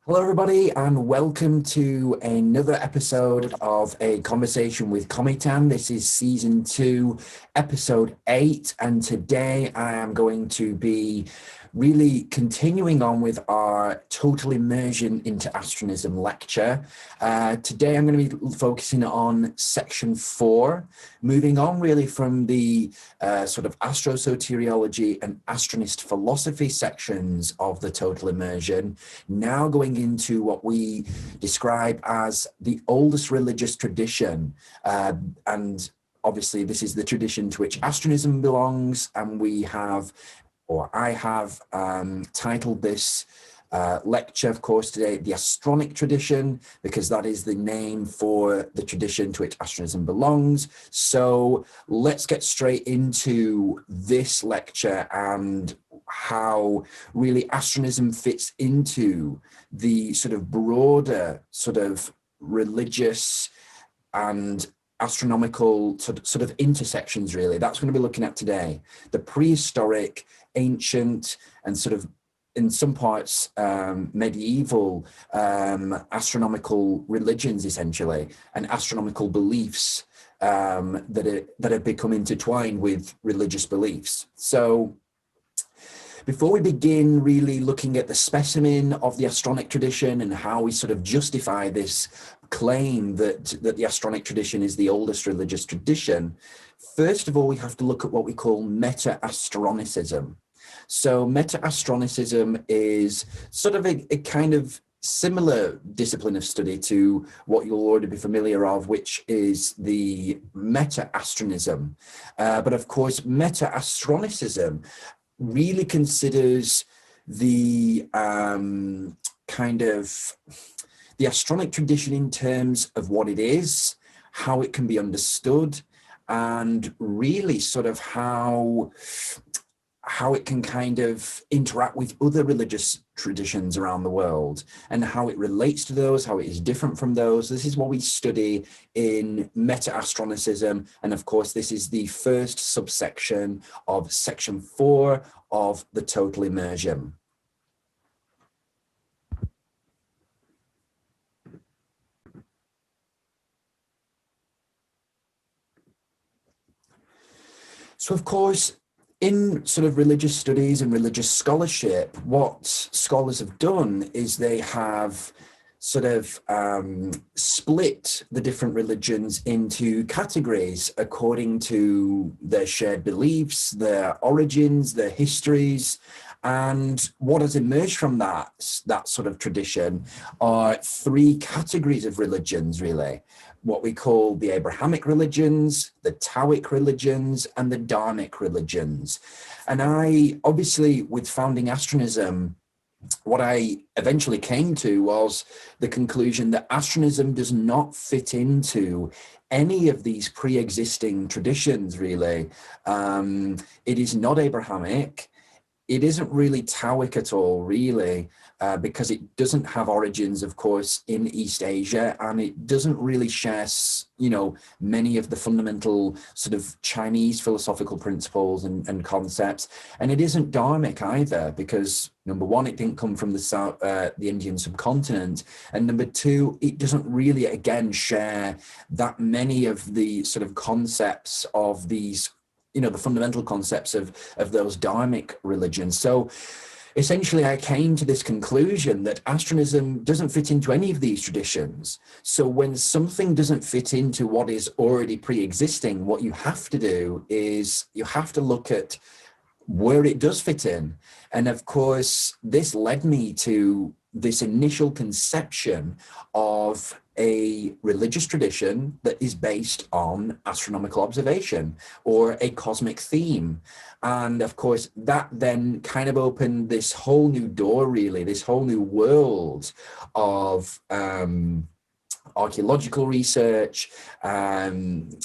Hello, everybody, and welcome to another episode of A Conversation with Cometan. This is season 2, episode 8, and today I am going to be really continuing on with our Total Immersion into Astronism lecture. Today I'm going to be focusing on section 4, moving on really from the sort of astrosoteriology and astronist philosophy sections of the Total Immersion, now going into what we describe as the oldest religious tradition, and obviously this is the tradition to which Astronism belongs, and I have titled this lecture, of course, today, the Astronic Tradition, because that is the name for the tradition to which Astronism belongs. So let's get straight into this lecture and how really Astronism fits into the sort of broader sort of religious and astronomical sort of intersections, really. That's what we're going to be looking at today. The prehistoric, ancient, and sort of in some parts medieval astronomical religions, essentially, and astronomical beliefs that have become intertwined with religious beliefs. So before we begin really looking at the specimen of the Astronic tradition and how we sort of justify this claim that the Astronic tradition is the oldest religious tradition, first of all, we have to look at what we call meta-Astronicism. So meta-Astronicism is sort of a kind of similar discipline of study to what you'll already be familiar of, which is the meta-Astronism. But of course, meta-Astronicism really considers the kind of the Astronic tradition in terms of what it is, how it can be understood, and really sort of how it can kind of interact with other religious traditions around the world and how it relates to those, how it is different from those. This is what we study in meta-Astronicism. And of course, this is the first subsection of section 4 of the Total Immersion. So of course, in sort of religious studies and religious scholarship, what scholars have done is they have sort of split the different religions into categories according to their shared beliefs, their origins, their histories. And what has emerged from that sort of tradition are 3 categories of religions, really. What we call the Abrahamic religions, the Taoic religions, and the Dharmic religions. And I, obviously, with founding Astronism, what I eventually came to was the conclusion that Astronism does not fit into any of these pre-existing traditions, really. It is not Abrahamic. It isn't really Taoic at all, really, because it doesn't have origins, of course, in East Asia, and it doesn't really share, many of the fundamental sort of Chinese philosophical principles and concepts. And it isn't Dharmic either, because number one, it didn't come from the Indian subcontinent, and number two, it doesn't really, again, share that many of the sort of concepts of these, the fundamental concepts of those Dharmic religions. So essentially, I came to this conclusion that Astronism doesn't fit into any of these traditions. So when something doesn't fit into what is already pre-existing, what you have to do is you have to look at where it does fit in. And of course, this led me to this initial conception of a religious tradition that is based on astronomical observation or a cosmic theme. And of course, that then kind of opened this whole new door, really, this whole new world of archaeological research, even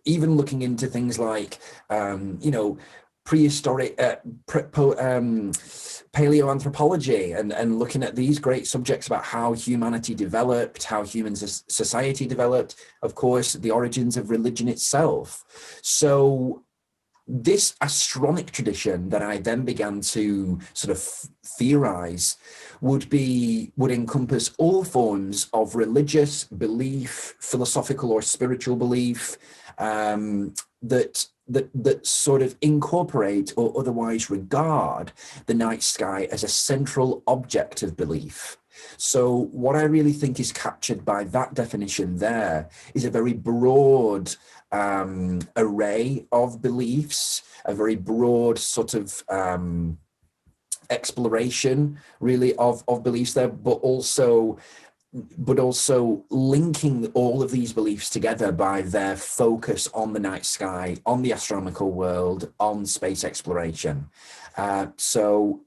looking into things like, prehistoric paleoanthropology and looking at these great subjects about how humanity developed, how human society developed, of course, the origins of religion itself. So this Astronic tradition that I then began to sort of theorize would encompass all forms of religious belief, philosophical or spiritual belief, that sort of incorporate or otherwise regard the night sky as a central object of belief. So what I really think is captured by that definition there is a very broad array of beliefs, a very broad sort of exploration really of beliefs there, but also linking all of these beliefs together by their focus on the night sky, on the astronomical world, on space exploration. So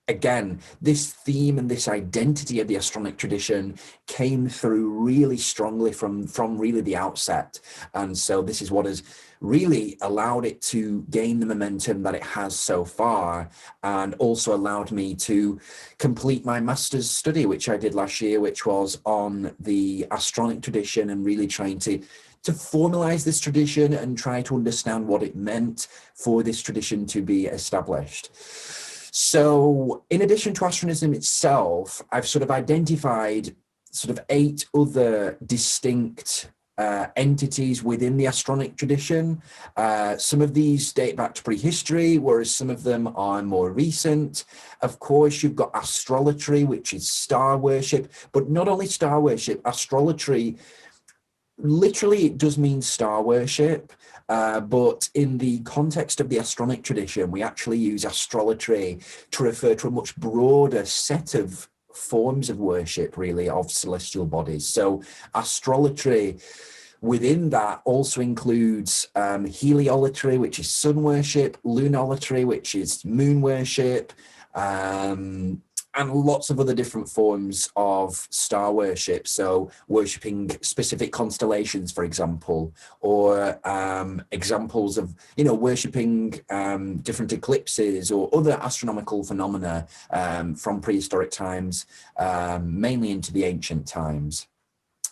again, this theme and this identity of the Astronic tradition came through really strongly from really the outset. And so this is what has really allowed it to gain the momentum that it has so far, and also allowed me to complete my master's study, which I did last year, which was on the Astronic tradition and really trying to formalize this tradition and try to understand what it meant for this tradition to be established. So in addition to Astronism itself, I've sort of identified sort of 8 other distinct entities within the Astronic tradition. Some of these date back to prehistory, whereas some of them are more recent. Of course, you've got astrology, which is star worship, but not only star worship, astrology, literally it does mean star worship. But in the context of the Astronic tradition, we actually use astrology to refer to a much broader set of forms of worship, really, of celestial bodies. So astrology within that also includes heliolatry, which is sun worship, lunolatry, which is moon worship, and lots of other different forms of star worship. So worshipping specific constellations, for example, or examples of, worshipping different eclipses or other astronomical phenomena from prehistoric times, mainly into the ancient times.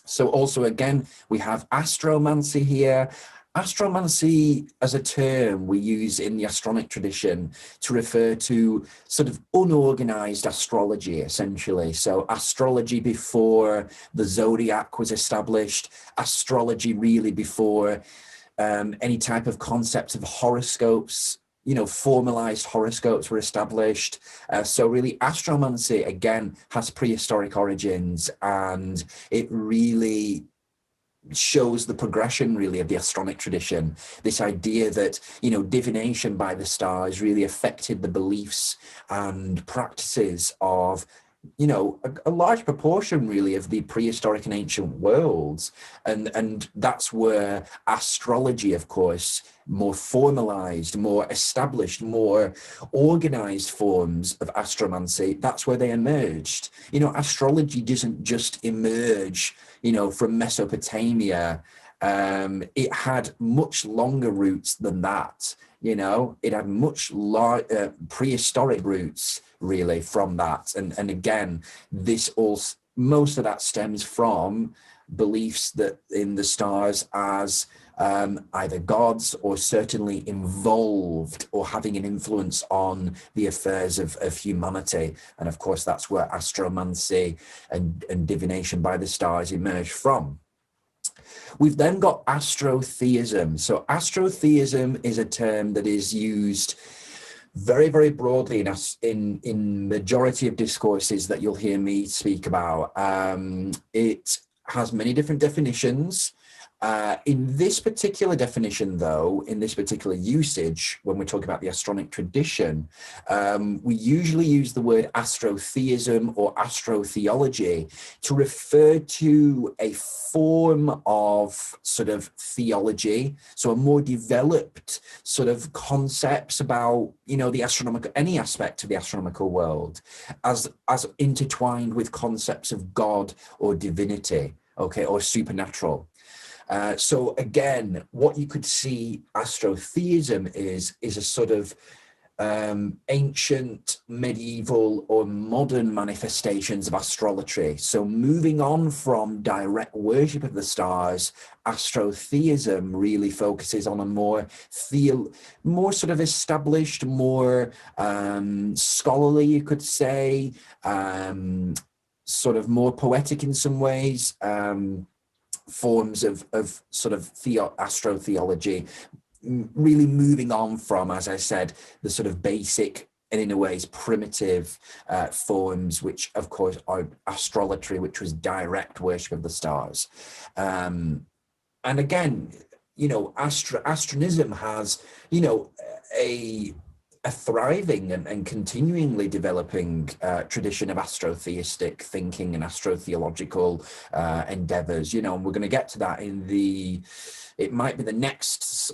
So also, again, we have astromancy here. Astromancy as a term we use in the Astronic tradition to refer to sort of unorganized astrology, essentially. So astrology before the zodiac was established, astrology really before any type of concept of horoscopes, formalized horoscopes were established. So really astromancy, again, has prehistoric origins, and it really shows the progression really of the Astronic tradition. This idea that, divination by the stars really affected the beliefs and practices of, a large proportion really of the prehistoric and ancient worlds. And that's where astrology, of course, more formalized, more established, more organized forms of astromancy, that's where they emerged. Astrology doesn't just emerge, from Mesopotamia. It had much longer roots than that. It had much prehistoric roots really from that. And again, most of that stems from beliefs that in the stars as either gods or certainly involved or having an influence on the affairs of humanity. And of course, that's where astromancy and divination by the stars emerged from. We've then got astrotheism. So astrotheism is a term that is used very, very broadly in majority of discourses that you'll hear me speak about. It has many different definitions. In this particular definition, though, in this particular usage, when we're talking about the Astronic tradition, we usually use the word astrotheism or astrotheology to refer to a form of sort of theology, so a more developed sort of concepts about, the astronomical, any aspect of the astronomical world, as intertwined with concepts of God or divinity, okay, or supernatural. So again, what you could see astrotheism is a sort of ancient, medieval, or modern manifestations of astrology. So moving on from direct worship of the stars, astrotheism really focuses on a more sort of established, more scholarly, you could say, sort of more poetic in some ways, forms of sort of astrotheology, really moving on from, as I said, the sort of basic and in a ways primitive forms, which of course are astrology, which was direct worship of the stars. And again, Astronism has, a thriving and continuingly developing tradition of astrotheistic thinking and astrotheological endeavors, and we're going to get to that it might be the next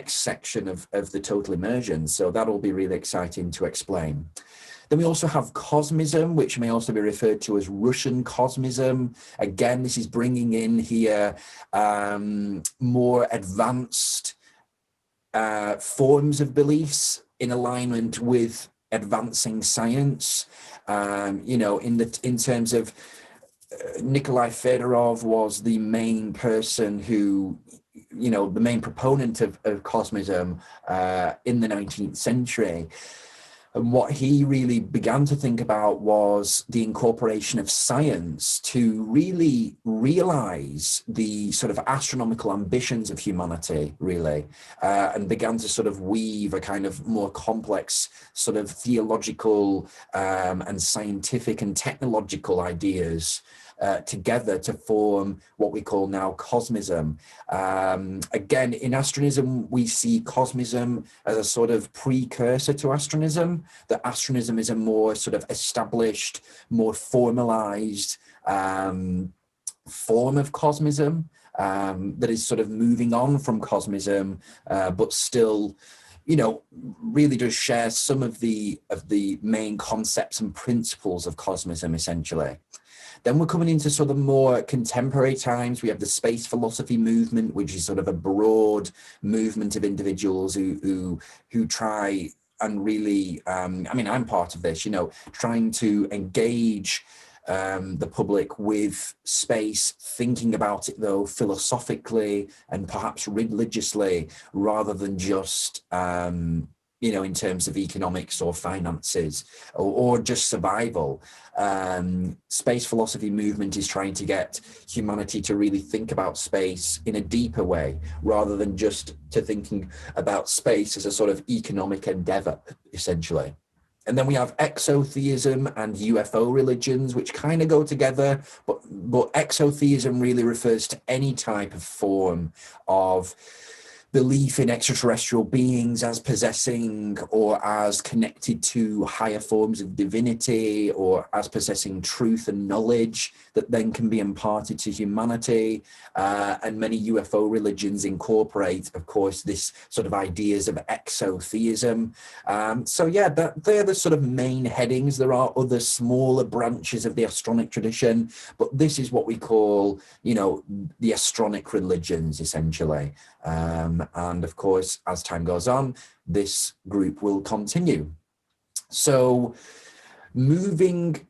section of the Total Immersion. So that'll be really exciting to explain. Then we also have Cosmism, which may also be referred to as Russian Cosmism. Again, this is bringing in here more advanced forms of beliefs in alignment with advancing science. In terms of Nikolai Fedorov was the main person who, the main proponent of Cosmism in the 19th century. And what he really began to think about was the incorporation of science to really realize the sort of astronomical ambitions of humanity, really, and began to sort of weave a kind of more complex sort of theological and scientific and technological ideas together to form what we call now Cosmism. Again, in Astronism, we see Cosmism as a sort of precursor to Astronism. That Astronism is a more sort of established, more formalized form of Cosmism that is sort of moving on from Cosmism, but still, really does share some of the main concepts and principles of Cosmism, essentially. Then we're coming into sort of more contemporary times. We have the space philosophy movement, which is sort of a broad movement of individuals who try and really, I'm part of this, trying to engage the public with space, thinking about it though philosophically and perhaps religiously, rather than just in terms of economics or finances or just survival. Space philosophy movement is trying to get humanity to really think about space in a deeper way, rather than just to thinking about space as a sort of economic endeavor, essentially. And then we have exotheism and UFO religions, which kind of go together, but exotheism really refers to any type of form of belief in extraterrestrial beings as possessing or as connected to higher forms of divinity, or as possessing truth and knowledge that then can be imparted to humanity. And many UFO religions incorporate, of course, this sort of ideas of exotheism. They're the sort of main headings. There are other smaller branches of the Astronic tradition, but this is what we call, the Astronic religions, essentially. And of course, as time goes on, this group will continue. So moving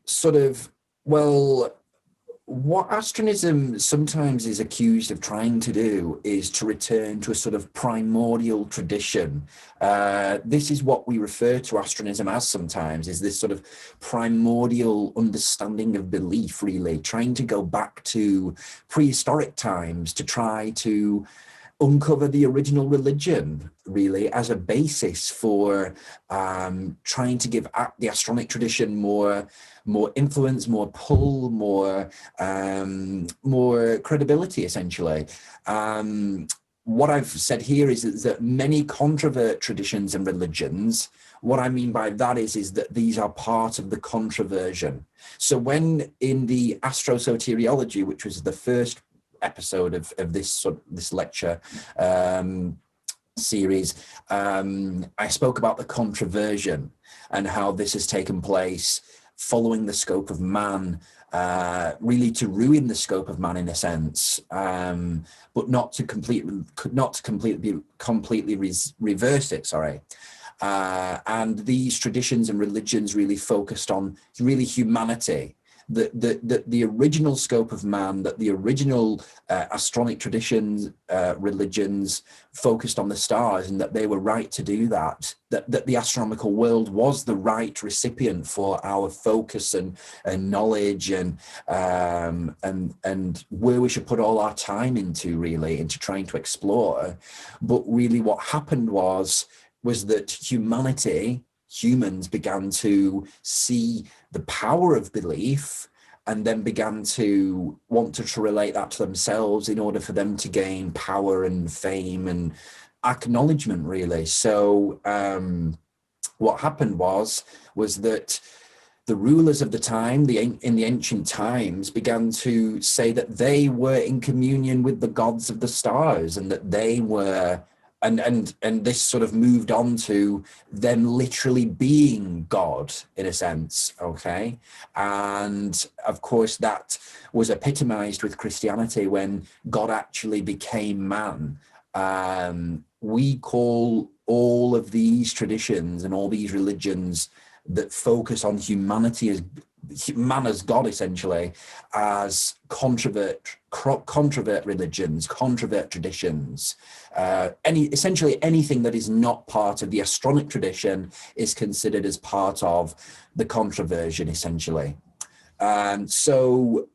what Astronism sometimes is accused of trying to do is to return to a sort of primordial tradition. This is what we refer to Astronism as sometimes, is this sort of primordial understanding of belief, really, trying to go back to prehistoric times to try to uncover the original religion, really, as a basis for trying to give the Astronic tradition more influence, more pull, more credibility, essentially. What I've said here is that many controvert traditions and religions, what I mean by that is that these are part of the controversion. So when in the Astrosoteriology, which was the first episode of this lecture series, I spoke about the controversion and how this has taken place following the scope of man, really to ruin the scope of man in a sense, but not to completely reverse it. Sorry. And these traditions and religions really focused on really humanity. The original scope of man, that the original Astronic traditions, religions focused on the stars, and that they were right to do that, that the astronomical world was the right recipient for our focus and knowledge and where we should put all our time into, really, into trying to explore. But really what happened was that humans began to see the power of belief, and then began to want to relate that to themselves in order for them to gain power and fame and acknowledgement, really. So what happened was that the rulers of the time, in the ancient times, began to say that they were in communion with the gods of the stars, and that they were, and this sort of moved on to them literally being God, in a sense, okay? And of course, that was epitomized with Christianity when God actually became man. We call all of these traditions and all these religions that focus on humanity as man as God, essentially, as controvert religions, controvert traditions. Essentially anything that is not part of the Astronic tradition is considered as part of the controversion, essentially. So,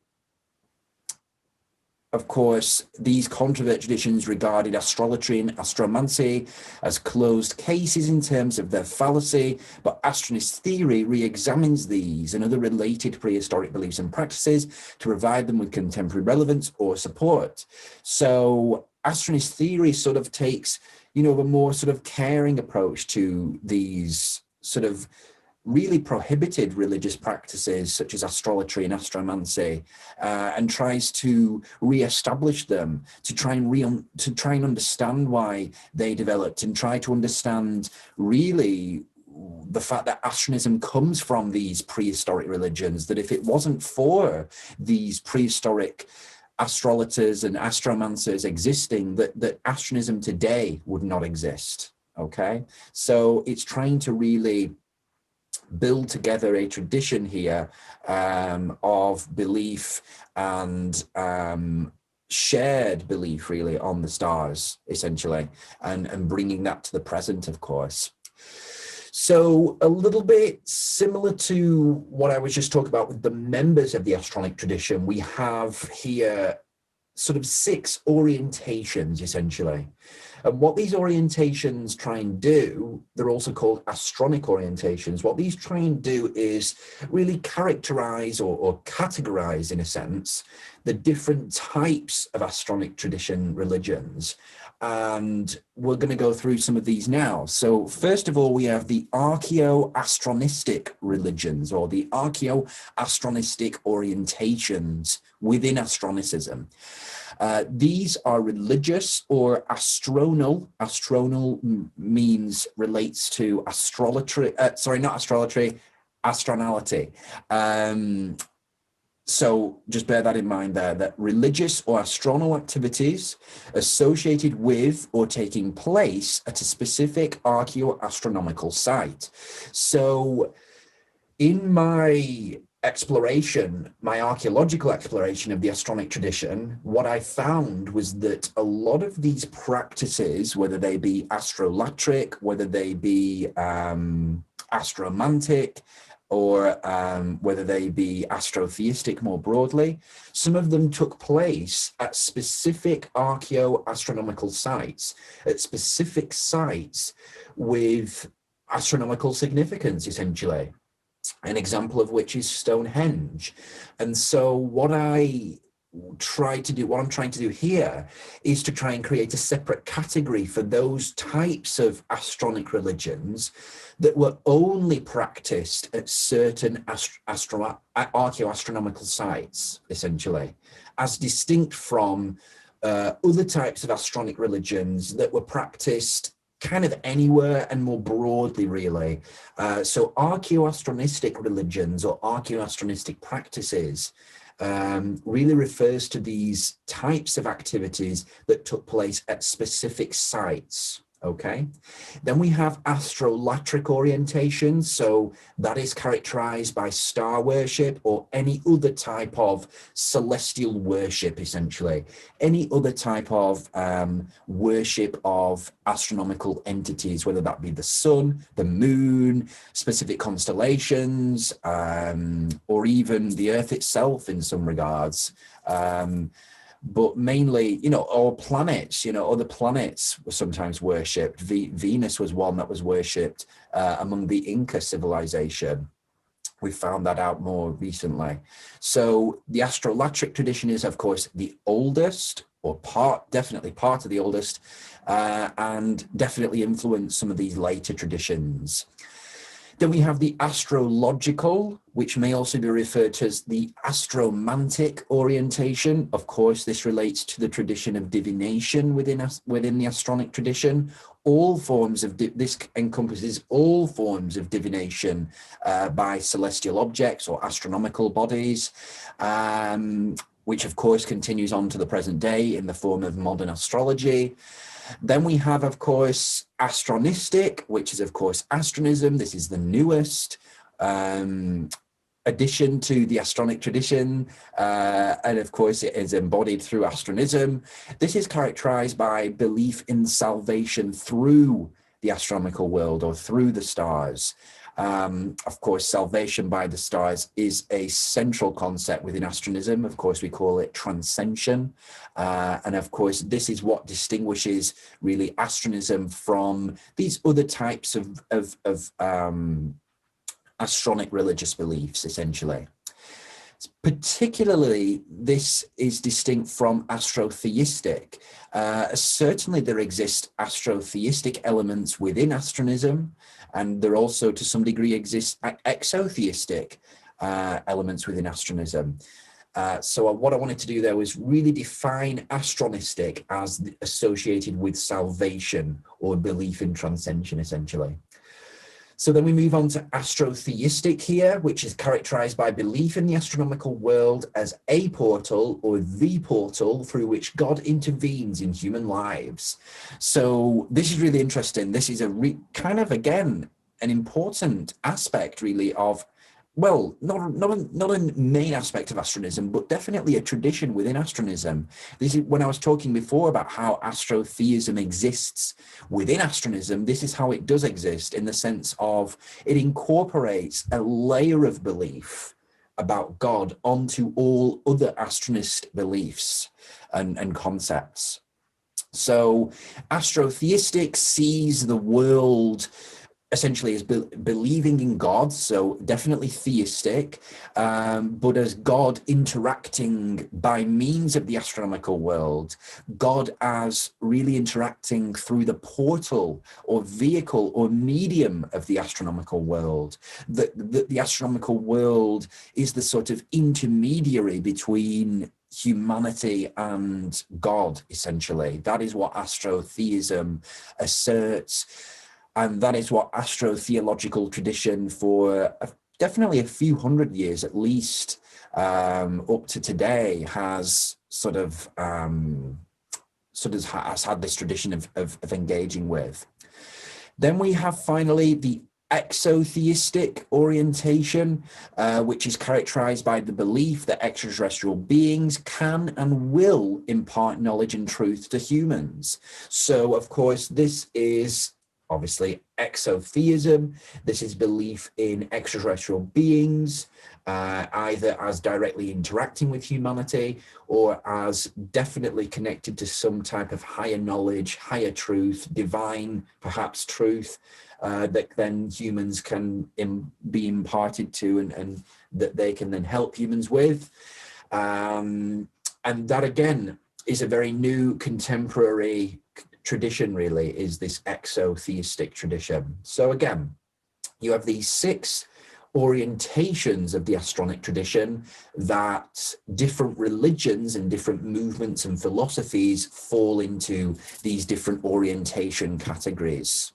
of course, these controvert traditions regarded astrology and astromancy as closed cases in terms of their fallacy, but Astronist theory re-examines these and other related prehistoric beliefs and practices to provide them with contemporary relevance or support. So Astronist theory sort of takes, a more sort of caring approach to these sort of really prohibited religious practices such as astrology and astromancy, and tries to re-establish them, to try and understand why they developed, and try to understand really the fact that Astronism comes from these prehistoric religions, that if it wasn't for these prehistoric astrologers and astromancers existing, that Astronism today would not exist, okay? So it's trying to really build together a tradition here of belief and shared belief, really, on the stars, essentially, and bringing that to the present, of course. So a little bit similar to what I was just talking about with the members of the Astronic tradition, we have here sort of 6 orientations, essentially. And what these orientations try and do, they're also called astronic orientations. What these try and do is really characterize or categorize, in a sense, the different types of Astronic tradition religions. And we're going to go through some of these now. So first of all, we have the archaeoastronistic religions, or the archaeoastronistic orientations within Astronicism. These are religious or astronal. Astronal relates to astrology. Sorry, not astrology, astronality. So just bear that in mind there, that religious or astronal activities associated with or taking place at a specific archaeoastronomical site. So in my exploration, my archaeological exploration of the Astronic tradition, what I found was that a lot of these practices, whether they be astrolatric, whether they be astromantic, or whether they be astrotheistic more broadly, some of them took place at specific archaeoastronomical sites, at specific sites with astronomical significance, essentially. An example of which is Stonehenge. And so what I'm trying to do here is to try and create a separate category for those types of astronic religions that were only practiced at certain archaeoastronomical sites, essentially, as distinct from other types of astronic religions that were practiced kind of anywhere and more broadly, really. So archaeoastronistic religions or archaeoastronistic practices really refers to these types of activities that took place at specific sites. Okay, then we have astrolatric orientation. So that is characterized by star worship or any other type of celestial worship, essentially. Any other type of worship of astronomical entities, whether that be the sun, the moon, specific constellations, or even the Earth itself in some regards. But mainly, or planets, other planets were sometimes worshipped. Venus was one that was worshipped among the Inca civilization. We found that out more recently. So the astrolatric tradition is, of course, the oldest, or definitely part of the oldest, and definitely influenced some of these later traditions. Then we have the astrological, which may also be referred to as the astromantic orientation. Of course, this relates to the tradition of divination within the Astronic tradition. All forms of this encompasses all forms of divination by celestial objects or astronomical bodies, which of course continues on to the present day in the form of modern astrology. Then we have, of course, Astronistic, which is, of course, Astronism. This is the newest addition to the Astronic tradition. And, of course, it is embodied through Astronism. This is characterized by belief in salvation through the astronomical world or through the stars. Of course, salvation by the stars is a central concept within Astronism. Of course, we call it transcension. And of course, this is what distinguishes really Astronism from these other types of astronic religious beliefs, essentially. Particularly, this is distinct from astrotheistic. Certainly, there exist astrotheistic elements within Astronism, and there also, to some degree, exist exotheistic elements within Astronism. So what I wanted to do there was really define astronistic as associated with salvation or belief in transcension, essentially. So then we move on to astrotheistic here, which is characterized by belief in the astronomical world as a portal or the portal through which God intervenes in human lives. So this is really interesting. This is a kind of, again, an important aspect really of, well, not a main aspect of Astronism, but definitely a tradition within Astronism. This is when I was talking before about how astrotheism exists within Astronism. This is how it does exist, in the sense of it incorporates a layer of belief about God onto all other astronist beliefs and concepts. So astrotheistic sees the world essentially as believing in God, so definitely theistic, but as God interacting by means of the astronomical world, God as really interacting through the portal or vehicle or medium of the astronomical world. The astronomical world is the sort of intermediary between humanity and God, essentially. That is what astrotheism asserts. And that is what astrotheological tradition for definitely a few hundred years, at least, up to today, has has had this tradition of engaging with. Then we have finally the exotheistic orientation, which is characterized by the belief that extraterrestrial beings can and will impart knowledge and truth to humans. So, of course, this is obviously exotheism. This is belief in extraterrestrial beings, either as directly interacting with humanity or as definitely connected to some type of higher knowledge, higher truth, divine, perhaps truth, that then humans can be imparted to and that they can then help humans with. And that, again, is a very new contemporary tradition, really, is this exotheistic tradition. So again, you have these 6 orientations of the Astronic tradition that different religions and different movements and philosophies fall into these different orientation categories.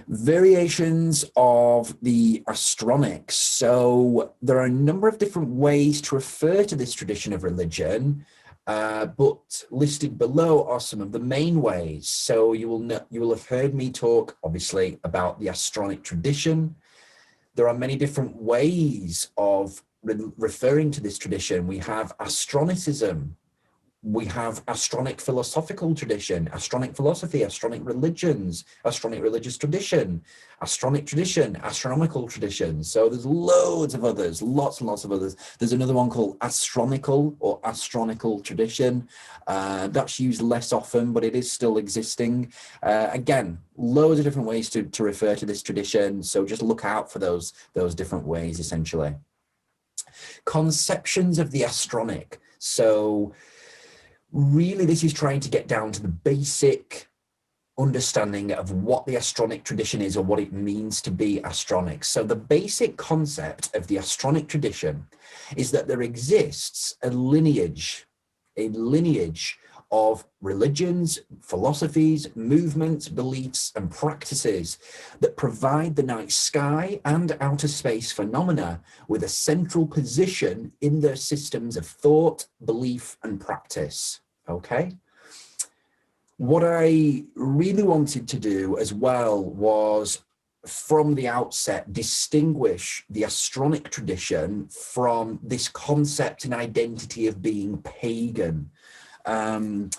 Variations of the Astronics. So there are a number of different ways to refer to this tradition of religion. But listed below are some of the main ways. So you will have heard me talk, obviously, about the Astronic tradition. There are many different ways of referring to this tradition. We have Astronicism. We have Astronic philosophical tradition, Astronic philosophy, Astronic religions, Astronic religious tradition, Astronic tradition, astronomical tradition. So there's loads of others, lots and lots of others. There's another one called astronical or astronical tradition. That's used less often, but it is still existing. Again, loads of different ways to refer to this tradition. So just look out for those different ways, essentially. Conceptions of the astronic. So really, this is trying to get down to the basic understanding of what the Astronic tradition is or what it means to be Astronic. So the basic concept of the Astronic tradition is that there exists a lineage of religions, philosophies, movements, beliefs, and practices that provide the night sky and outer space phenomena with a central position in their systems of thought, belief, and practice. Okay? What I really wanted to do as well was, from the outset, distinguish the Astronic tradition from this concept and identity of being pagan. In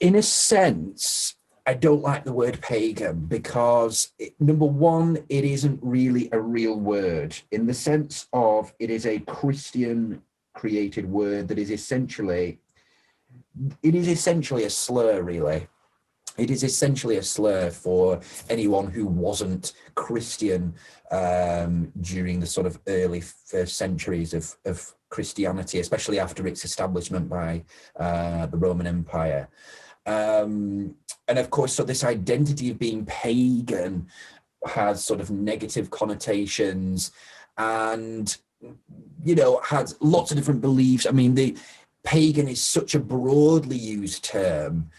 a sense, I don't like the word pagan because, number one, it isn't really a real word in the sense of it is a Christian created word that is essentially a slur, really. It is essentially a slur for anyone who wasn't Christian during the sort of early first centuries of Christianity, especially after its establishment by the Roman Empire. And of course, so this identity of being pagan has sort of negative connotations and, you know, has lots of different beliefs. I mean, the pagan is such a broadly used term.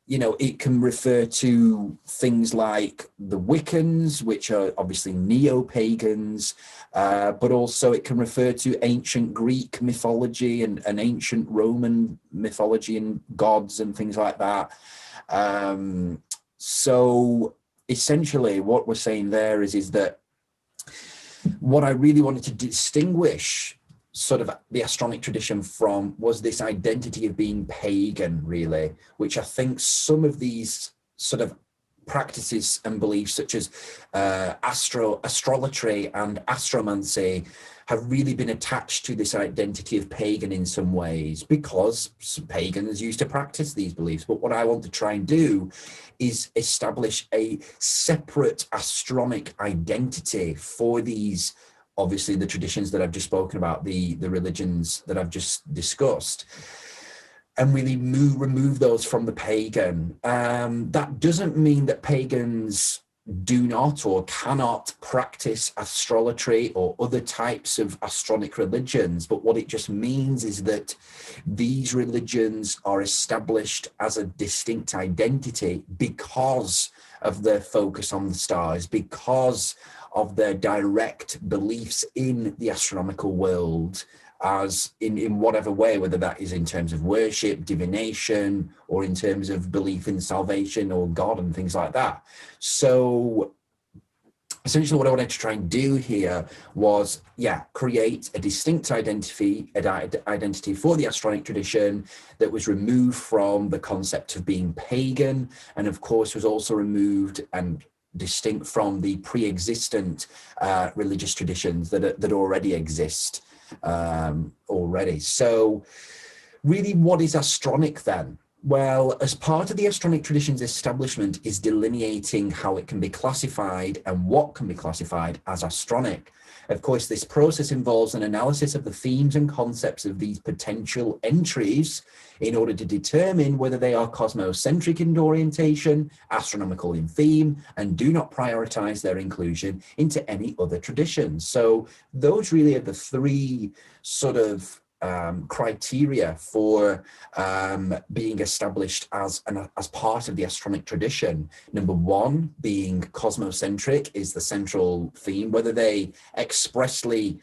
You know, it can refer to things like the Wiccans, which are obviously neo-pagans, but also it can refer to ancient Greek mythology and ancient Roman mythology and gods and things like that. So essentially what we're saying there is that what I really wanted to distinguish sort of the Astronic tradition from was this identity of being pagan, really, which I think some of these sort of practices and beliefs, such as astrology and astromancy, have really been attached to this identity of pagan in some ways because pagans used to practice these beliefs. But what I want to try and do is establish a separate astronic identity for these, obviously, the traditions that I've just spoken about, the religions that I've just discussed, and really remove those from the pagan. That doesn't mean that pagans do not or cannot practice astrology or other types of astronic religions, but what it just means is that these religions are established as a distinct identity because of their focus on the stars, because of their direct beliefs in the astronomical world, as in whatever way, whether that is in terms of worship, divination, or in terms of belief in salvation or God and things like that. So essentially what I wanted to try and do here was, create a distinct identity for the Astronic tradition that was removed from the concept of being pagan, and of course was also removed and distinct from the pre-existent religious traditions that already exist already. So really, what is Astronic then? Well, as part of the Astronic tradition's establishment is delineating how it can be classified and what can be classified as Astronic. Of course, this process involves an analysis of the themes and concepts of these potential entries in order to determine whether they are cosmocentric in orientation, astronomical in theme, and do not prioritize their inclusion into any other traditions. So those really are the three sort of criteria for being established as part of the Astronic tradition. Number one, being cosmocentric is the central theme, whether they expressly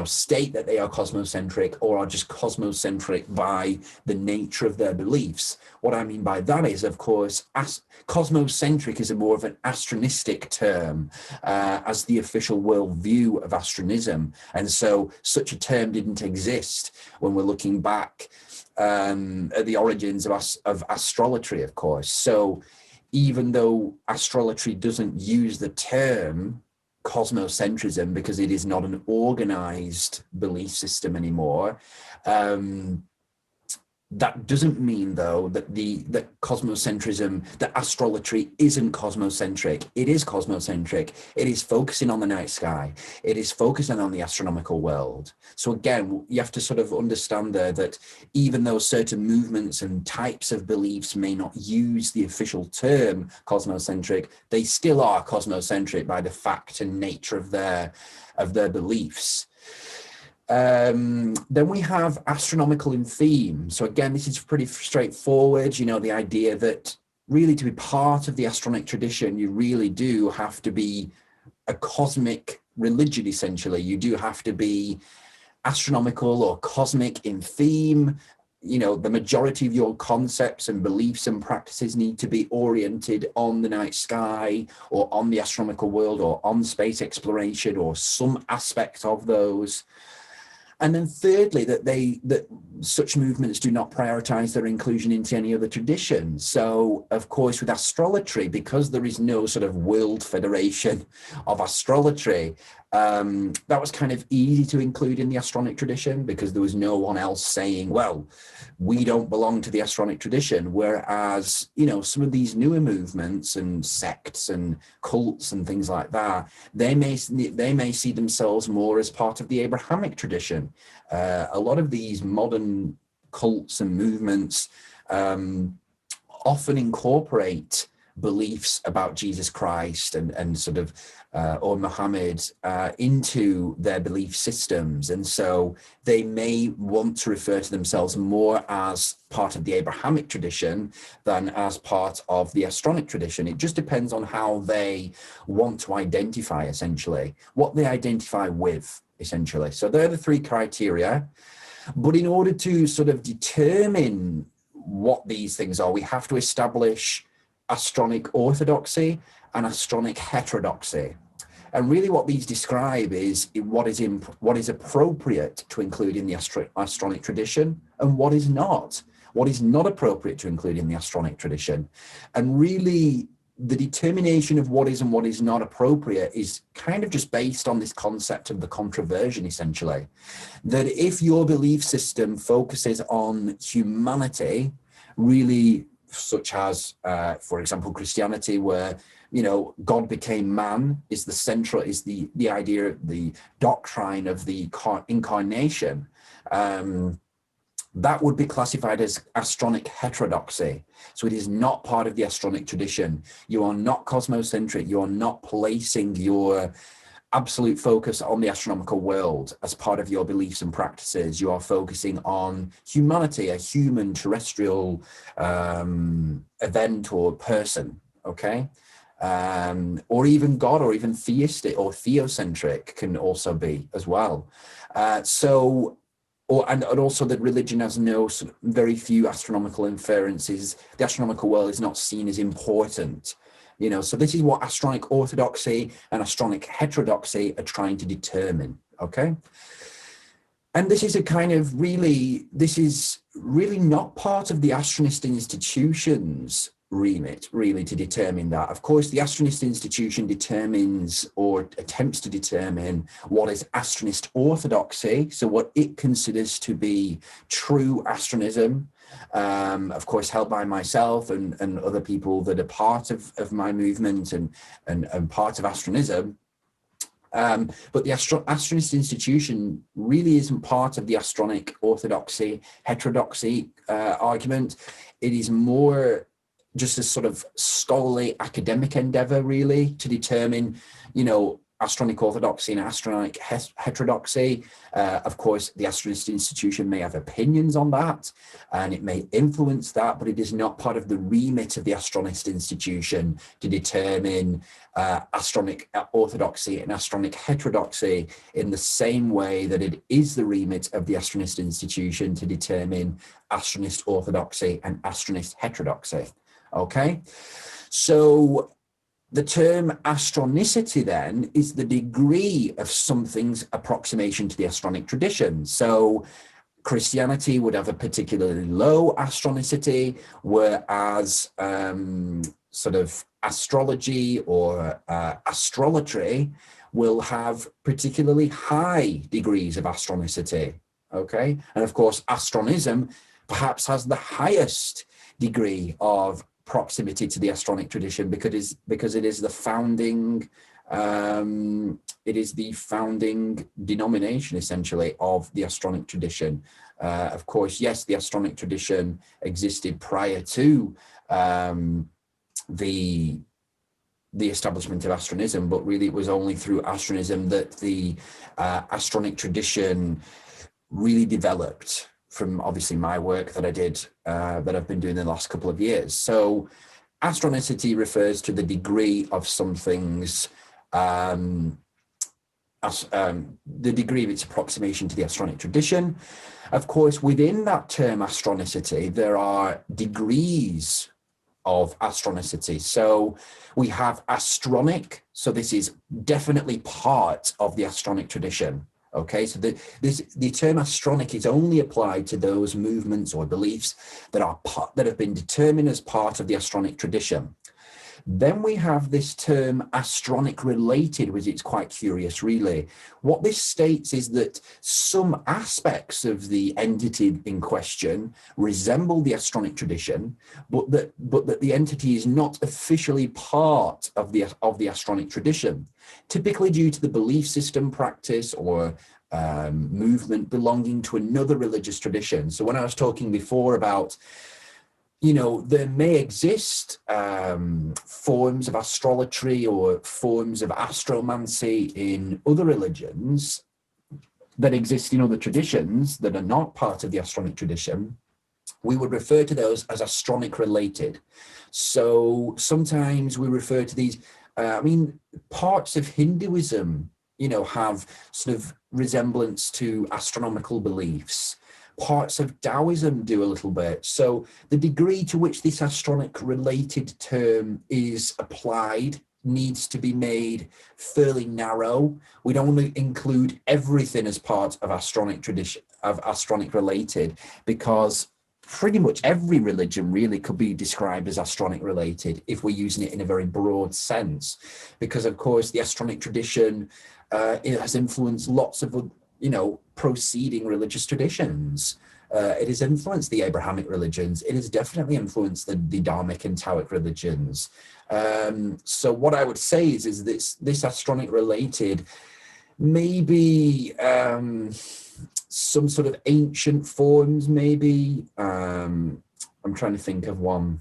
state that they are cosmocentric or are just cosmocentric by the nature of their beliefs. What I mean by that is, of course, cosmocentric is a more of an astronistic term as the official worldview of Astronism. And so such a term didn't exist when we're looking back at the origins of astrology, of course. So even though astrology doesn't use the term cosmocentrism because it is not an organized belief system anymore, that doesn't mean, though, that cosmocentrism, that astrology isn't cosmocentric. It is cosmocentric. It is focusing on the night sky. It is focusing on the astronomical world. So again, you have to sort of understand there that even though certain movements and types of beliefs may not use the official term cosmocentric, they still are cosmocentric by the fact and nature of their beliefs. Then we have astronomical in theme. So again, this is pretty straightforward, the idea that really to be part of the Astronic tradition, you really do have to be a cosmic religion, essentially. You do have to be astronomical or cosmic in theme. The majority of your concepts and beliefs and practices need to be oriented on the night sky or on the astronomical world or on space exploration or some aspect of those. And then thirdly, that such movements do not prioritize their inclusion into any other tradition. So, of course, with astrology, because there is no sort of world federation of astrology, that was kind of easy to include in the Astronic tradition because there was no one else saying, well, we don't belong to the Astronic tradition. Whereas, some of these newer movements and sects and cults and things like that, they may see themselves more as part of the Abrahamic tradition. A lot of these modern cults and movements often incorporate beliefs about Jesus Christ and sort of or Muhammad into their belief systems. And so they may want to refer to themselves more as part of the Abrahamic tradition than as part of the Astronic tradition. It just depends on how they want to identify, essentially, what they identify with, essentially. So they're the three criteria. But in order to sort of determine what these things are, we have to establish Astronic orthodoxy and Astronic heterodoxy. And really what these describe is what is appropriate to include in the Astronic tradition and what is not appropriate to include in the Astronic tradition. And really the determination of what is and what is not appropriate is kind of just based on this concept of the controversion, essentially. That if your belief system focuses on humanity, really, such as, for example, Christianity, where, God became man is the idea of the doctrine of the incarnation. That would be classified as Astronic heterodoxy. So it is not part of the Astronic tradition. You are not cosmocentric. You are not placing your absolute focus on the astronomical world as part of your beliefs and practices. You are focusing on humanity, a human terrestrial event or person, okay? Or even God, or even theistic or theocentric can also be as well. And also that religion has very few astronomical inferences. The astronomical world is not seen as important. So this is what Astronic orthodoxy and Astronic heterodoxy are trying to determine, okay? And this is really not part of the Astronist Institution's remit, really, to determine that. Of course, the Astronist Institution determines or attempts to determine what is Astronist orthodoxy, so what it considers to be true Astronism, of course, held by myself and other people that are part of my movement and part of Astronism. But the Astronist Institution really isn't part of the Astronic orthodoxy, heterodoxy argument. It is more just a sort of scholarly academic endeavor, really, to determine, Astronic orthodoxy and Astronic heterodoxy. Of course, the Astronist Institution may have opinions on that, and it may influence that, but it is not part of the remit of the Astronist Institution to determine Astronic orthodoxy and Astronic heterodoxy in the same way that it is the remit of the Astronist Institution to determine Astronist orthodoxy and Astronist heterodoxy. Okay, so the term astronicity then is the degree of something's approximation to the Astronic tradition. So Christianity would have a particularly low astronicity, whereas sort of astrology or astrology will have particularly high degrees of astronicity. Okay, and of course, Astronism perhaps has the highest degree of proximity to the Astronic tradition because it is the founding denomination essentially of the Astronic tradition. Of course, yes, the Astronic tradition existed prior to the establishment of Astronism, but really it was only through Astronism that the Astronic tradition really developed, from obviously my work that I did, that I've been doing in the last couple of years. So astronicity refers to the degree of something's, the degree of its approximation to the Astronic tradition. Of course, within that term astronicity, there are degrees of astronicity. So we have astronic, so this is definitely part of the Astronic tradition. Okay, so the term astronic is only applied to those movements or beliefs that have been determined as part of the Astronic tradition. Then we have this term astronic related, which is quite curious, really. What this states is that some aspects of the entity in question resemble the Astronic tradition, but that the entity is not officially part of the Astronic tradition, typically due to the belief system, practice, or movement belonging to another religious tradition. So when I was talking before about, there may exist forms of astrology or forms of astromancy in other religions that exist in other traditions that are not part of the Astronic tradition. We would refer to those as astronic related. So sometimes we refer to these, parts of Hinduism, have sort of resemblance to astronomical beliefs. Parts of Taoism do a little bit. So the degree to which this astronic related term is applied needs to be made fairly narrow. We don't want to include everything as part of Astronic tradition, of Astronic related, because pretty much every religion really could be described as astronic related if we're using it in a very broad sense, because of course the Astronic tradition it has influenced lots of preceding religious traditions. It has influenced the Abrahamic religions. It has definitely influenced the Dharmic and Taoic religions. So what I would say is this astronic related maybe some sort of ancient forms, maybe. I'm trying to think of one.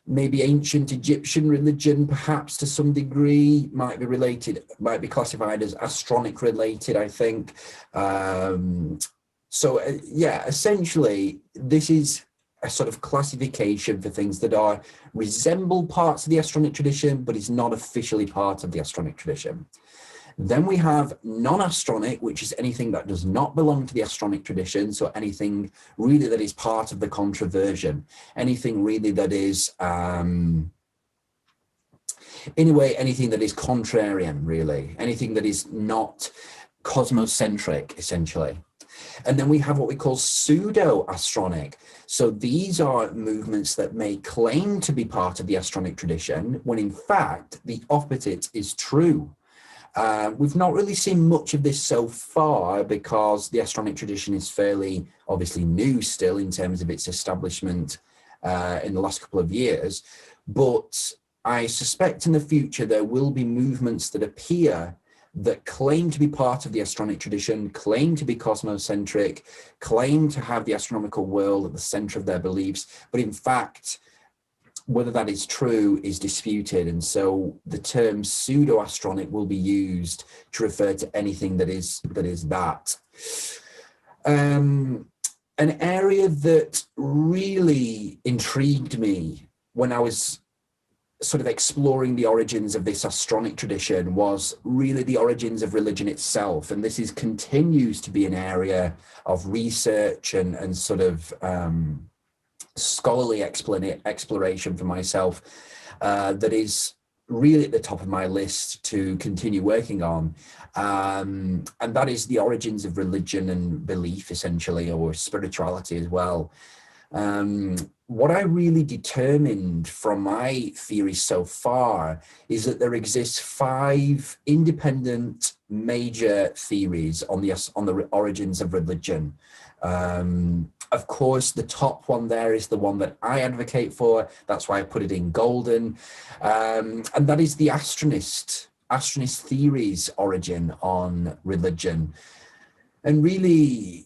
Maybe ancient Egyptian religion, perhaps to some degree, might be classified as astronic related, I think. Essentially, this is a sort of classification for things that resemble parts of the Astronic tradition, but is not officially part of the Astronic tradition. Then we have non-astronic, which is anything that does not belong to the Astronic tradition. So anything really that is part of the controversion, anything really that is, anything that is contrarian, really, anything that is not cosmocentric, essentially. And then we have what we call pseudo-astronic. So these are movements that may claim to be part of the Astronic tradition, when in fact the opposite is true. We've not really seen much of this so far because the Astronic tradition is fairly obviously new still in terms of its establishment in the last couple of years. But I suspect in the future there will be movements that appear that claim to be part of the Astronic tradition, claim to be cosmocentric, claim to have the astronomical world at the center of their beliefs, but in fact whether that is true is disputed, and so the term pseudo-astronic will be used to refer to anything that is that. An area that really intrigued me when I was sort of exploring the origins of this Astronic tradition was really the origins of religion itself. And this continues to be an area of research and sort of scholarly exploration for myself that is really at the top of my list to continue working on. And that is the origins of religion and belief, essentially, or spirituality as well. What I really determined from my theory so far is that there exists 5 independent major theories on the origins of religion. Of course, the top one there is the one that I advocate for. That's why I put it in golden. And that is the Astronist theory's origin on religion. And really,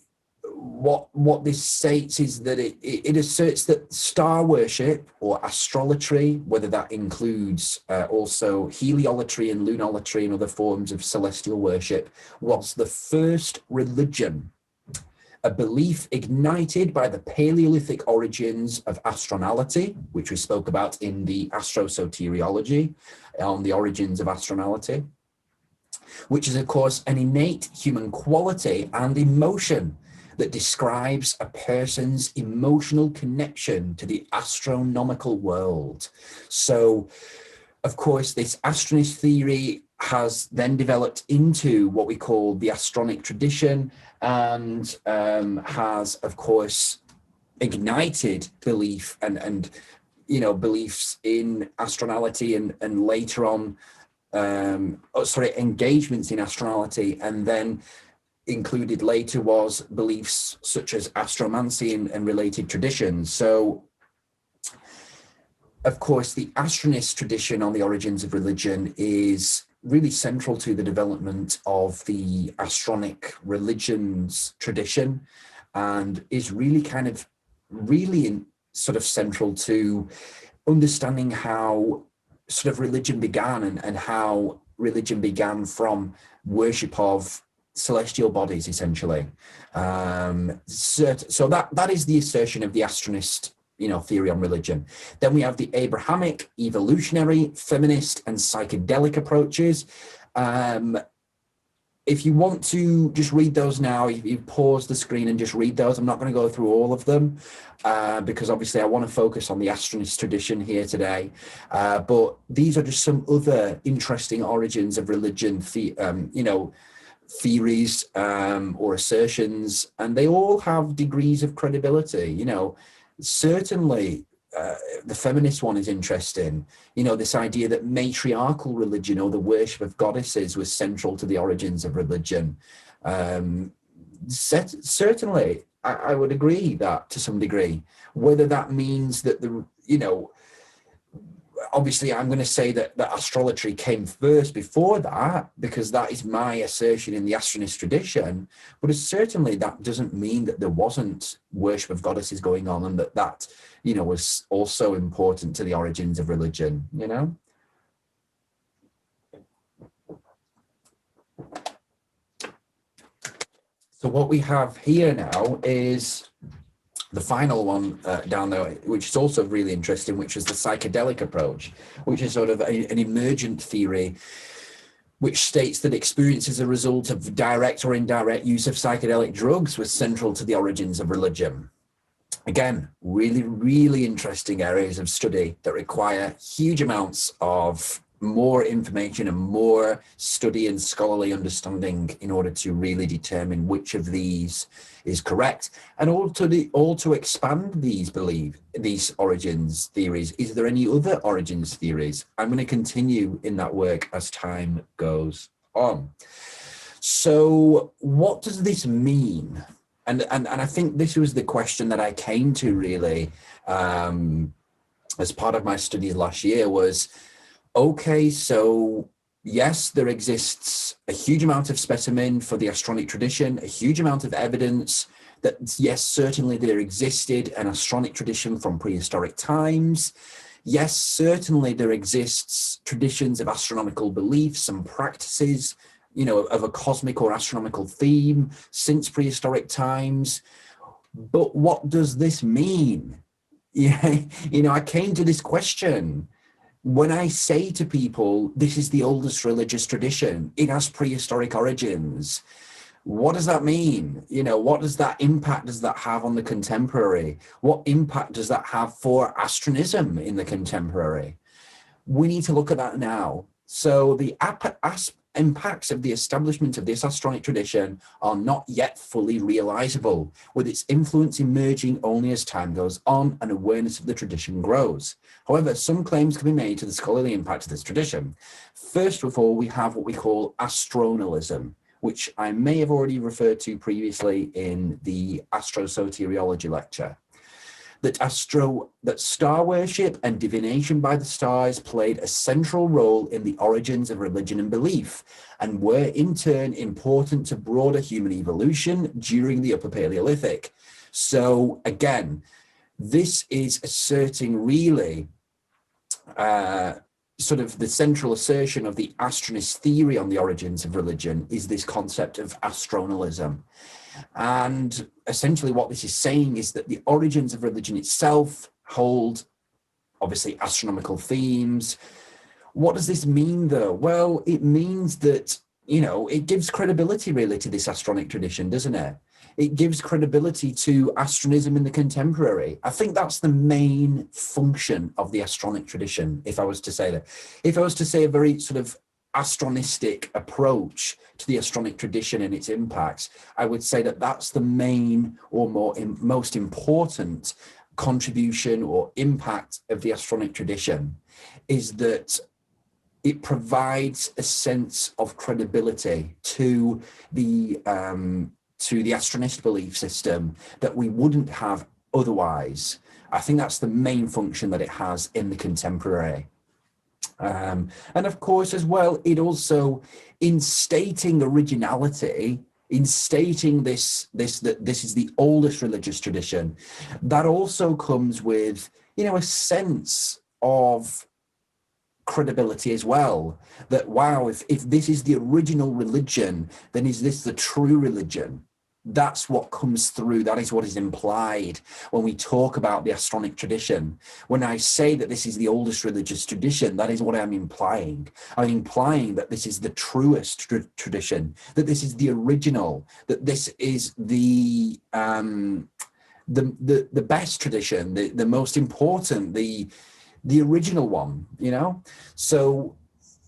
what this states is that it asserts that star worship or astrolatry, whether that includes also heliolatry and lunolatry and other forms of celestial worship, was the first religion, a belief ignited by the Paleolithic origins of astronology, which we spoke about in the astrosoteriology on the origins of astronology, which is, of course, an innate human quality and emotion that describes a person's emotional connection to the astronomical world. So, of course, this Astronist theory has then developed into what we call the Astronic Tradition, and has, of course, ignited belief and beliefs in astronomy and later on, engagements in astronomy, and then included later was beliefs such as astromancy and related traditions. So, of course, the Astronist tradition on the origins of religion is really central to the development of the Astronic religions tradition, and is really sort of central to understanding how sort of religion began and how religion began from worship of celestial bodies, essentially. So that is the assertion of the Astronist theory on religion. Then we have the Abrahamic, evolutionary, feminist, and psychedelic approaches. If you want to just read those now, you pause the screen and just read those. I'm not going to go through all of them because obviously I want to focus on the Astronist tradition here today. But these are just some other interesting origins of religion, theories or assertions, and they all have degrees of credibility. Certainly the feminist one is interesting. This idea that matriarchal religion or the worship of goddesses was central to the origins of religion. Certainly I would agree that to some degree. Whether that means that obviously I'm going to say that astrology came first before that, because that is my assertion in the Astronist tradition, but certainly that doesn't mean that there wasn't worship of goddesses going on, and that was also important to the origins of religion. So what we have here now is the final one down there, which is also really interesting, which is the psychedelic approach, which is sort of an emergent theory, which states that experience as a result of direct or indirect use of psychedelic drugs was central to the origins of religion. Again, really, really interesting areas of study that require huge amounts of more information and more study and scholarly understanding in order to really determine which of these is correct, and all to expand these origins theories. Is there any other origins theories? I'm going to continue in that work as time goes on. So what does this mean? And I think this was the question that I came to really as part of my studies last year was, okay, so yes, there exists a huge amount of specimen for the Astronic tradition, a huge amount of evidence that, yes, certainly there existed an Astronic tradition from prehistoric times. Yes, certainly there exists traditions of astronomical beliefs and practices, of a cosmic or astronomical theme since prehistoric times. But what does this mean? Yeah, I came to this question. When I say to people, this is the oldest religious tradition, it has prehistoric origins, what does that mean? What does that impact does that have on the contemporary? What impact does that have for astronism in the contemporary? We need to look at that now. So the impacts of the establishment of this Astronic tradition are not yet fully realizable, with its influence emerging only as time goes on and awareness of the tradition grows. However, some claims can be made to the scholarly impact of this tradition. First of all, we have what we call astronomism, which I may have already referred to previously in the astrosoteriology lecture. That star worship and divination by the stars played a central role in the origins of religion and belief, and were in turn important to broader human evolution during the Upper Paleolithic. So again, this is asserting really sort of the central assertion of the Astronist theory on the origins of religion is this concept of astronomism. And essentially what this is saying is that the origins of religion itself hold, obviously, astronomical themes. What does this mean, though? Well, it means that, it gives credibility, really, to this Astronic tradition, doesn't it? It gives credibility to astronism in the contemporary. I think that's the main function of the Astronic tradition, if I was to say that. If I was to say a very sort of astronistic approach to the Astronic tradition and its impacts, I would say that that's the main or most important contribution or impact of the Astronic tradition, is that it provides a sense of credibility to the Astronist belief system that we wouldn't have otherwise. I think that's the main function that it has in the contemporary. And of course, as well, it also, in stating originality, in stating that this is the oldest religious tradition, that also comes with, a sense of credibility as well. That, wow, if this is the original religion, then is this the true religion? That's what comes through. That is what is implied when we talk about the Astronic tradition. When I say that this is the oldest religious tradition, that is what I'm implying. I'm implying that this is the truest tradition, that this is the original, that this is the best tradition, the most important, the original one. So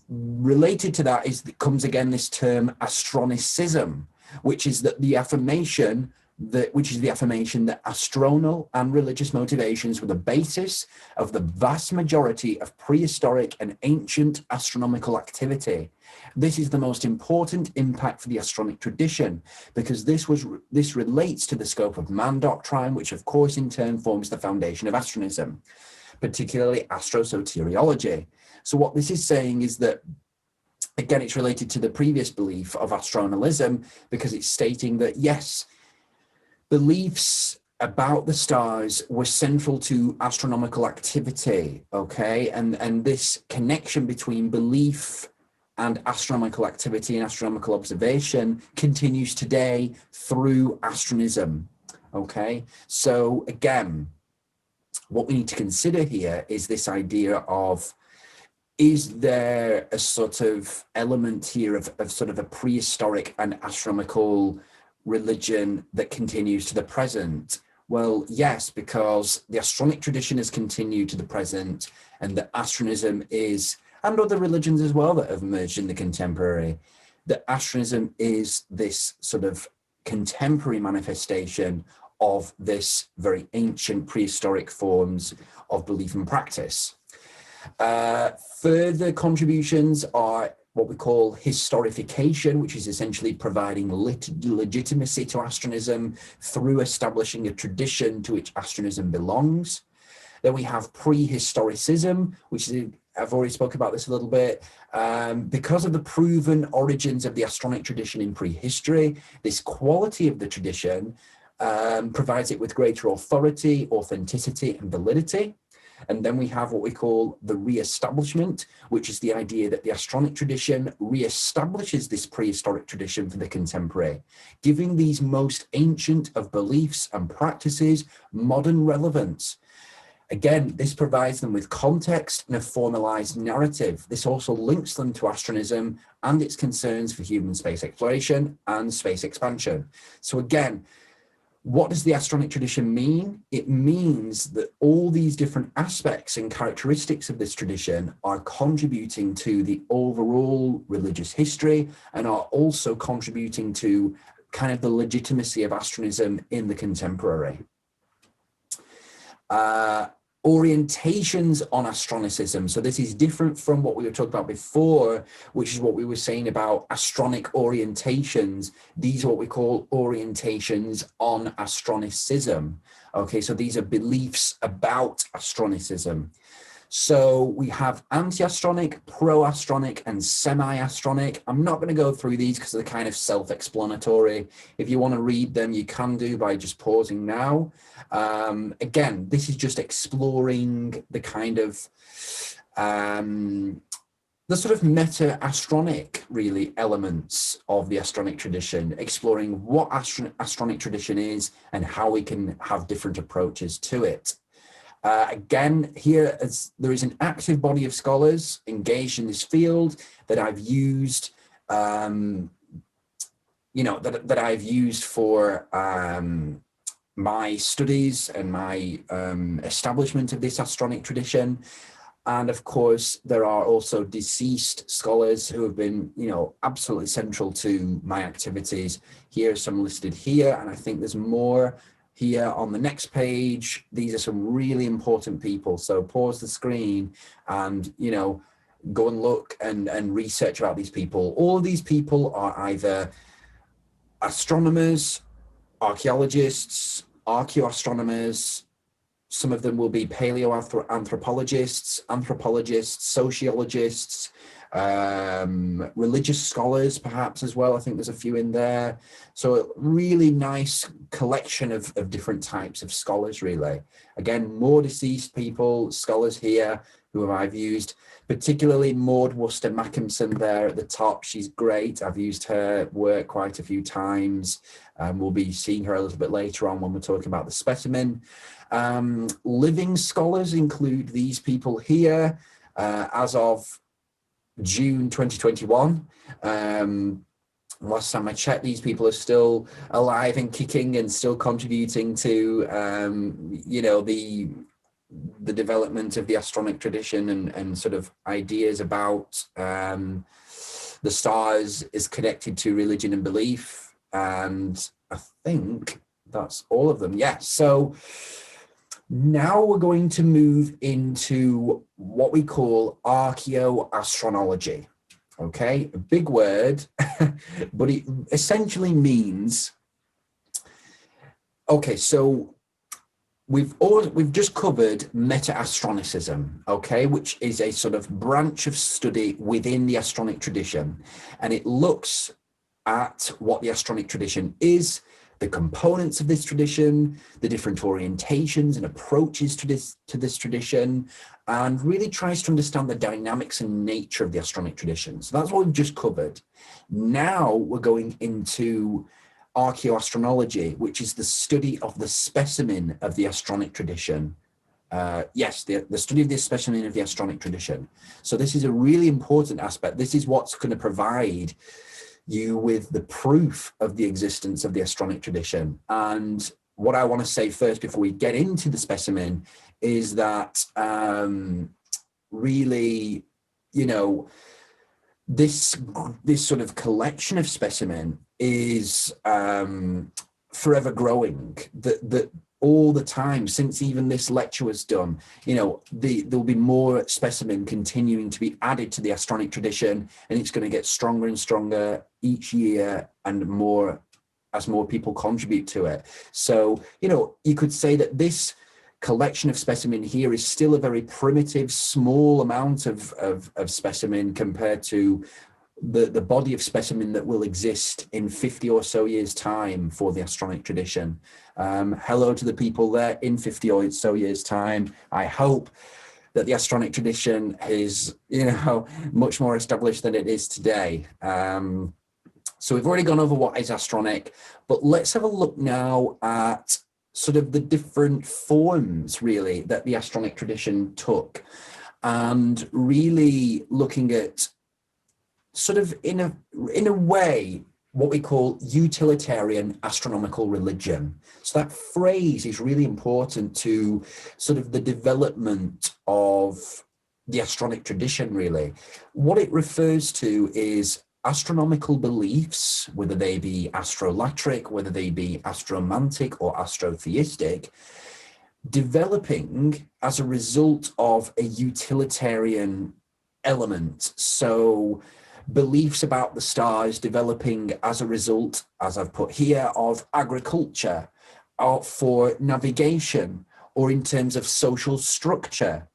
related to that comes again this term Astronicism, which is the affirmation that astronal and religious motivations were the basis of the vast majority of prehistoric and ancient astronomical activity. This is the most important impact for the Astronic tradition, because this relates to the scope of man doctrine, which of course in turn forms the foundation of astronism, particularly astrosoteriology. So what this is saying is that, again, it's related to the previous belief of astronomism, because it's stating that, yes, beliefs about the stars were central to astronomical activity, okay? And this connection between belief and astronomical activity and astronomical observation continues today through astronism, okay? So again, what we need to consider here is this idea of, is there a sort of element here of sort of a prehistoric and astronomical religion that continues to the present? Well, yes, because the Astronic tradition has continued to the present, and that astronism is, and other religions as well that have emerged in the contemporary, that astronism is this sort of contemporary manifestation of this very ancient prehistoric forms of belief and practice. Further contributions are what we call historification, which is essentially providing legitimacy to astronism through establishing a tradition to which astronism belongs. Then we have prehistoricism, which is, I've already spoken about this a little bit. Because of the proven origins of the Astronic tradition in prehistory, this quality of the tradition provides it with greater authority, authenticity, and validity. And then we have what we call the re-establishment, which is the idea that the Astronic tradition re-establishes this prehistoric tradition for the contemporary, giving these most ancient of beliefs and practices modern relevance. Again, this provides them with context and a formalized narrative. This also links them to astronomism and its concerns for human space exploration and space expansion. So again, what does the Astronic tradition mean? It means that all these different aspects and characteristics of this tradition are contributing to the overall religious history and are also contributing to kind of the legitimacy of astronomism in the contemporary. Orientations on Astronicism. So this is different from what we were talking about before, which is what we were saying about Astronic orientations. These are what we call orientations on Astronicism. Okay, so these are beliefs about Astronicism. So we have anti-astronic, pro-astronic, and semi-astronic. I'm not going to go through these because they're kind of self-explanatory. If you want to read them, you can do by just pausing now. Again, this is just exploring the kind of the sort of meta-astronic, really, elements of the Astronic tradition, exploring what Astronic tradition is and how we can have different approaches to it. Again, here there is an active body of scholars engaged in this field that I've used, that I've used for my studies and my establishment of this Astronic tradition. And of course, there are also deceased scholars who have been, absolutely central to my activities. Here are some listed here, and I think there's more here on the next page. These are some really important people. So pause the screen and, go and look and research about these people. All of these people are either astronomers, archaeologists, archaeoastronomers. Some of them will be paleoanthropologists, sociologists, religious scholars perhaps as well. I think there's a few in there. So a really nice collection of different types of scholars, really. Again, more deceased people, scholars here who I've used, particularly Maud Worcester Mackinson there at the top. She's great. I've used her work quite a few times. We'll be seeing her a little bit later on when we're talking about the Specimen. Living scholars include these people here as of June 2021. Last time I checked, these people are still alive and kicking and still contributing to, the development of the Astronic tradition and sort of ideas about the stars is connected to religion and belief. And I think that's all of them. Yeah. So now we're going to move into what we call archaeoastronology. Okay, a big word, but it essentially means, okay, so we've just covered meta-astronicism, okay, which is a sort of branch of study within the Astronic tradition, and it looks at what the Astronic tradition is, the components of this tradition, the different orientations and approaches to this tradition, and really tries to understand the dynamics and nature of the Astronic tradition. So that's what we've just covered. Now we're going into archaeoastronology, which is the study of the specimen of the Astronic tradition. Yes, the study of the specimen of the Astronic tradition. So this is a really important aspect. This is what's going to provide you with the proof of the existence of the Astronic tradition. And what I want to say first before we get into the specimen is that really, this sort of collection of specimen is forever growing. That all the time since even this lecture was done, there'll be more specimen continuing to be added to the Astronic tradition, and it's going to get stronger and stronger each year and more as more people contribute to it. So, you could say that this collection of specimen here is still a very primitive, small amount of specimen compared to the body of specimen that will exist in 50 or so years' time for the Astronic tradition. Hello to the people there in 50 or so years' time. I hope that the Astronic tradition is, much more established than it is today. So we've already gone over what is Astronic, but let's have a look now at sort of the different forms, really, that the Astronic tradition took, and really looking at sort of in a way what we call utilitarian astronomical religion. So that phrase is really important to sort of the development of the Astronic tradition, really. What it refers to is astronomical beliefs, whether they be astrolatric, whether they be astromantic or astrotheistic, developing as a result of a utilitarian element. So beliefs about the stars developing as a result, as I've put here, of agriculture, or for navigation, or in terms of social structure.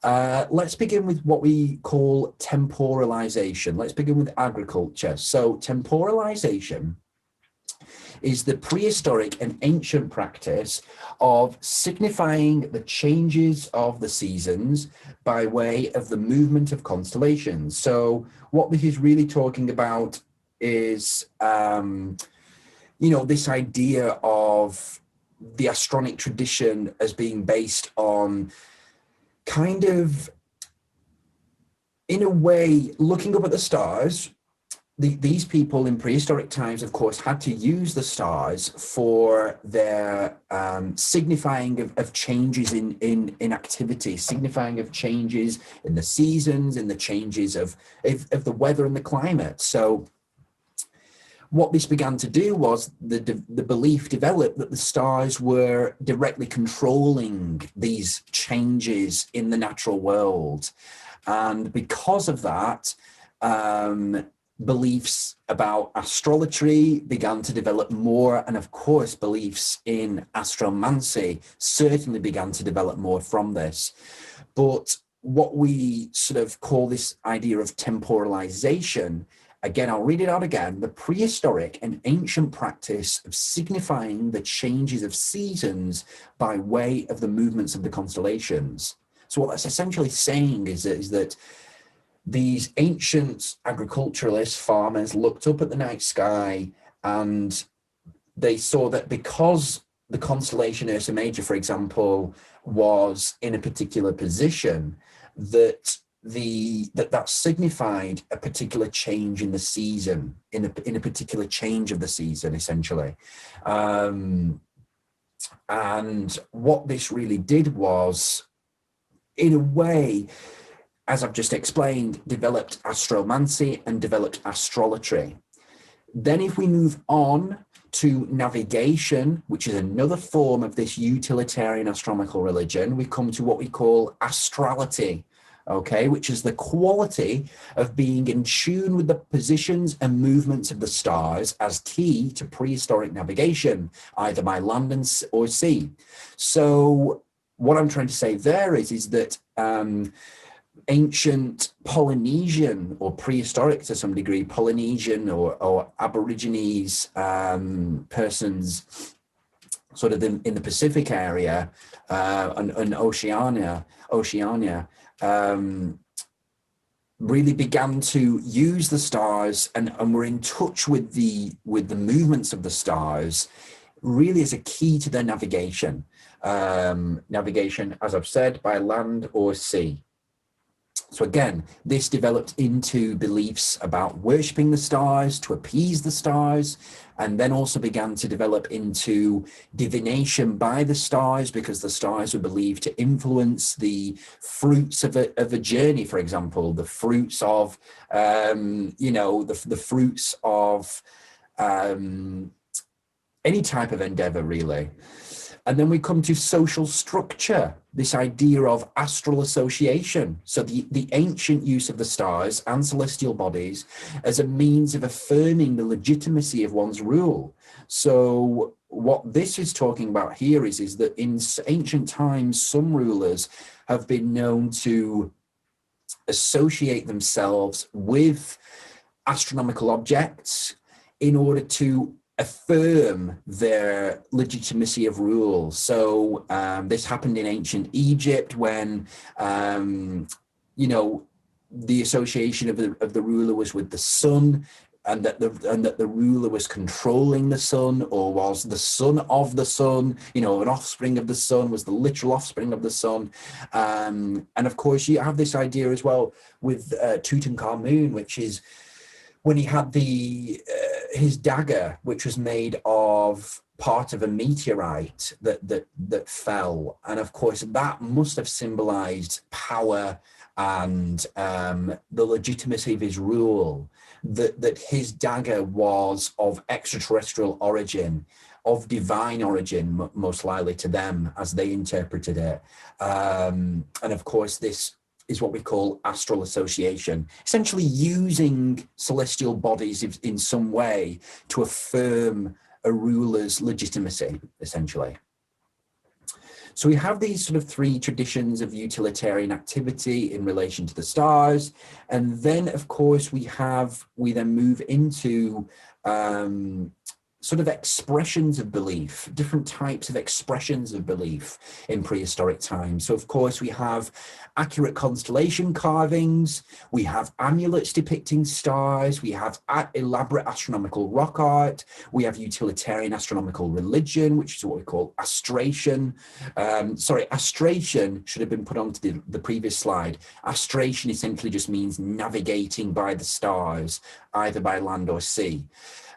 Let's begin with what we call temporalization. Let's begin with agriculture. So temporalization is the prehistoric and ancient practice of signifying the changes of the seasons by way of the movement of constellations. So what this is really talking about is, this idea of the Astronic tradition as being based on kind of, in a way, looking up at the stars. These people in prehistoric times, of course, had to use the stars for their signifying of changes in activity, signifying of changes in the seasons, in the changes of the weather and the climate. So what this began to do was the belief developed that the stars were directly controlling these changes in the natural world. And because of that, beliefs about astrology began to develop more, and of course beliefs in astromancy certainly began to develop more from this. But what we sort of call this idea of temporalization, again, I'll read it out again: the prehistoric and ancient practice of signifying the changes of seasons by way of the movements of the constellations. So what that's essentially saying is that these ancient agriculturalists, farmers, looked up at the night sky and they saw that because the constellation Ursa Major, for example, was in a particular position, that signified a particular change in the season, in a particular change of the season, essentially. And what this really did was, in a way, as I've just explained, developed astromancy and developed astrology. Then if we move on to navigation, which is another form of this utilitarian astronomical religion, we come to what we call astrality, okay, which is the quality of being in tune with the positions and movements of the stars as key to prehistoric navigation, either by land or sea. So what I'm trying to say there is that ancient Polynesian, or prehistoric to some degree, Polynesian or Aborigines persons sort of in the Pacific area and Oceania, really began to use the stars and were in touch with the movements of the stars, really as a key to their navigation. Navigation, as I've said, by land or sea. So again, this developed into beliefs about worshipping the stars, to appease the stars, and then also began to develop into divination by the stars, because the stars were believed to influence the fruits of a journey, for example, the fruits of, the fruits of any type of endeavor, really. And then we come to social structure, this idea of astral association. So the ancient use of the stars and celestial bodies as a means of affirming the legitimacy of one's rule. So what this is talking about here is that in ancient times, some rulers have been known to associate themselves with astronomical objects in order to affirm their legitimacy of rule. So this happened in ancient Egypt when, the association of the ruler was with the sun, and that the ruler was controlling the sun, or was the son of the sun, an offspring of the sun, was the literal offspring of the sun. And of course, you have this idea as well with Tutankhamun, which is when he had his dagger, which was made of part of a meteorite that fell. And of course, that must have symbolized power and the legitimacy of his rule, that his dagger was of extraterrestrial origin, of divine origin, most likely to them, as they interpreted it. And of course, this is what we call astral association, essentially using celestial bodies in some way to affirm a ruler's legitimacy, essentially. So we have these sort of three traditions of utilitarian activity in relation to the stars. And then, of course, we then move into sort of expressions of belief, different types of expressions of belief in prehistoric times. So, of course, we have accurate constellation carvings, we have amulets depicting stars, we have elaborate astronomical rock art, we have utilitarian astronomical religion, which is what we call astration. Astration should have been put onto the previous slide. Astration essentially just means navigating by the stars, either by land or sea.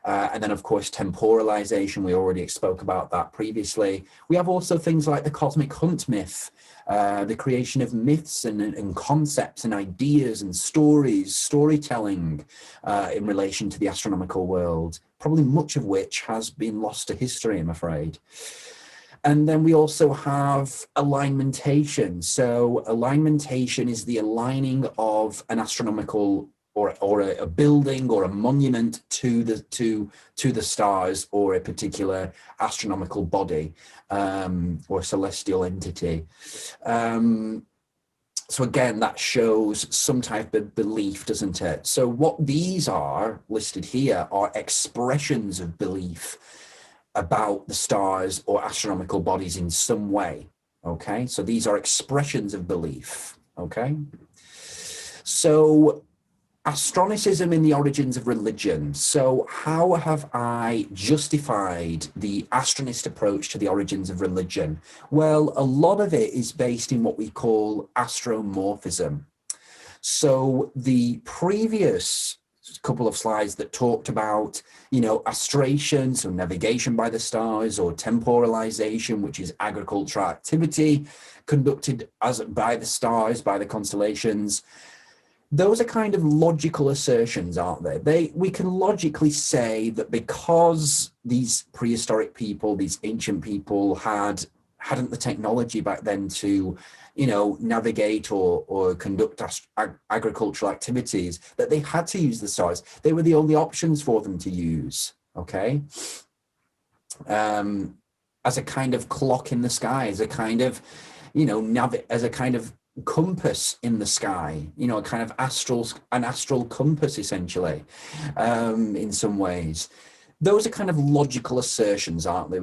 And then, of course, temporalization, we already spoke about that previously. We have also things like the cosmic hunt myth, the creation of myths and concepts and ideas and storytelling in relation to the astronomical world, probably much of which has been lost to history, I'm afraid. And then we also have alignmentation. So alignmentation is the aligning of an astronomical or a building or a monument to the stars or a particular astronomical body or celestial entity. So again, that shows some type of belief, doesn't it? So what these are listed here are expressions of belief about the stars or astronomical bodies in some way. Okay, so these are expressions of belief. Okay, so Astronicism in the origins of religion. So how have I justified the Astronist approach to the origins of religion? Well, a lot of it is based in what we call astromorphism. So the previous couple of slides that talked about, astration, so navigation by the stars, or temporalization, which is agricultural activity conducted by the stars, by the constellations. Those are kind of logical assertions, aren't they? We can logically say that because these prehistoric people, these ancient people hadn't the technology back then to, navigate or conduct agricultural activities, that they had to use the stars. They were the only options for them to use, okay? As a kind of clock in the sky, as a kind of, as a kind of compass in the sky, a kind of an astral compass, essentially, in some ways. Those are kind of logical assertions, aren't they?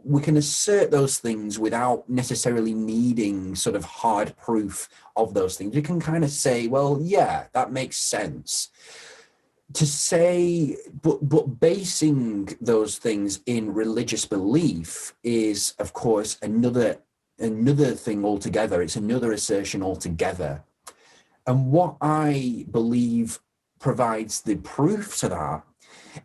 We can assert those things without necessarily needing sort of hard proof of those things. We can kind of say, well, yeah, that makes sense. To say, but basing those things in religious belief is, of course, another thing altogether. It's another assertion altogether. And what I believe provides the proof to that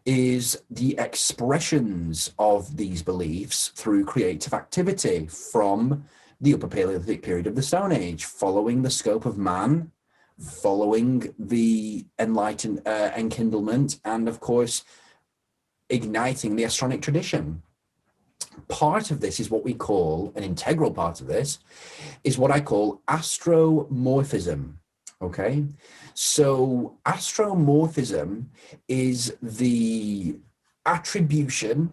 is the expressions of these beliefs through creative activity from the Upper Paleolithic period of the Stone Age, following the scope of man, following the enlightened enkindlement, and of course, igniting the Astronic tradition. Part of this is what we call, an integral part of this, is what I call astromorphism, okay? So astromorphism is the attribution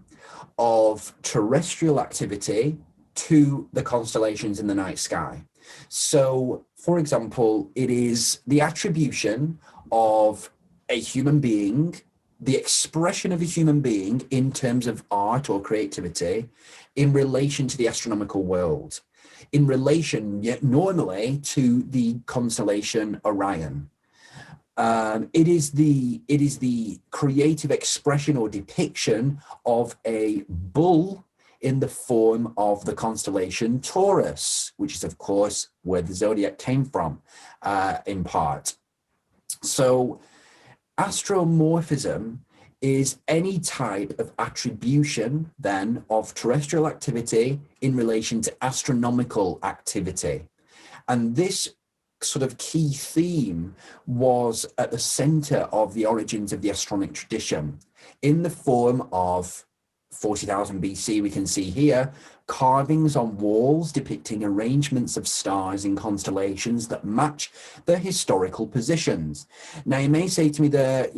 of terrestrial activity to the constellations in the night sky. So, for example, it is the attribution of a human being, the expression of a human being in terms of art or creativity in relation to the astronomical world, in relation yet normally to the constellation Orion. It is the creative expression or depiction of a bull in the form of the constellation Taurus, which is, of course, where the zodiac came from, in part. So astromorphism is any type of attribution, then, of terrestrial activity in relation to astronomical activity. And this sort of key theme was at the center of the origins of the Astronic tradition in the form of 40,000 BC, we can see here, carvings on walls depicting arrangements of stars in constellations that match their historical positions. Now, you may say to me that,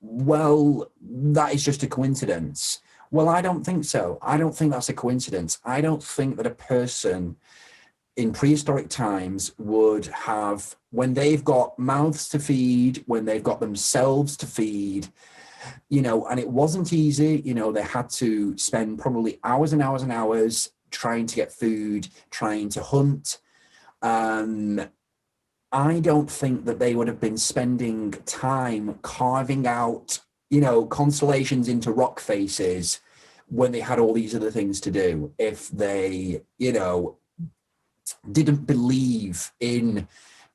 well, that is just a coincidence. Well, I don't think so. I don't think that's a coincidence. I don't think that a person in prehistoric times would have, when they've got mouths to feed, when they've got themselves to feed, and it wasn't easy, they had to spend probably hours and hours and hours trying to get food, trying to hunt. I don't think that they would have been spending time carving out, constellations into rock faces when they had all these other things to do, if they, didn't believe in,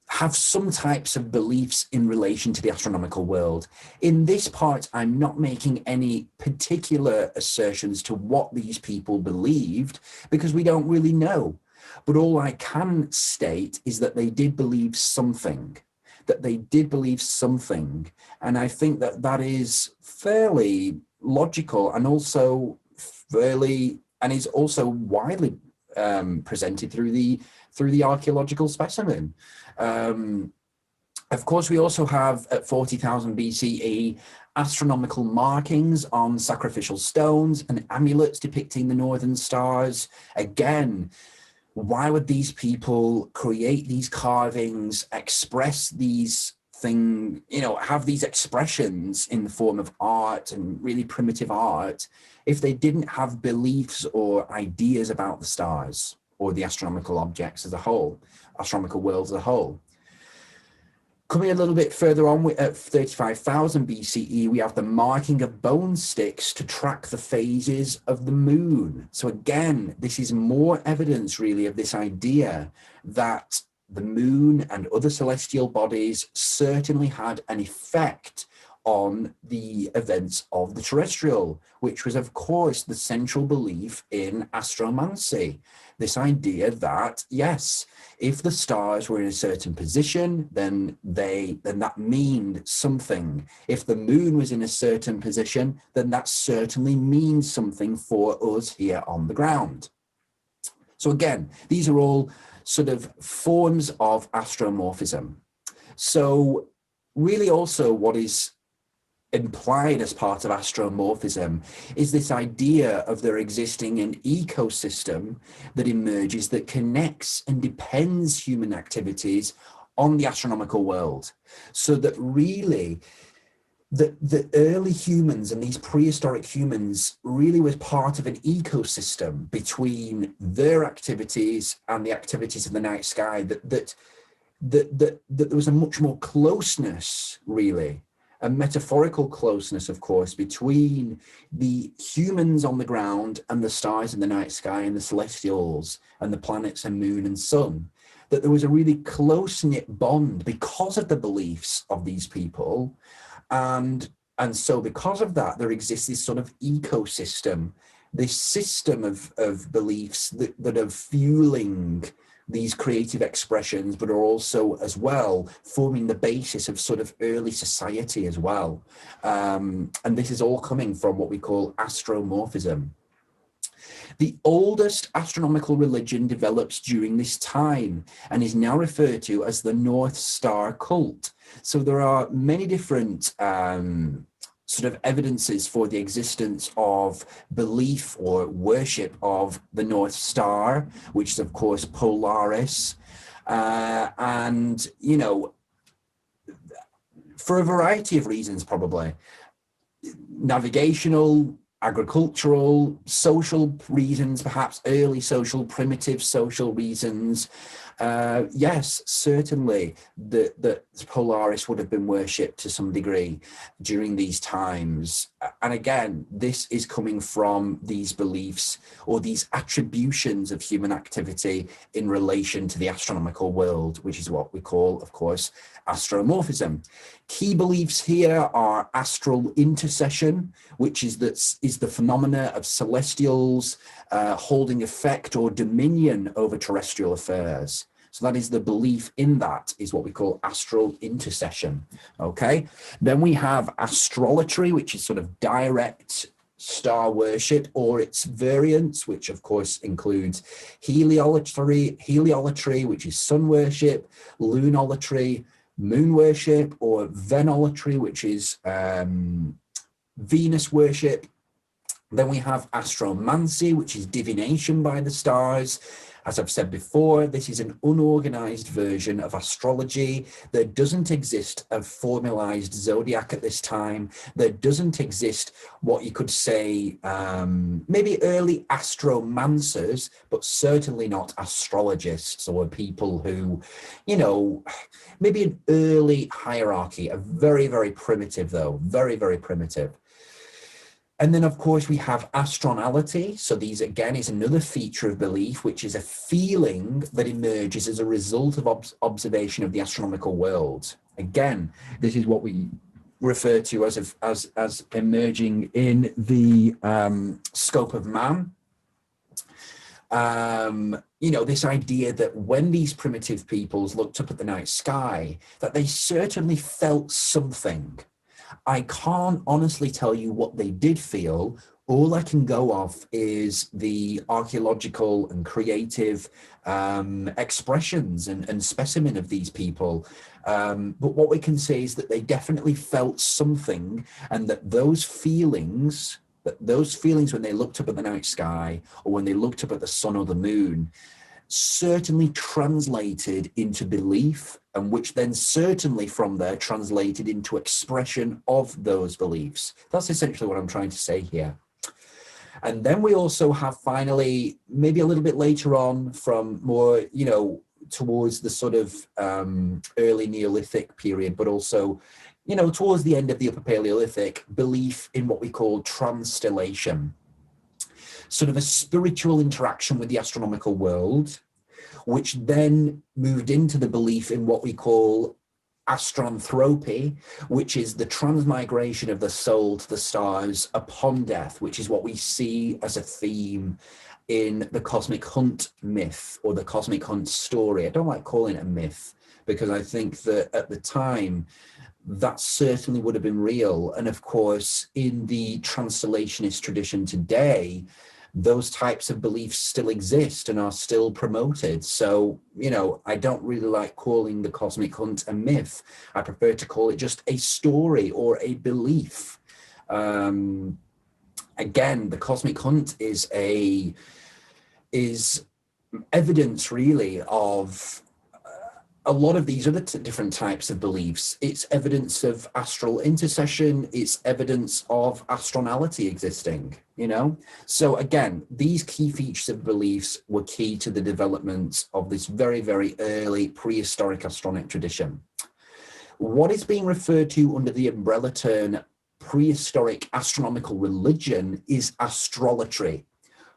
have some types of beliefs in relation to the astronomical world. In this part, I'm not making any particular assertions to what these people believed, because we don't really know. But all I can state is that they did believe something, And I think that that is fairly logical and also is also widely presented through the archaeological specimen. Of course, we also have at 40,000 BCE astronomical markings on sacrificial stones and amulets depicting the northern stars. Again, why would these people create these carvings, express these things, have these expressions in the form of art and really primitive art, if they didn't have beliefs or ideas about the stars or the astronomical objects as a whole, astronomical worlds as a whole? Coming a little bit further on, at 35,000 BCE, we have the marking of bone sticks to track the phases of the moon. So again, this is more evidence really of this idea that the moon and other celestial bodies certainly had an effect on the events of the terrestrial, which was, of course, the central belief in astromancy. This idea that, yes, if the stars were in a certain position, then that meant something. If the moon was in a certain position, then that certainly means something for us here on the ground. So again, these are all sort of forms of astromorphism. So really also what is implied as part of astromorphism is this idea of there existing an ecosystem that emerges that connects and depends human activities on the astronomical world. So that really the early humans and these prehistoric humans really was part of an ecosystem between their activities and the activities of the night sky, that there was a much more closeness, really, a metaphorical closeness, of course, between the humans on the ground and the stars in the night sky and the celestials and the planets and moon and sun, that there was a really close-knit bond because of the beliefs of these people. And so because of that, there exists this sort of ecosystem, this system of beliefs that are fueling these creative expressions, but are also as well forming the basis of sort of early society as well. And this is all coming from what we call astromorphism. The oldest astronomical religion develops during this time and is now referred to as the North Star cult. So there are many different sort of evidences for the existence of belief or worship of the North Star, which is, of course, Polaris. And, for a variety of reasons, probably. Navigational, agricultural, social reasons, perhaps early social, primitive social reasons. Yes, certainly the Polaris would have been worshipped to some degree during these times. And again, this is coming from these beliefs or these attributions of human activity in relation to the astronomical world, which is what we call, of course, astromorphism. Key beliefs here are astral intercession, which is the phenomena of celestials holding effect or dominion over terrestrial affairs. So that is the belief in that, is what we call astral intercession. Okay. Then we have astrology, which is sort of direct star worship or its variants, which of course includes heliolatry, which is sun worship, lunolatry, moon worship, or venolatry, which is Venus worship. Then we have astromancy, which is divination by the stars. As I've said before, this is an unorganized version of astrology. There doesn't exist a formalized zodiac at this time. There doesn't exist what you could say, maybe early astromancers, but certainly not astrologists or people who, you know, maybe an early hierarchy, a very, very primitive though, very, very primitive. And then, of course, we have astronality. So these, again, is another feature of belief, which is a feeling that emerges as a result of observation of the astronomical world. Again, this is what we refer to as emerging in the scope of man. You know, this idea that when these primitive peoples looked up at the night sky, that they certainly felt something. I can't honestly tell you what they did feel. All I can go off is the archaeological and creative expressions and specimen of these people. But what we can say is that they definitely felt something, and that those feelings when they looked up at the night sky or when they looked up at the sun or the moon certainly translated into belief, and which then certainly from there translated into expression of those beliefs. That's essentially what I'm trying to say here. And then we also have finally, maybe a little bit later on, from more, you know, towards the sort of early Neolithic period, but also, you know, towards the end of the Upper Paleolithic, belief in what we call transtellation. Sort of a spiritual interaction with the astronomical world, which then moved into the belief in what we call astranthropy, which is the transmigration of the soul to the stars upon death, which is what we see as a theme in the Cosmic Hunt myth or the Cosmic Hunt story. I don't like calling it a myth because I think that at the time, that certainly would have been real. And of course, in the translationist tradition today, those types of beliefs still exist and are still promoted. So, you know, I don't really like calling the Cosmic Hunt a myth. I prefer to call it just a story or a belief. Again, the Cosmic Hunt is evidence really of a lot of these other different types of beliefs. It's evidence of astral intercession. It's evidence of astronality existing, you know? So again, these key features of beliefs were key to the development of this very, very early prehistoric Astronic tradition. What is being referred to under the umbrella term prehistoric astronomical religion is astrology.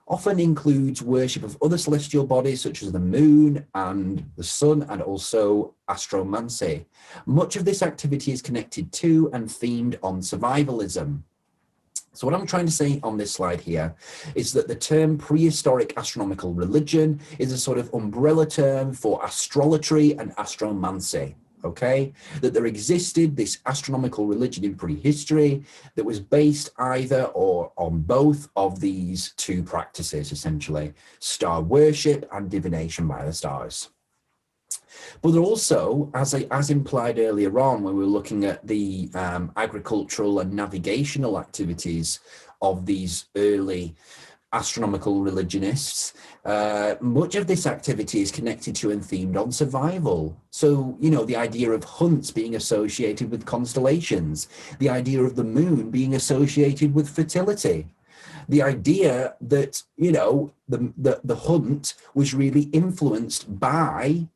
Often includes worship of other celestial bodies such as the moon and the sun, and also astromancy. Much of this activity is connected to and themed on survivalism. So what I'm trying to say on this slide here is that the term prehistoric astronomical religion is a sort of umbrella term for astrology and astromancy. Okay, that there existed this astronomical religion in prehistory that was based either or on both of these two practices, essentially, star worship and divination by the stars. But also, as implied earlier on, when we were looking at the agricultural and navigational activities of these early astronomical religionists, much of this activity is connected to and themed on survival. So, the idea of hunts being associated with constellations, the idea of the moon being associated with fertility, the idea that, the hunt was really influenced by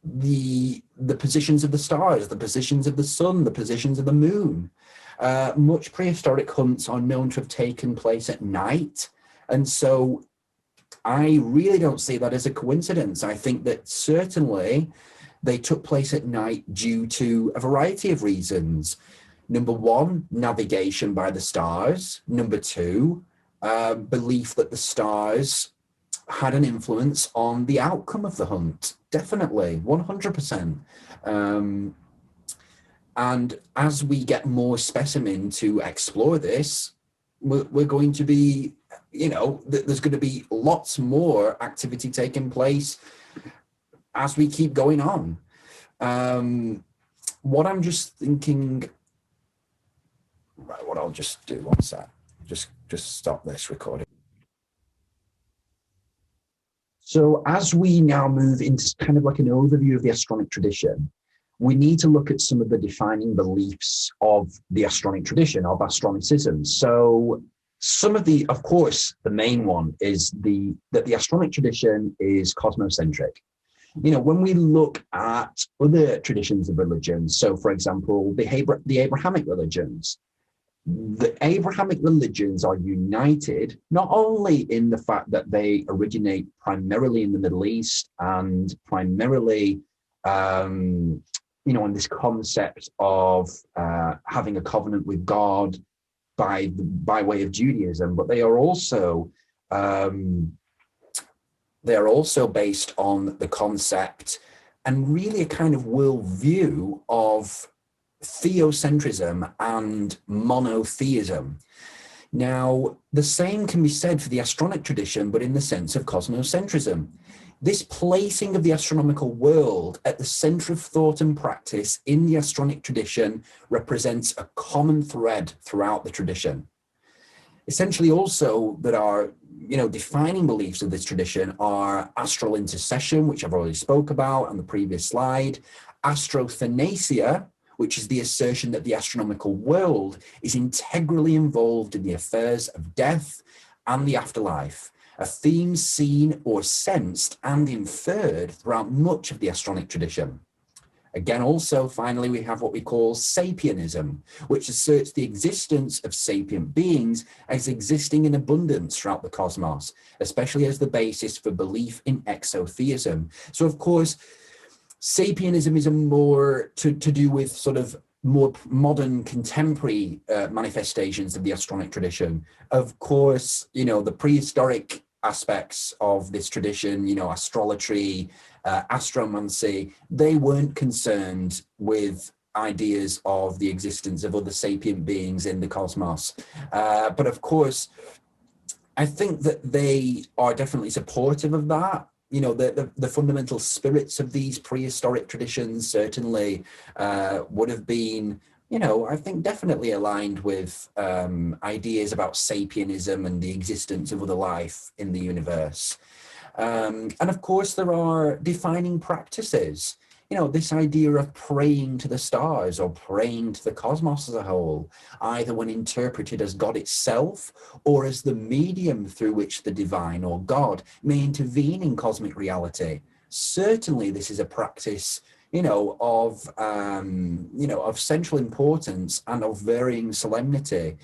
the positions of the stars, the positions of the sun, the positions of the moon. Much prehistoric hunts are known to have taken place at night. And so I really don't see that as a coincidence. I think that certainly they took place at night due to a variety of reasons. Number one, navigation by the stars. Number two, belief that the stars had an influence on the outcome of the hunt. Definitely, 100%. And as we get more specimen to explore this, we're going to be, there's going to be lots more activity taking place as we keep going on. What I'm just thinking, right, what I'll just do, one sec, just stop this recording. So as we now move into kind of like an overview of the Astronic tradition, we need to look at some of the defining beliefs of the Astronic tradition, of Astronicism. So some of the, of course, the main one is that the Astronic tradition is cosmocentric. When we look at other traditions of religion, so for example, the Abrahamic religions, the Abrahamic religions are united not only in the fact that they originate primarily in the Middle East and primarily, in this concept of having a covenant with God by way of Judaism, but they are also based on the concept and really a kind of worldview of theocentrism and monotheism. Now, the same can be said for the Astronic tradition, but in the sense of cosmocentrism. This placing of the astronomical world at the center of thought and practice in the Astronic tradition represents a common thread throughout the tradition. Essentially also that our, defining beliefs of this tradition are astral intercession, which I've already spoke about on the previous slide, astrothenasia, which is the assertion that the astronomical world is integrally involved in the affairs of death and the afterlife, a theme seen or sensed and inferred throughout much of the Astronic tradition. Again, also, finally, we have what we call sapienism, which asserts the existence of sapient beings as existing in abundance throughout the cosmos, especially as the basis for belief in exotheism. So, of course, sapienism is a more to do with sort of more modern contemporary manifestations of the Astronic tradition. Of course, the prehistoric aspects of this tradition, astrology, astromancy, they weren't concerned with ideas of the existence of other sapient beings in the cosmos. But of course, I think that they are definitely supportive of that. The fundamental spirits of these prehistoric traditions certainly would have been, I think definitely aligned with ideas about sapienism and the existence of other life in the universe. And of course, there are defining practices. This idea of praying to the stars or praying to the cosmos as a whole, either when interpreted as God itself or as the medium through which the divine or God may intervene in cosmic reality. Certainly, this is a practice, of central importance and of varying solemnity,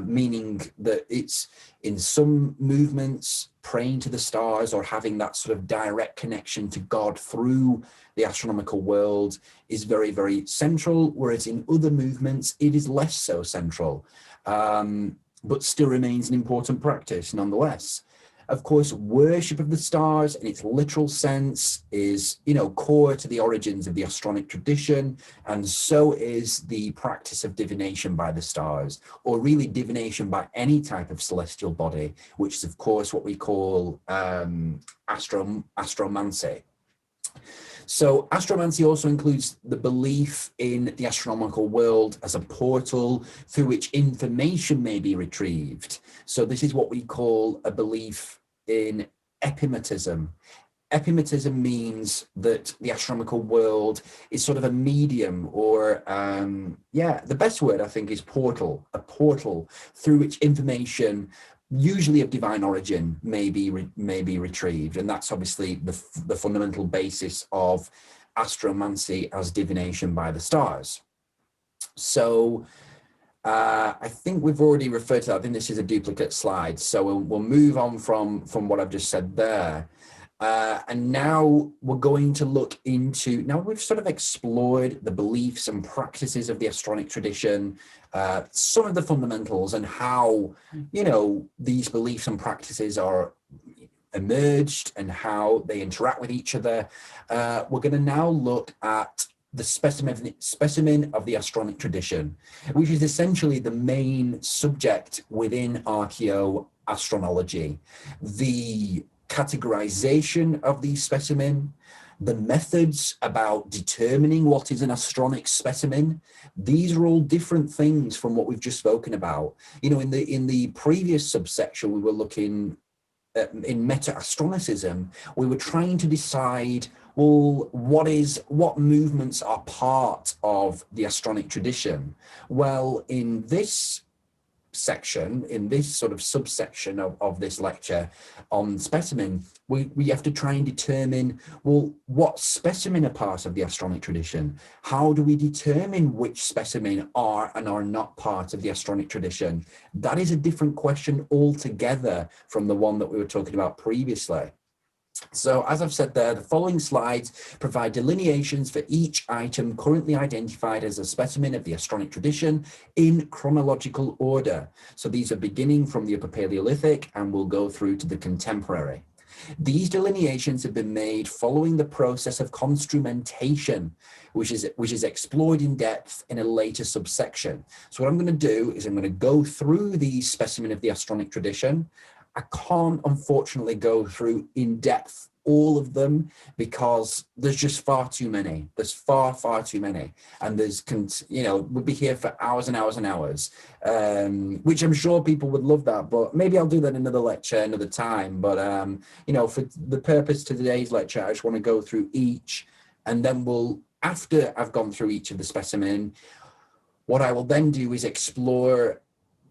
meaning that it's in some movements praying to the stars or having that sort of direct connection to God through the astronomical world is very, very central, whereas in other movements, it is less so central, but still remains an important practice nonetheless. Of course, worship of the stars in its literal sense is, core to the origins of the Astronic tradition, and so is the practice of divination by the stars, or really divination by any type of celestial body, which is, of course, what we call astromancy. So astromancy also includes the belief in the astronomical world as a portal through which information may be retrieved. So this is what we call a belief in epimatism. Epimatism means that the astronomical world is sort of a medium, or the best word I think is portal, a portal through which information, usually of divine origin, may be retrieved. And that's obviously the fundamental basis of astromancy as divination by the stars. So I think we've already referred to that. I think this is a duplicate slide, so we'll move on from what I've just said there. And now we're going to look into, now we've sort of explored the beliefs and practices of the Astronic tradition, some of the fundamentals, and how, these beliefs and practices are emerged and how they interact with each other. We're going to now look at the specimen of the Astronic tradition, which is essentially the main subject within archaeoastronology. The categorization of these specimen, the methods about determining what is an astronic specimen, these are all different things from what we've just spoken about. In the previous subsection, we were looking in meta-Astronicism, we were trying to decide, well, what movements are part of the Astronic tradition? Well, in this section, in this sort of subsection of this lecture on specimen, we have to try and determine, well, what specimen are part of the Astronic tradition? How do we determine which specimen are and are not part of the Astronic tradition? That is a different question altogether from the one that we were talking about previously. So as I've said there, the following slides provide delineations for each item currently identified as a specimen of the Astronic tradition in chronological order. So these are beginning from the Upper Paleolithic and will go through to the contemporary. These delineations have been made following the process of construmentation, which is explored in depth in a later subsection. So what I'm going to do is I'm going to go through these specimen of the Astronic tradition. I can't, unfortunately, go through in depth all of them because there's just far too many. There's far too many. And we'll be here for hours and hours and hours, which I'm sure people would love that. But maybe I'll do that in another lecture, another time. But, for the purpose to today's lecture, I just want to go through each. And then after I've gone through each of the specimen, what I will then do is explore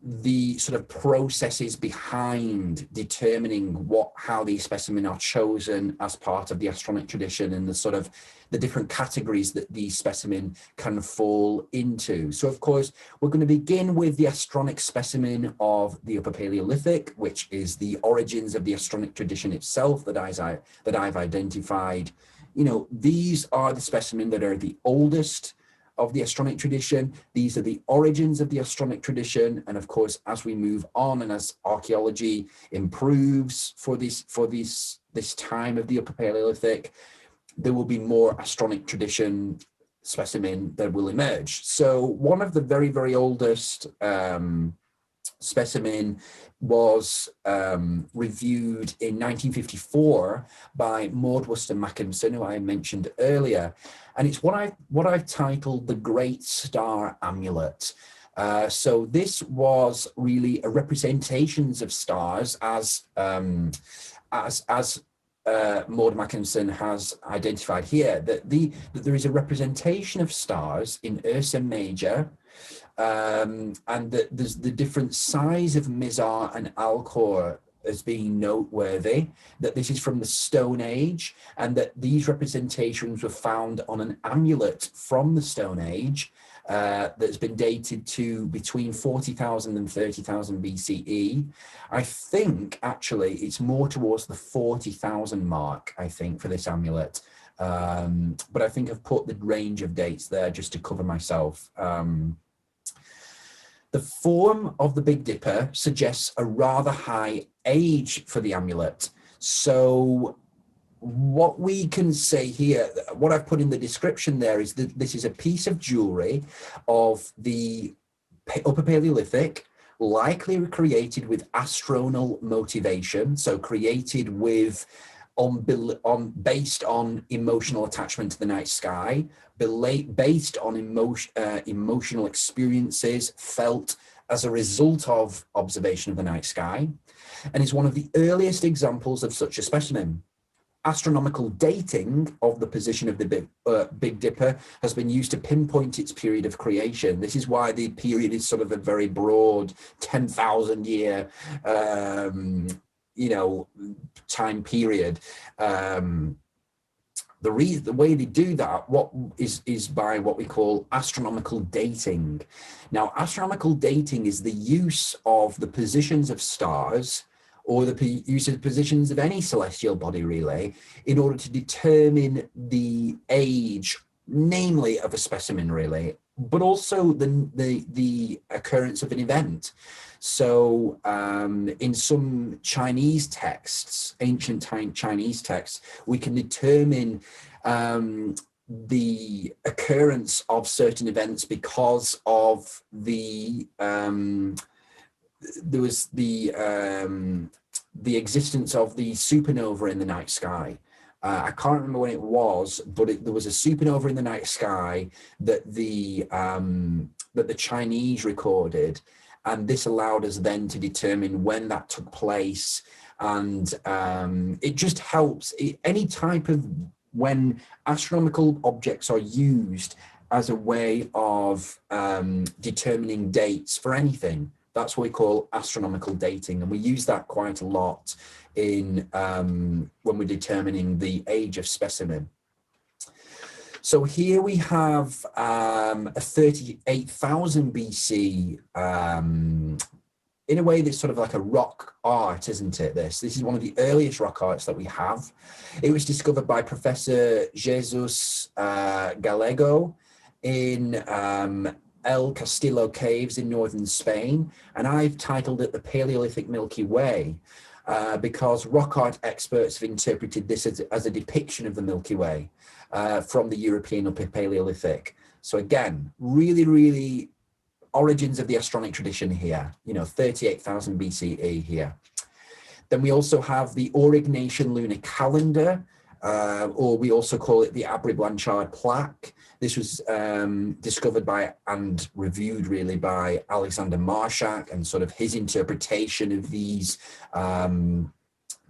the sort of processes behind determining how these specimens are chosen as part of the Astronic tradition and the different categories that these specimens can fall into. So of course, we're going to begin with the Astronic specimen of the Upper Paleolithic, which is the origins of the Astronic tradition itself that I've identified. These are the specimens that are the oldest of the Astronic tradition. These are the origins of the Astronic tradition. And of course, as we move on and as archaeology improves for this time of the Upper Paleolithic, there will be more Astronic tradition specimen that will emerge. So one of the very, very oldest specimen was reviewed in 1954 by Maud Worcester Mackinson, who I mentioned earlier, and it's what I've titled the Great Star Amulet. So this was really a representations of stars as Maud Mackinson has identified here, that there is a representation of stars in Ursa Major, and that there's the different size of Mizar and Alcor as being noteworthy, that this is from the Stone Age, and that these representations were found on an amulet from the Stone Age that's been dated to between 40,000 and 30,000 BCE. I think actually it's more towards the 40,000 mark, I think, for this amulet. But I think I've put the range of dates there just to cover myself. The form of the Big Dipper suggests a rather high age for the amulet. So what we can say here, what I've put in the description there, is that this is a piece of jewelry of the Upper Paleolithic, likely created with astronal motivation, so created with based on emotional attachment to the night sky, based on emotional experiences felt as a result of observation of the night sky, and is one of the earliest examples of such a specimen. Astronomical dating of the position of the Big Dipper has been used to pinpoint its period of creation. This is why the period is sort of a very broad 10,000 year, time period. The way they do that is by what we call astronomical dating. Now, astronomical dating is the use of the positions of stars, or the use of positions of any celestial body, really, in order to determine the age, namely of a specimen, really, but also the occurrence of an event. So in some Chinese texts, ancient Chinese texts, we can determine the occurrence of certain events because of there was the existence of the supernova in the night sky. I can't remember when it was, but there was a supernova in the night sky that the Chinese recorded, and this allowed us then to determine when that took place. And it just helps any type of, when astronomical objects are used as a way of determining dates for anything. That's what we call astronomical dating, and we use that quite a lot in when we're determining the age of specimen. So here we have a 38,000 BC, in a way that's sort of like a rock art, isn't it? This is one of the earliest rock arts that we have. It was discovered by Professor Jesus Gallego in El Castillo Caves in northern Spain, and I've titled it the Paleolithic Milky Way because rock art experts have interpreted this as a depiction of the Milky Way from the European Upper Paleolithic. So again, really origins of the Astronic tradition here, 38,000 BCE here. Then we also have the Aurignacian lunar calendar, or we also call it the Abri-Blanchard plaque. This was discovered by and reviewed really by Alexander Marshak, and sort of his interpretation of these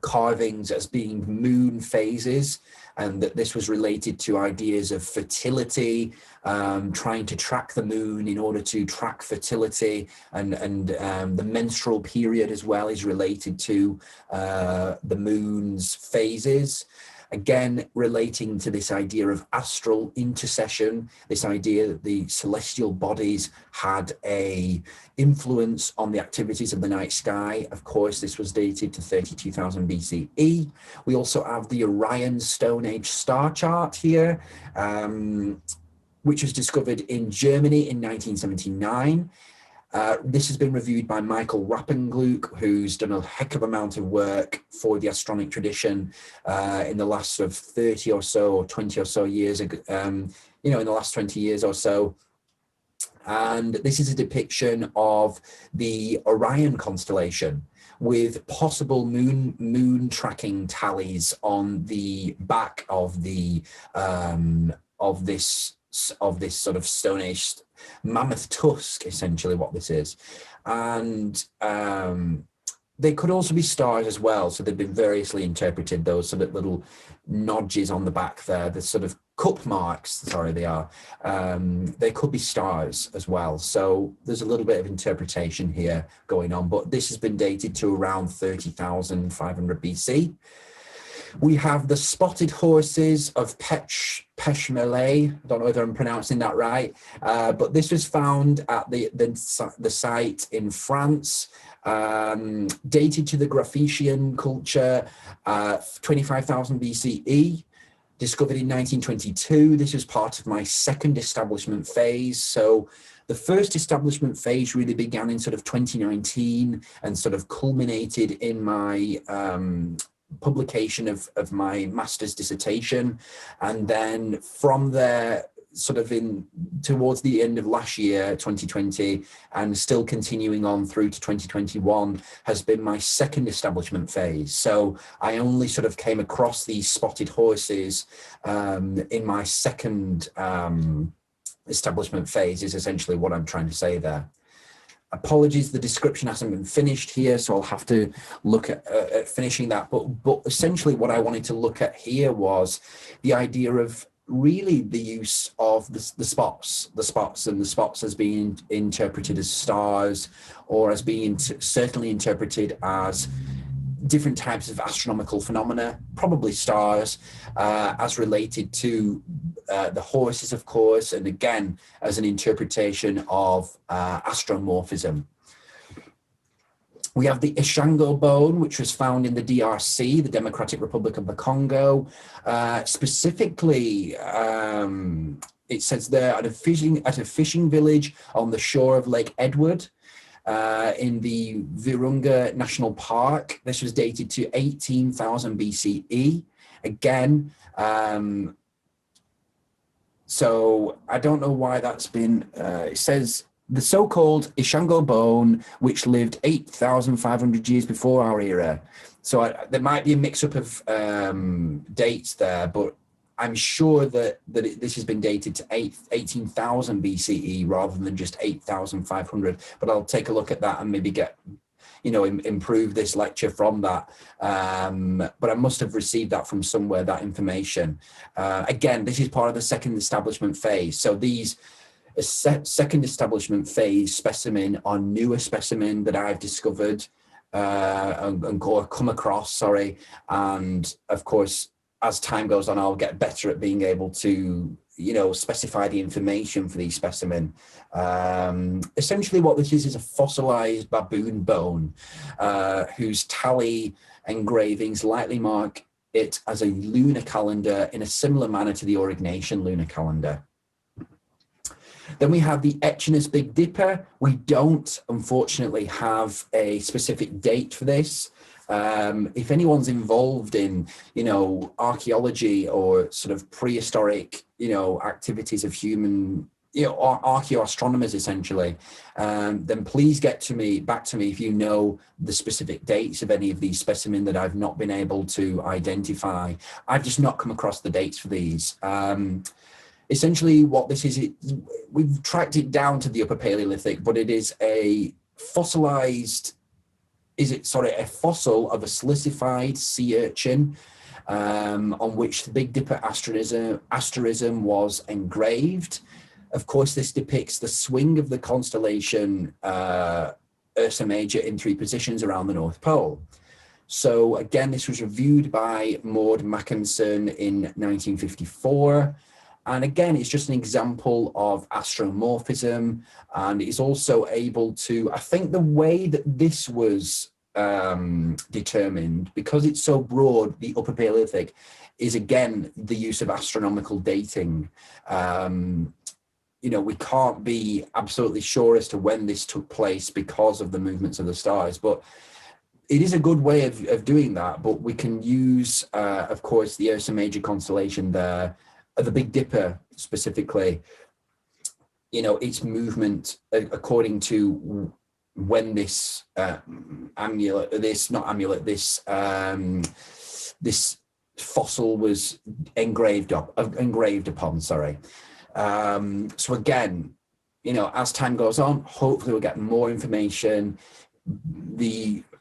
carvings as being moon phases, and that this was related to ideas of fertility, trying to track the moon in order to track fertility, and the menstrual period as well is related to the moon's phases. Again, relating to this idea of astral intercession, this idea that the celestial bodies had a influence on the activities of the night sky. Of course, this was dated to 32,000 BCE. We also have the Orion Stone Age star chart here, which was discovered in Germany in 1979. This has been reviewed by Michael Rappengluck, who's done a heck of amount of work for the Astronic tradition in the last sort of 30 or so, or 20 or so years, in the last 20 years or so. And this is a depiction of the Orion constellation with possible moon tracking tallies on the back of the of this sort of Stone Age mammoth tusk, essentially what this is. And they could also be stars as well, so they've been variously interpreted, those sort of little nodges on the back there, the sort of cup marks, sorry, they could be stars as well. So there's a little bit of interpretation here going on, but this has been dated to around 30,500 BC. We have the spotted horses of Peshmerley. I don't know whether I'm pronouncing that right, but this was found at the site in France, dated to the Graphician culture, 25,000 BCE, discovered in 1922. This was part of my second establishment phase. So the first establishment phase really began in sort of 2019 and sort of culminated in my publication of my master's dissertation. And then from there, sort of towards the end of last year, 2020, and still continuing on through to 2021, has been my second establishment phase. So I only sort of came across these spotted horses in my second establishment phase, is essentially what I'm trying to say there. Apologies, the description hasn't been finished here, so I'll have to look at finishing that. But essentially what I wanted to look at here was the idea of really the use of the spots as being interpreted as stars, or as being certainly interpreted as different types of astronomical phenomena, probably stars, as related to the horses, of course, and again, as an interpretation of astromorphism. We have the Ishango bone, which was found in the DRC, the Democratic Republic of the Congo. Specifically, it says there at a fishing village on the shore of Lake Edward, in the Virunga National Park. This was dated to 18,000 BCE. Again, so I don't know why that's been, it says the so-called Ishango bone, which lived 8,500 years before our era. So there might be a mix-up of dates there, but I'm sure that this has been dated to 18,000 BCE rather than just 8,500. But I'll take a look at that and maybe get, improve this lecture from that. But I must have received that from somewhere, that information. Again, this is part of the second establishment phase. So these second establishment phase specimen are newer specimen that I've discovered and come across, and of course, as time goes on, I'll get better at being able to, specify the information for these specimen. Essentially what this is a fossilized baboon bone, whose tally engravings lightly mark it as a lunar calendar in a similar manner to the Aurignacian lunar calendar. Then we have the Etchinus Big Dipper. We don't, unfortunately, have a specific date for this. If anyone's involved in, archaeology or sort of prehistoric, activities of human, or archaeoastronomers essentially, then please back to me if you know the specific dates of any of these specimens that I've not been able to identify. I've just not come across the dates for these. Essentially what this is, we've tracked it down to the Upper Paleolithic, but it is a fossilized, a fossil of a silicified sea urchin, on which the Big Dipper asterism was engraved. Of course, this depicts the swing of the constellation Ursa Major in 3 positions around the North Pole. So again, this was reviewed by Maud Mackinson in 1954. And again, it's just an example of astromorphism, and it's also able to, I think the way that this was determined, because it's so broad, the Upper Paleolithic, is again the use of astronomical dating. We can't be absolutely sure as to when this took place because of the movements of the stars, but it is a good way of doing that. But we can use, of course, the Ursa Major constellation there, the Big Dipper specifically, its movement according to when this this fossil was engraved upon. So again, as time goes on, hopefully we'll get more information.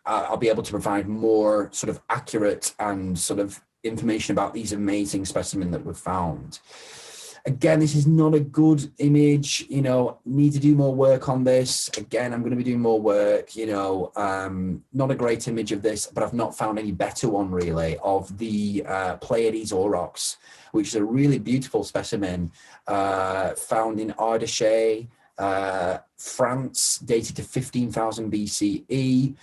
I'll be able to provide more sort of accurate and sort of information about these amazing specimens that were found. Again, this is not a good image, need to do more work on this. Again, I'm going to be doing more work, not a great image of this, but I've not found any better one really of the Pleiades aurochs, which is a really beautiful specimen found in Ardèche, France, dated to 15,000 BCE.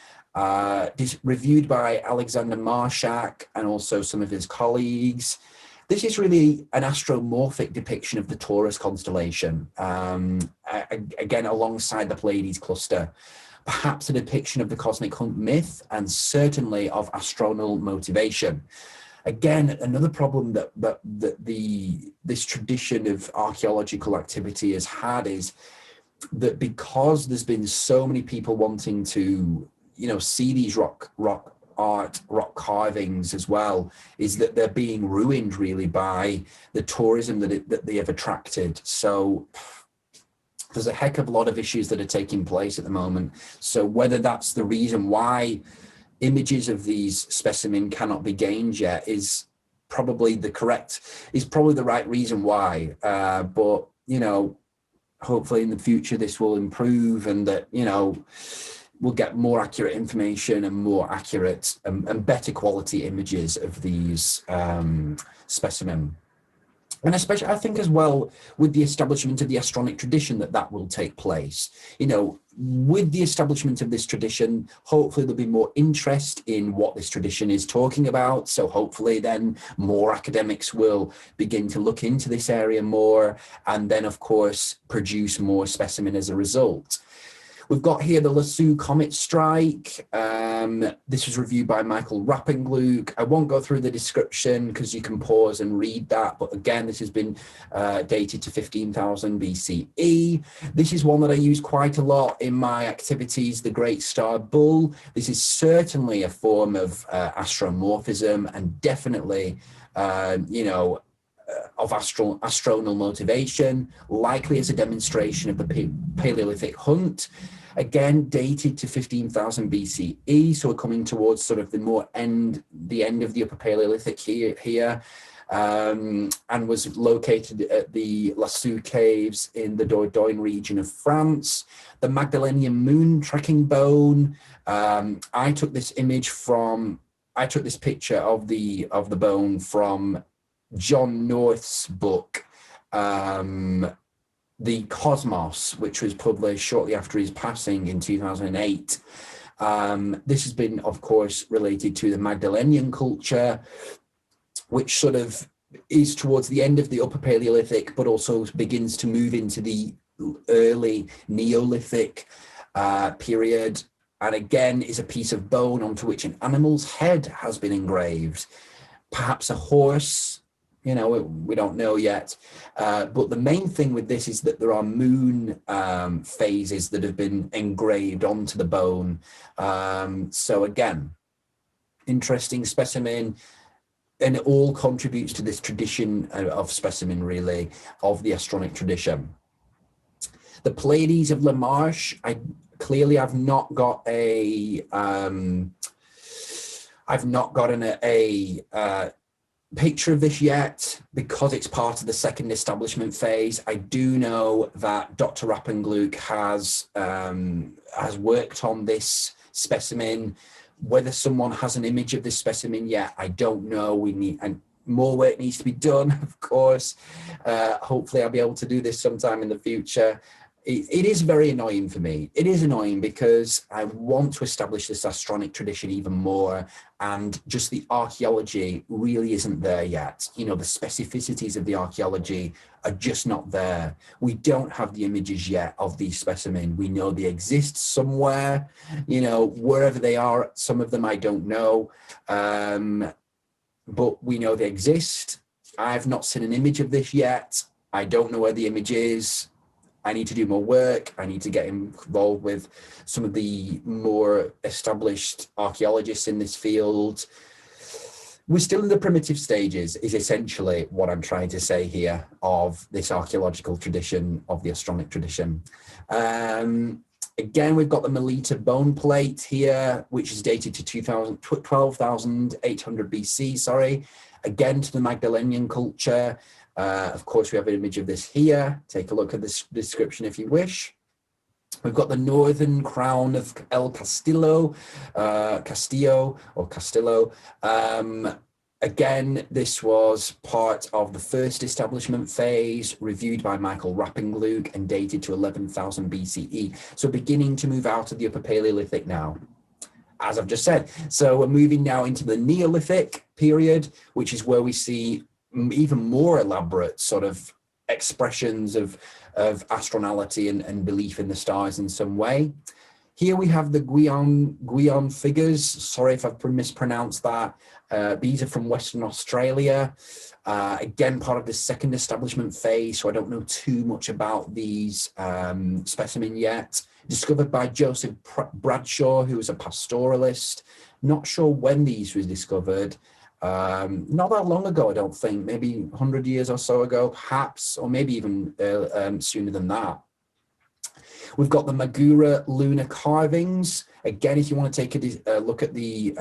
Reviewed by Alexander Marshak and also some of his colleagues. This is really an astromorphic depiction of the Taurus constellation, again, alongside the Pleiades cluster, perhaps a depiction of the cosmic hunt myth and certainly of astronal motivation. again, another problem that this tradition of archaeological activity has had is that because there's been so many people wanting to, see these rock art, rock carvings as well, is that they're being ruined really by the tourism that they have attracted. So there's a heck of a lot of issues that are taking place at the moment. So whether that's the reason why images of these specimens cannot be gained yet is probably the right reason why. But, hopefully in the future this will improve, and that, we'll get more accurate information and more accurate and better quality images of these specimens. And especially, I think as well, with the establishment of the Astronic tradition, that will take place. With the establishment of this tradition, hopefully there'll be more interest in what this tradition is talking about. So hopefully then more academics will begin to look into this area more, and then of course produce more specimen as a result. We've got here the Lasso comet strike. This was reviewed by Michael Rappengluk. I won't go through the description because you can pause and read that. But again, this has been dated to 15,000 BCE. This is one that I use quite a lot in my activities, the Great Star Bull. This is certainly a form of astromorphism, and definitely, of astronal motivation, likely as a demonstration of the Paleolithic hunt. Again, dated to 15,000 BCE, so we're coming towards sort of the end of the Upper Paleolithic here, and was located at the Lasso caves in the Dordogne region of France. The Magdalenian moon trekking bone. I took this picture of the bone from John North's book, The Cosmos, which was published shortly after his passing in 2008. This has been, of course, related to the Magdalenian culture, which sort of is towards the end of the Upper Paleolithic, but also begins to move into the early Neolithic period. And again, is a piece of bone onto which an animal's head has been engraved, perhaps a horse. We don't know yet. But the main thing with this is that there are moon phases that have been engraved onto the bone. So again, interesting specimen, and it all contributes to this tradition of specimen, really, of the Astronic tradition. The Pleiades of La Marche, I've not got a picture of this yet, because it's part of the second establishment phase. I do know that Dr. Rappengluk has worked on this specimen. Whether someone has an image of this specimen yet, I don't know. And more work needs to be done, of course. Hopefully I'll be able to do this sometime in the future. It is very annoying for me. It is annoying because I want to establish this Astronic tradition even more, and just the archaeology really isn't there yet. The specificities of the archaeology are just not there. We don't have the images yet of these specimens. We know they exist somewhere, wherever they are. Some of them I don't know, but we know they exist. I've not seen an image of this yet. I don't know where the image is. I need to do more work. I need to get involved with some of the more established archaeologists in this field. We're still in the primitive stages, is essentially what I'm trying to say here, of this archaeological tradition, of the Astronic tradition. Again, we've got the Melita bone plate here, which is dated to 12,800 BC, again to the Magdalenian culture. Of course, we have an image of this here. Take a look at this description if you wish. We've got the northern crown of El Castillo. Again, this was part of the first establishment phase, reviewed by Michael Rappengluk and dated to 11,000 BCE. So beginning to move out of the Upper Paleolithic now, as I've just said. So we're moving now into the Neolithic period, which is where we see even more elaborate sort of expressions of astronality and belief in the stars in some way. Here we have the Guion figures. Sorry if I've mispronounced that. These are from Western Australia. Again, part of the second establishment phase, so I don't know too much about these specimen yet. Discovered by Joseph Bradshaw, who was a pastoralist. Not sure when these were discovered. Not that long ago, I don't think. Maybe 100 years or so ago, perhaps, or maybe even sooner than that. We've got the Magura lunar carvings. Again, if you want to take a look at the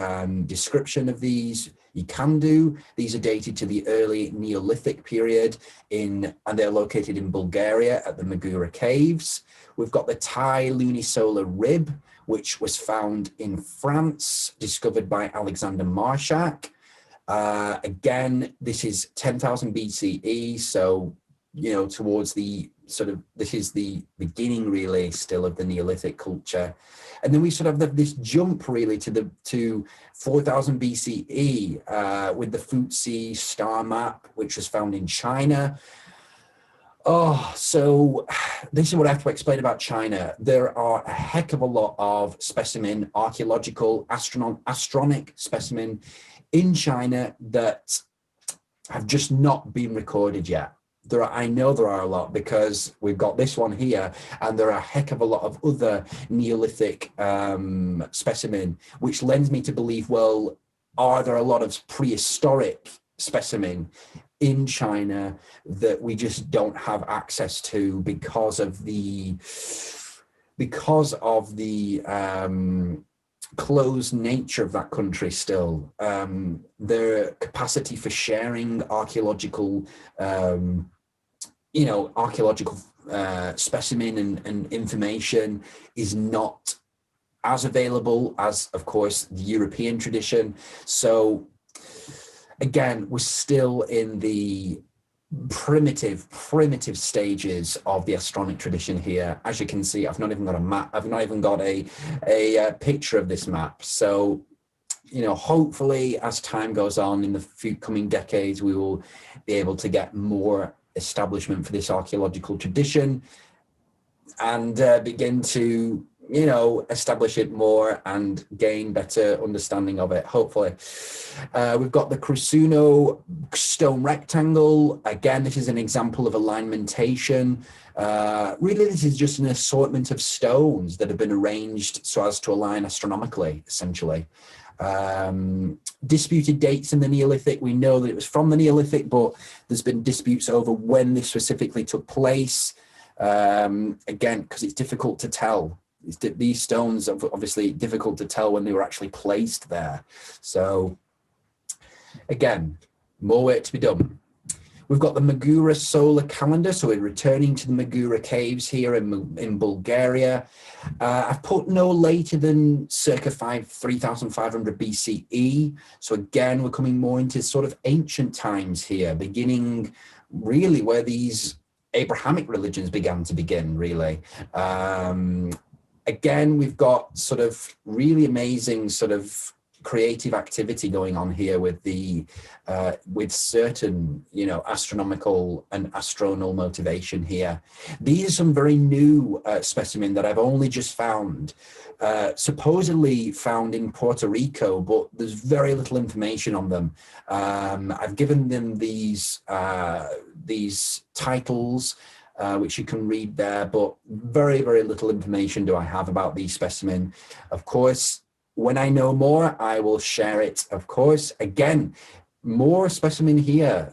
description of these, you can do. These are dated to the early Neolithic period and they're located in Bulgaria at the Magura caves. We've got the Thai lunisolar rib, which was found in France, discovered by Alexander Marshak. Again, this is 10,000 BCE, so towards the this is the beginning really still of the Neolithic culture. And then we sort of have this jump really to 4000 BCE with the Futsi star map, which was found in China. So this is what I have to explain about China. There are a heck of a lot of specimen, archaeological, astronic specimen in China that have just not been recorded yet. I know there are a lot because we've got this one here, and there are a heck of a lot of other Neolithic specimen, which lends me to believe, well, are there a lot of prehistoric specimen in China that we just don't have access to because of the closed nature of that country still. Their capacity for sharing archaeological specimen and information is not as available as, of course, the European tradition. So again, we're still in the primitive stages of the Astronic tradition here. As you can see, I've not even got a map. I've not even got a picture of this map. So, hopefully as time goes on in the few coming decades, we will be able to get more establishment for this archaeological tradition and begin to establish it more and gain better understanding of it, hopefully. We've got the Crusuno stone rectangle. Again, this is an example of alignmentation. Really, this is just an assortment of stones that have been arranged so as to align astronomically, essentially. Disputed dates in the Neolithic. We know that it was from the Neolithic, but there's been disputes over when this specifically took place. Again, because it's difficult to tell. These stones are obviously difficult to tell when they were actually placed there. So again, more work to be done. We've got the Magura solar calendar. So we're returning to the Magura caves here in Bulgaria. I've put no later than circa 3,500 BCE. So again, we're coming more into sort of ancient times here, beginning really where these Abrahamic religions began to begin, really. Again, we've got sort of really amazing sort of creative activity going on here with the with certain astronomical and astronal motivation here. These are some very new specimen that I've only just found, supposedly found in Puerto Rico, but there's very little information on them. I've given them these titles, which you can read there, but very, very little information do I have about these specimen. Of course, when I know more, I will share it, of course. Again, more specimen here,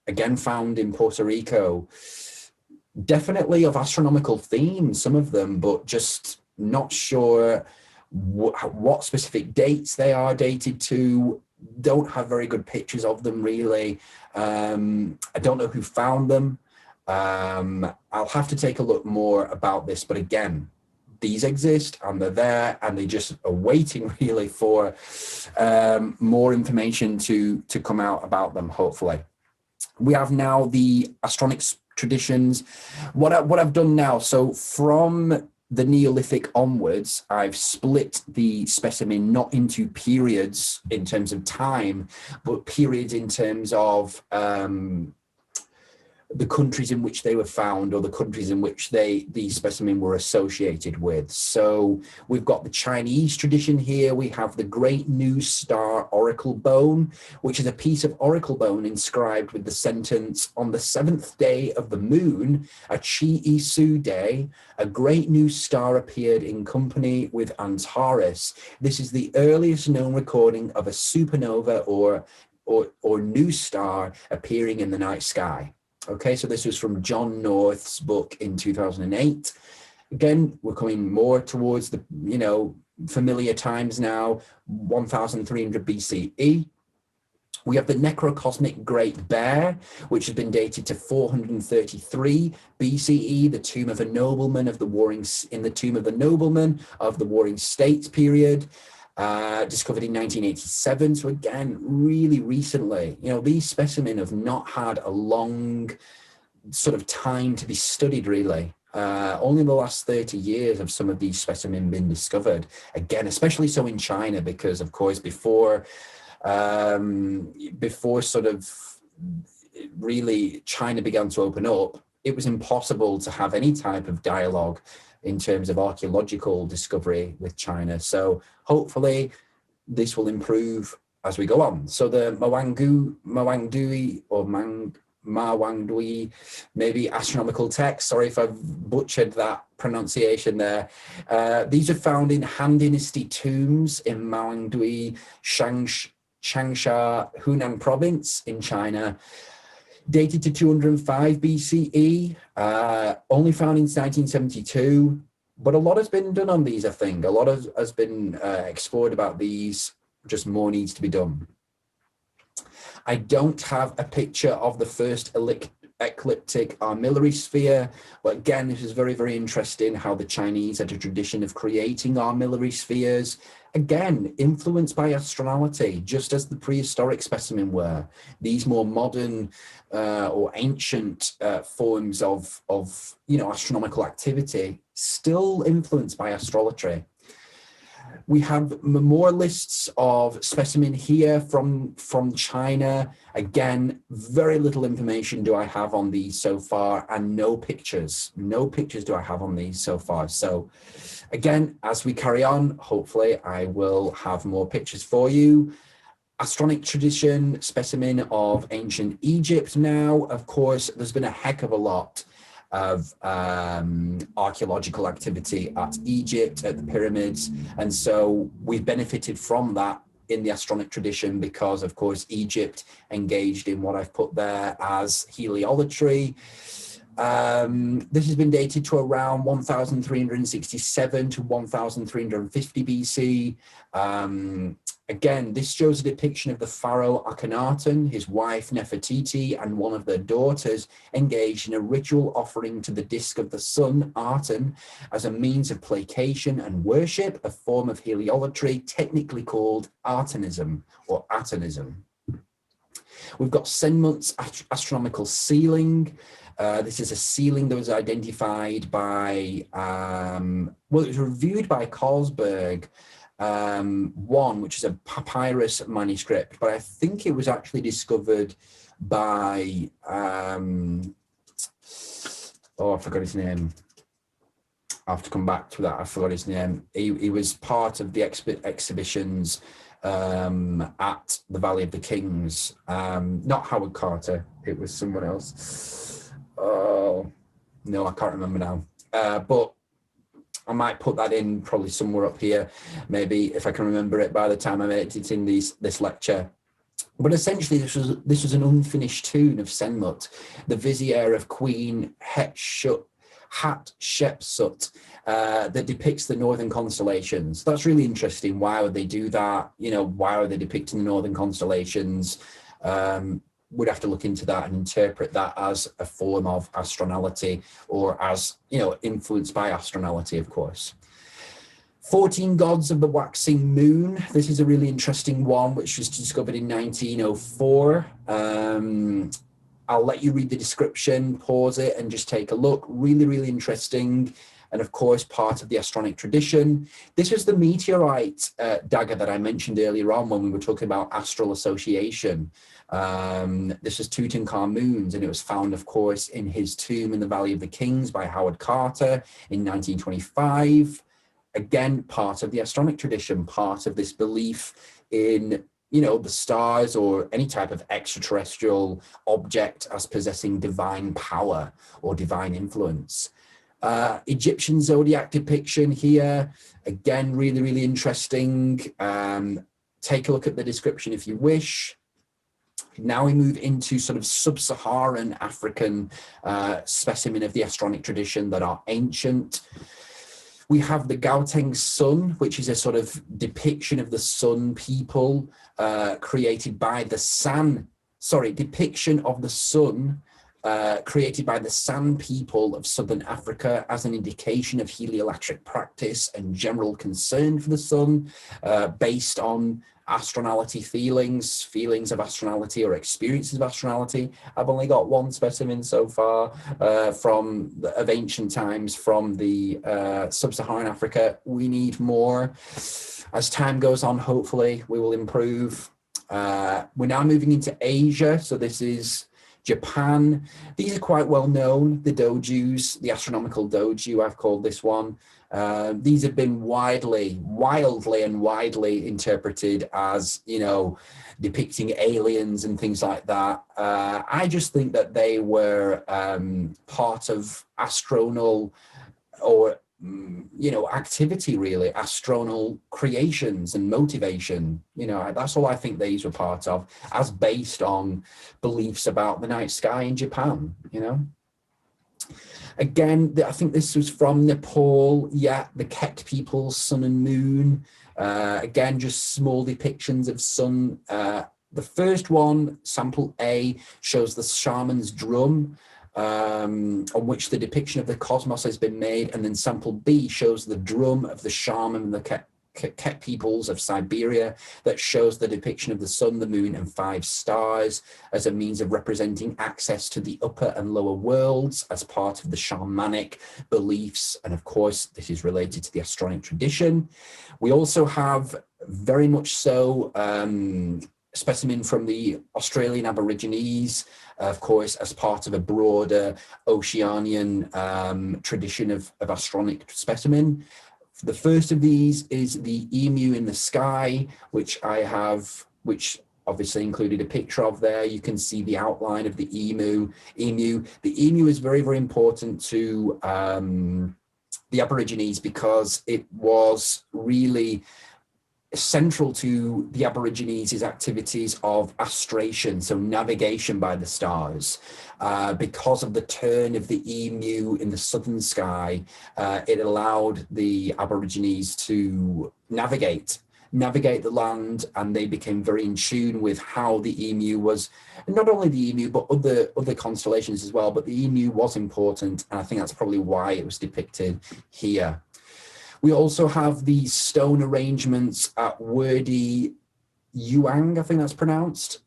again found in Puerto Rico. Definitely of astronomical themes, some of them, but just not sure what specific dates they are dated to. Don't have very good pictures of them, really. I don't know who found them. I'll have to take a look more about this, but again, these exist and they're there and they just are waiting really for more information to come out about them, hopefully. We have now the Astronic traditions. What I've done now, so from the Neolithic onwards, I've split the specimen not into periods in terms of time, but periods in terms of the countries in which they were found, or the countries in which these specimens were associated with. So we've got the Chinese tradition here. We have the Great New Star Oracle Bone, which is a piece of oracle bone inscribed with the sentence, "On the 7th day of the moon, a Chi-Isu day, a great new star appeared in company with Antares." This is the earliest known recording of a supernova or new star appearing in the night sky. Okay, so this was from John North's book in 2008. Again, we're coming more towards the, familiar times now, 1300 BCE. We have the necrocosmic Great Bear, which has been dated to 433 BCE, the tomb of a nobleman of the warring states period. Discovered in 1987. So again, really recently, these specimens have not had a long sort of time to be studied, really. Only in the last 30 years have some of these specimens been discovered. Again, especially so in China, because of course, before sort of really China began to open up, it was impossible to have any type of dialogue in terms of archaeological discovery with China. So hopefully this will improve as we go on. So the Mawangdui, maybe astronomical text, sorry if I've butchered that pronunciation there. These are found in Han Dynasty tombs in Mawangdui, Changsha, Hunan province in China. Dated to 205 BCE, only found in 1972, but a lot has been done on these, I think. A lot has been explored about these, just more needs to be done. I don't have a picture of the first ecliptic armillary sphere, but again, this is very, very interesting how the Chinese had a tradition of creating armillary spheres. Again, influenced by astronology, just as the prehistoric specimen were. These more modern or ancient forms of astronomical activity, still influenced by astrology. We have more lists of specimen here from China. Again, very little information do I have on these so far, and no pictures. No pictures do I have on these so far. So again, as we carry on, hopefully I will have more pictures for you. Astronic Tradition, specimen of ancient Egypt now. Of course, there's been a heck of a lot of archaeological activity at Egypt, at the pyramids. And so we've benefited from that in the Astronic tradition because, of course, Egypt engaged in what I've put there as heliolatry. This has been dated to around 1367 to 1350 BC. Again, this shows a depiction of the pharaoh Akhenaten, his wife Nefertiti, and one of their daughters engaged in a ritual offering to the disk of the sun, Aten, as a means of placation and worship, a form of heliolatry technically called Artenism or Atonism. We've got Senmut's astronomical ceiling. This is a ceiling that was identified by, it was reviewed by Carlsberg, which is a papyrus manuscript, but I think it was actually discovered by, I forgot his name. I have to come back to that. I forgot his name. He was part of the exhibitions at the Valley of the Kings. Not Howard Carter. It was someone else. Oh, no, I can't remember now. But I might put that in probably somewhere up here, maybe if I can remember it by the time I'm editing this lecture. But essentially, this was an unfinished tomb of Senmut, the vizier of Queen Hatshepsut, that depicts the northern constellations. That's really interesting. Why would they do that? Why are they depicting the northern constellations? Would have to look into that and interpret that as a form of astronology, or as, influenced by astronology, of course. 14 gods of the waxing moon. This is a really interesting one, which was discovered in 1904. I'll let you read the description, pause it, and just take a look. Really, really interesting. and of course part of the Astronic tradition. This was the meteorite dagger that I mentioned earlier on when we were talking about astral association. This was Tutankhamun's, and it was found, of course, in his tomb in the Valley of the Kings by Howard Carter in 1925. Again, part of the Astronic tradition, part of this belief in, you know, the stars or any type of extraterrestrial object as possessing divine power or divine influence. Egyptian zodiac depiction here, again, really, really interesting. Take a look at the description if you wish. Now we move into sort of sub-Saharan African specimen of the Astronic tradition that are ancient. We have the Gauteng sun, which is a sort of depiction of the sun people created by the depiction of the sun created by the San people of Southern Africa as an indication of helioelectric practice and general concern for the sun, based on astronality feelings of astronality or experiences of astronality. I've only got one specimen so far of ancient times from the sub-Saharan Africa. We need more. As time goes on, hopefully we will improve. We're now moving into Asia. So this is Japan. These are quite well known, the dojus, the astronomical doju, I've called this one. These have been wildly interpreted as, you know, depicting aliens and things like that. I just think that they were part of astronal or, you know, activity, really, astronal creations and motivation. You know, that's all I think these were part of, as based on beliefs about the night sky in Japan, you know. Again, I think this was from Nepal. Yeah, the Ket people's sun and moon. Again, just small depictions of sun. The first one, sample A, shows the shaman's drum, on which the depiction of the cosmos has been made. And then sample B shows the drum of the shaman and the Ket peoples of Siberia that shows the depiction of the sun, the moon, and 5 stars as a means of representing access to the upper and lower worlds as part of the shamanic beliefs. And of course, this is related to the Astronic tradition. We also have very much so specimen from the Australian Aborigines, of course, as part of a broader Oceanian tradition of Astronic specimen. The first of these is the emu in the sky, which obviously included a picture of there. You can see the outline of the emu. The emu is very, very important to the Aborigines because it was really central to the Aborigines' activities of astration, so navigation by the stars. Because of the turn of the emu in the southern sky, it allowed the Aborigines to navigate the land, and they became very in tune with how the emu was, not only the emu, but other constellations as well. But the emu was important, and I think that's probably why it was depicted here. We also have the stone arrangements at Wadi Yuang, I think that's pronounced.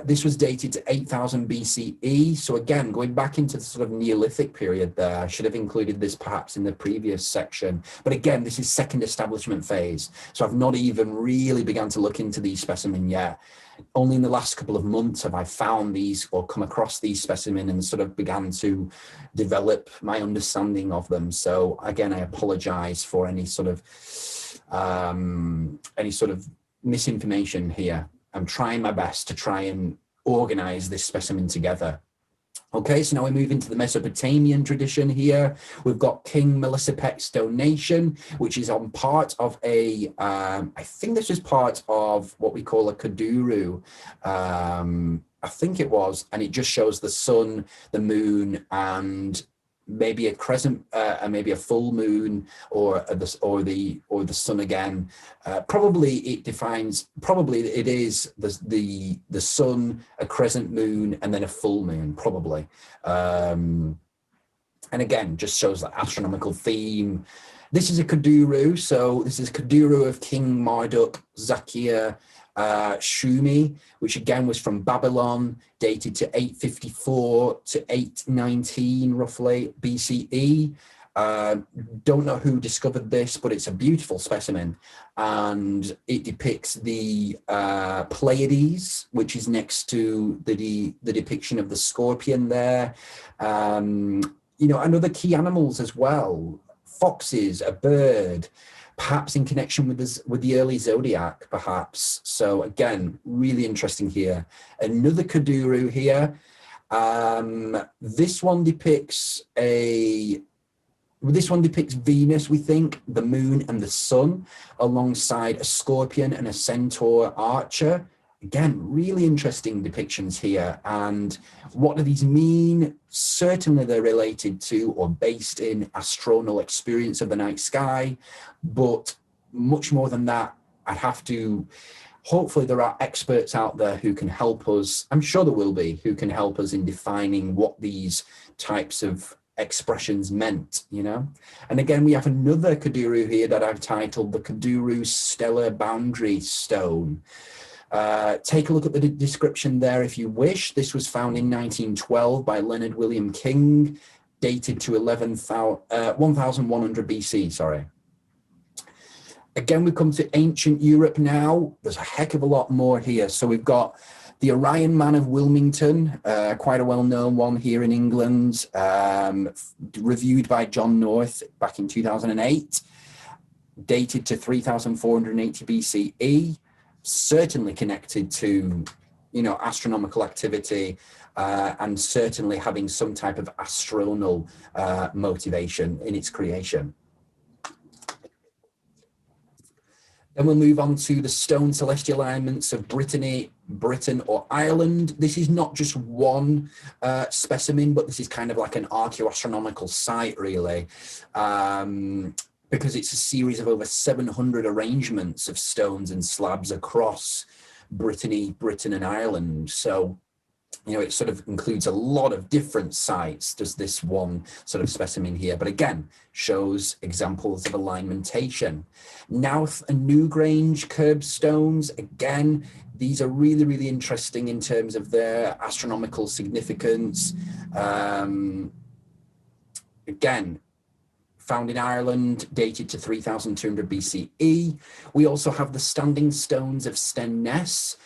This was dated to 8000 BCE. So again, going back into the sort of Neolithic period there, I should have included this perhaps in the previous section. But again, this is second establishment phase. So I've not even really begun to look into these specimens yet. Only in the last couple of months have I found these or come across these specimens and sort of began to develop my understanding of them. So again, I apologize for any sort of misinformation here. I'm trying my best to try and organize this specimen together. Okay, so now we move into the Mesopotamian tradition here. We've got King Melisapek's donation, which is on part of a, I think this is part of what we call a Kuduru. I think it was, and it just shows the sun, the moon, and maybe a crescent, and maybe a full moon, or the sun again. Probably it is the sun, a crescent moon, and then a full moon, probably. And again, just shows that astronomical theme. This is a Kuduru, so this is Kuduru of King Marduk Zakir Shumi, which again was from Babylon, dated to 854 to 819 roughly BCE. Don't know who discovered this, but it's a beautiful specimen, and it depicts the Pleiades, which is next to the depiction of the scorpion there. You know, and other key animals as well, foxes, a bird, perhaps in connection with the early zodiac, perhaps. So again, really interesting here. Another Kuduru here. This one depicts Venus, we think, the moon and the sun, alongside a scorpion and a centaur archer. Again, really interesting depictions here. And what do these mean? Certainly they're related to or based in astronal experience of the night sky, but much more than that, hopefully there are experts out there who can help us. I'm sure there will be, who can help us in defining what these types of expressions meant, you know. And again, we have another Kuduru here that I've titled the Kuduru Stellar Boundary Stone. Take a look at the description there if you wish. This was found in 1912 by Leonard William King, dated to 1100 BC, sorry. Again, we come to ancient Europe now. There's a heck of a lot more here. So we've got the Orion Man of Wilmington, quite a well-known one here in England, reviewed by John North back in 2008, dated to 3480 BCE, certainly connected to, you know, astronomical activity, and certainly having some type of astronal motivation in its creation. Then we'll move on to the stone celestial alignments of Britain or Ireland. This is not just one specimen, but this is kind of like an archaeoastronomical site, really, because it's a series of over 700 arrangements of stones and slabs across Britain and Ireland. So, you know, it sort of includes a lot of different sites, does this one sort of specimen here, but again, shows examples of alignmentation. Knowth and Newgrange curbstones, again, these are really, really interesting in terms of their astronomical significance. Again, found in Ireland, dated to 3200 BCE. We also have the standing stones of Stenness.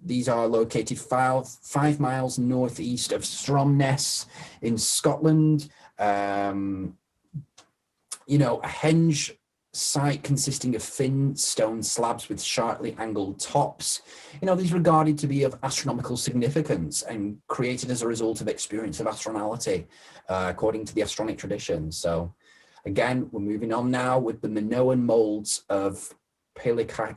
These are located 5 miles northeast of Stromness in Scotland. You know, a henge site consisting of thin stone slabs with sharply angled tops. You know, these regarded to be of astronomical significance and created as a result of experience of astronality, according to the Astronic Tradition. So again, we're moving on now with the Minoan molds of Palaecastro,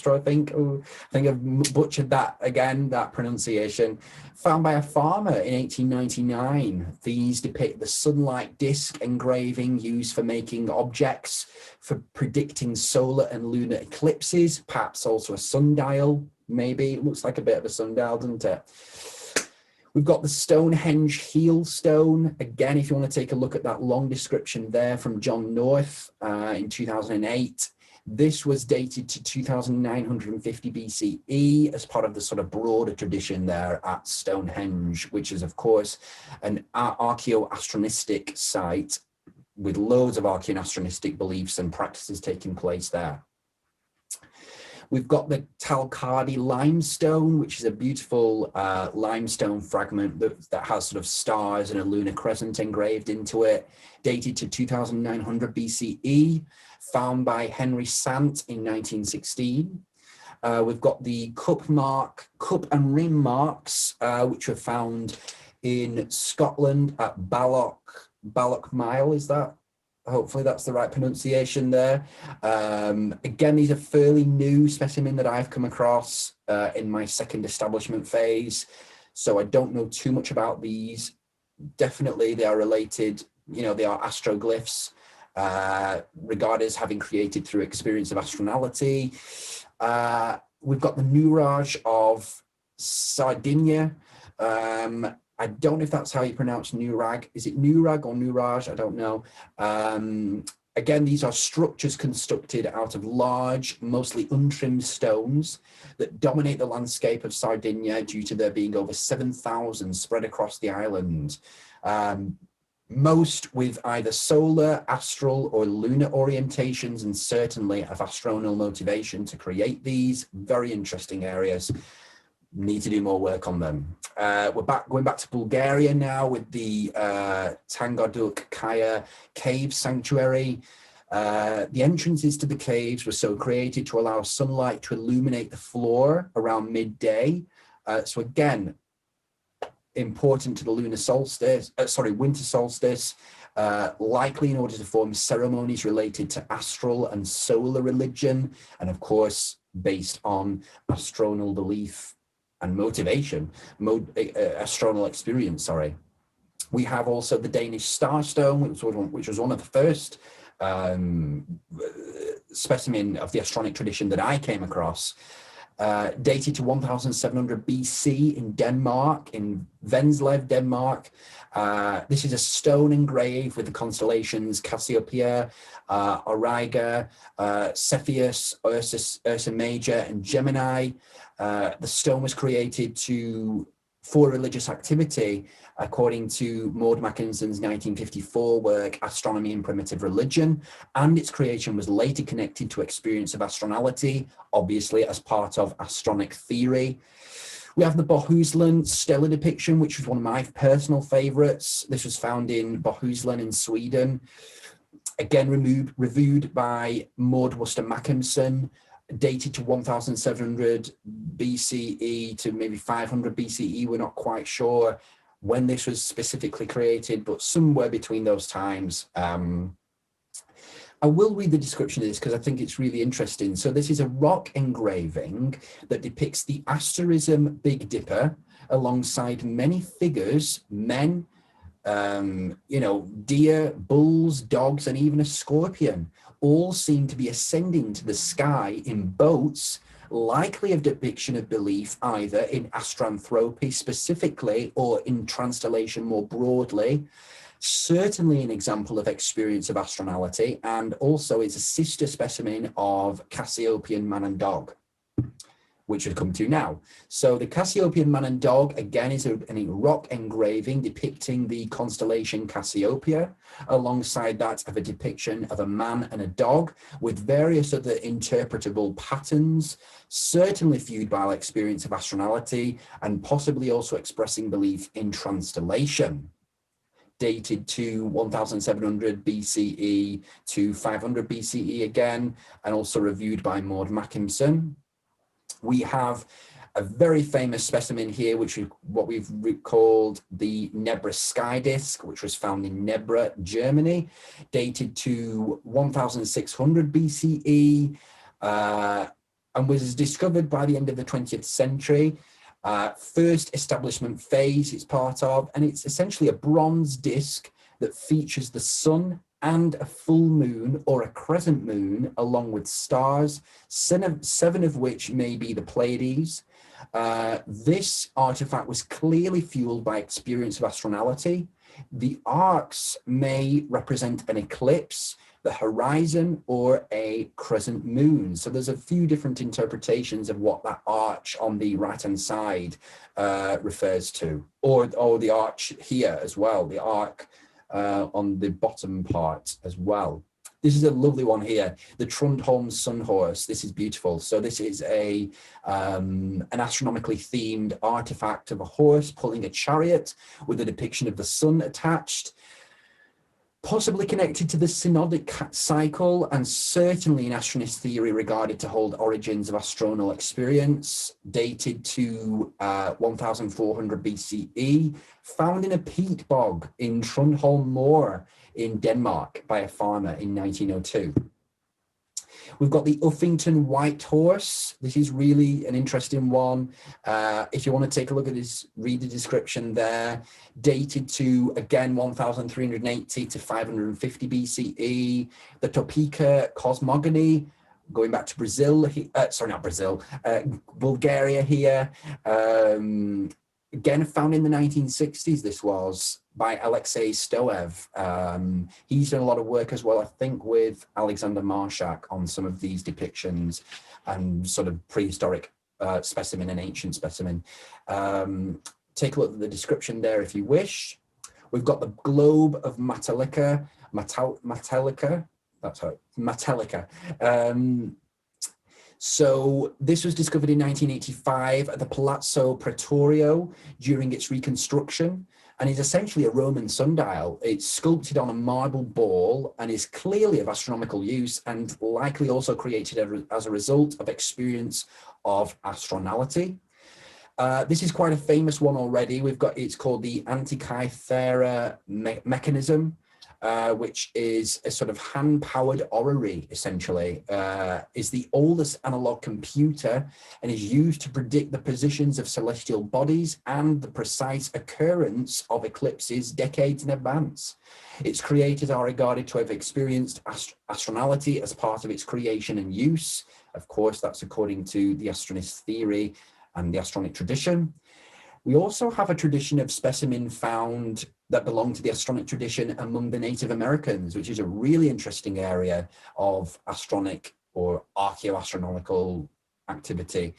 I think. Ooh, I think I've butchered that again, that pronunciation. Found by a farmer in 1899. These depict the sunlight disc engraving used for making objects for predicting solar and lunar eclipses, perhaps also a sundial, maybe. It looks like a bit of a sundial, doesn't it? We've got the Stonehenge heel stone. Again, if you want to take a look at that long description there from John North in 2008, this was dated to 2950 BCE as part of the sort of broader tradition there at Stonehenge, which is, of course, an archaeoastronistic site with loads of archaeoastronistic beliefs and practices taking place there. We've got the Talcardi limestone, which is a beautiful limestone fragment that has sort of stars and a lunar crescent engraved into it, dated to 2900 BCE, found by Henry Sant in 1916. We've got the cup and rim marks, which were found in Scotland at Balloch Mile, is that? Hopefully that's the right pronunciation there. Again, these are fairly new specimen that I've come across in my second establishment phase. So I don't know too much about these. Definitely they are related, you know, they are astroglyphs, regarded as having created through experience of astronality. We've got the Nuraj of Sardinia. I don't know if that's how you pronounce Nurag. Is it Nurag or Nuraj? I don't know. Again, these are structures constructed out of large, mostly untrimmed stones that dominate the landscape of Sardinia due to there being over 7,000 spread across the island. Most with either solar, astral, or lunar orientations, and certainly of astronal motivation to create these. Very interesting areas. Need to do more work on them. Going back to Bulgaria now with the Tangoduk Kaya cave sanctuary. The entrances to the caves were so created to allow sunlight to illuminate the floor around midday. So again, important to the lunar solstice, winter solstice, likely in order to form ceremonies related to astral and solar religion, and of course, based on astronal belief and motivation, astronal experience, We have also the Danish Starstone, which was one of the first specimen of the Astronic tradition that I came across, dated to 1700 BC in Denmark, in Venslev, Denmark. This is a stone engraved with the constellations Cassiopeia, Auriga, Cepheus, Ursa Major, and Gemini. The stone was created for religious activity, according to Maud Mackinson's 1954 work, Astronomy and Primitive Religion, and its creation was later connected to experience of astronality, obviously as part of Astronic theory. We have the Bohuslän stellar depiction, which was one of my personal favorites. This was found in Bohuslän in Sweden. Again, reviewed by Maud Worcester Mackinson, dated to 1700 BCE to maybe 500 BCE. We're not quite sure when this was specifically created, but somewhere between those times. I will read the description of this because I think it's really interesting. So this is a rock engraving that depicts the asterism Big Dipper alongside many figures, men, deer, bulls, dogs, and even a scorpion. All seem to be ascending to the sky in boats, likely a depiction of belief either in astranthropy specifically or in transtellation more broadly. Certainly an example of experience of astronality, and also is a sister specimen of Cassiopean man and dog, which we'll come to now. So the Cassiopean man and dog, again, is a rock engraving depicting the constellation Cassiopeia, alongside that of a depiction of a man and a dog with various other interpretable patterns, certainly fueled by experience of astronality and possibly also expressing belief in transtellation. Dated to 1700 BCE to 500 BCE again, and also reviewed by Maud Mackinson. We have a very famous specimen here, which is what we've called the Nebra sky disk, which was found in Nebra, Germany, dated to 1600 BCE, and was discovered by the end of the 20th century. First establishment phase it's part of, and it's essentially a bronze disc that features the sun and a full moon or a crescent moon along with stars, seven of which may be the Pleiades. This artifact was clearly fueled by experience of astronality. The arcs may represent an eclipse, the horizon, or a crescent moon. So there's a few different interpretations of what that arch on the right-hand side refers to, or the arch here as well, the arc on the bottom part as well. This is a lovely one here, the Trundholm Sun Horse. This is beautiful. So this is an astronomically themed artifact of a horse pulling a chariot with a depiction of the sun attached, possibly connected to the synodic cycle, and certainly in Astronist theory regarded to hold origins of astronal experience, dated to 1400 BCE, found in a peat bog in Trundholm Moor in Denmark by a farmer in 1902. We've got the Uffington White Horse. This is really an interesting one. If you want to take a look at this, read the description there. Dated to, again, 1380 to 550 BCE. The Topeka cosmogony, going back to Brazil, Bulgaria here. Again, found in the 1960s, this was by Alexei Stoev. He's done a lot of work as well, I think, with Alexander Marshak on some of these depictions and sort of prehistoric specimen and ancient specimen. Take a look at the description there if you wish. We've got the globe of Metallica. That's how, Metallica. So this was discovered in 1985 at the Palazzo Pretorio during its reconstruction, and is essentially a Roman sundial. It's sculpted on a marble ball and is clearly of astronomical use, and likely also created as a result of experience of astronality. This is quite a famous one already. It's called the Antikythera mechanism, which is a sort of hand-powered orrery, essentially, is the oldest analog computer and is used to predict the positions of celestial bodies and the precise occurrence of eclipses decades in advance. Its creators are regarded to have experienced astronality as part of its creation and use. Of course, that's according to the Astronist theory and the Astronic tradition. We also have a tradition of specimen found that belong to the Astronic tradition among the Native Americans, which is a really interesting area of astronic or archaeoastronomical activity.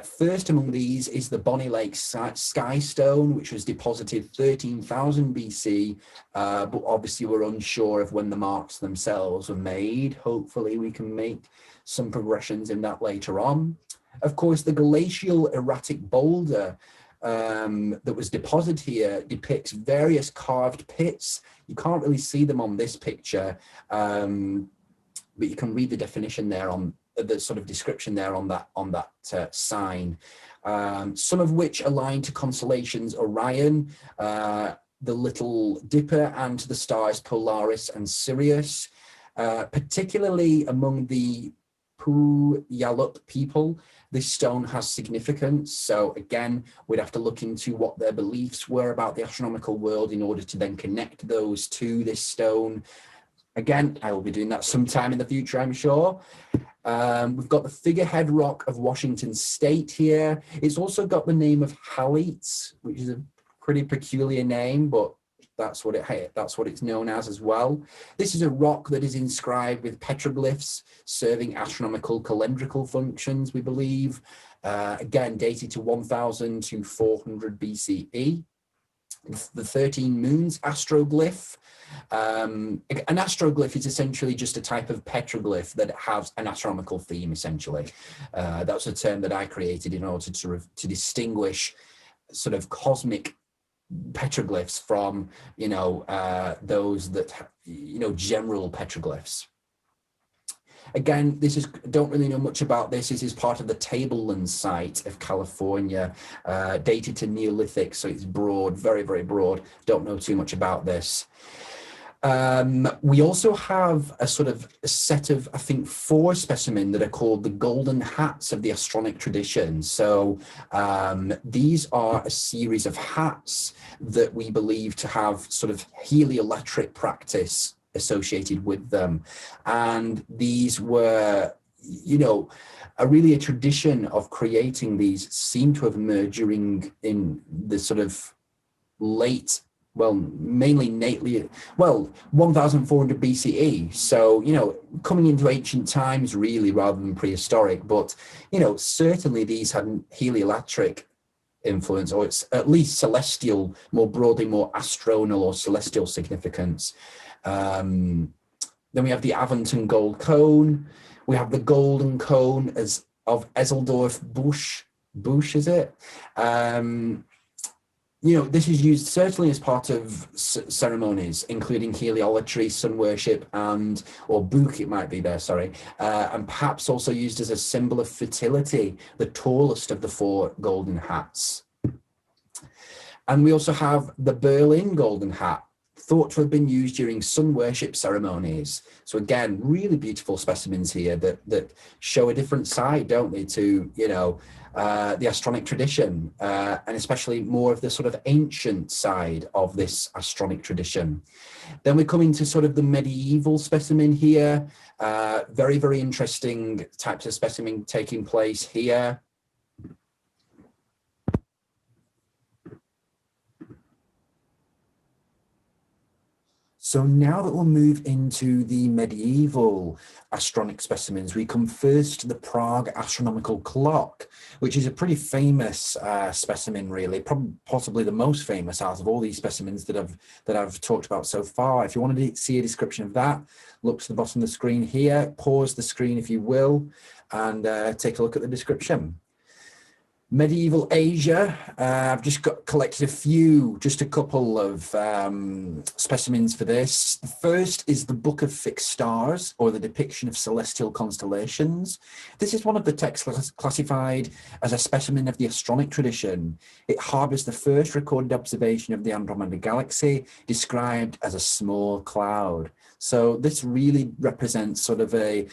First among these is the Bonny Lake Sky Stone, which was deposited 13,000 BC, but obviously we're unsure of when the marks themselves were made. Hopefully we can make some progressions in that later on. Of course, the glacial erratic boulder that was deposited here depicts various carved pits. You can't really see them on this picture, but you can read the definition there on the sort of description there on that sign. Some of which align to constellations Orion, the Little Dipper, and to the stars Polaris and Sirius, particularly among the Puyallup people. This stone has significance. So again, we'd have to look into what their beliefs were about the astronomical world in order to then connect those to this stone. Again, I will be doing that sometime in the future, I'm sure. We've got the figurehead rock of Washington State here. It's also got the name of Halites, which is a pretty peculiar name, but that's what it's known as well. This is a rock that is inscribed with petroglyphs serving astronomical calendrical functions, we believe. Again, dated to 1000 to 400 BCE. The 13 moons astroglyph. An astroglyph is essentially just a type of petroglyph that has an astronomical theme, essentially. That's a term that I created in order to distinguish sort of cosmic petroglyphs from, those that, general petroglyphs. Again, don't really know much about this. This is part of the Tableland site of California, dated to Neolithic, so it's broad, very, very broad. Don't know too much about this. We also have a set of, I think, 4 specimen that are called the golden hats of the Astronic tradition. So these are a series of hats that we believe to have sort of helioelectric practice associated with them. And these were, a tradition of creating these seem to have emerged in the sort of mainly 1400 BCE. So, coming into ancient times really rather than prehistoric, but, certainly these had helioelectric influence, or it's at least celestial, more broadly, more astronal or celestial significance. Then we have the Aventon gold cone. We have the golden cone of Eseldorf Busch, is it? This is used certainly as part of ceremonies, including heliolatry, sun worship, or Buk, it might be there, sorry, and perhaps also used as a symbol of fertility, the tallest of the 4 golden hats. And we also have the Berlin golden hat, thought to have been used during sun worship ceremonies. So again, really beautiful specimens here that show a different side, don't they, to, the Astronic tradition, and especially more of the sort of ancient side of this Astronic tradition. Then we're coming to sort of the medieval specimen here. Very, very interesting types of specimen taking place here. So now that we'll move into the medieval astronic specimens, we come first to the Prague astronomical clock, which is a pretty famous specimen, really, possibly the most famous out of all these specimens that I've talked about so far. If you want to see a description of that, look to the bottom of the screen here, pause the screen if you will, and take a look at the description. Medieval Asia, I've just collected just a couple of specimens for this. The first is the Book of Fixed Stars, or the depiction of celestial constellations. This is one of the texts classified as a specimen of the Astronic tradition. It harbors the first recorded observation of the Andromeda Galaxy, described as a small cloud. So this really represents sort of a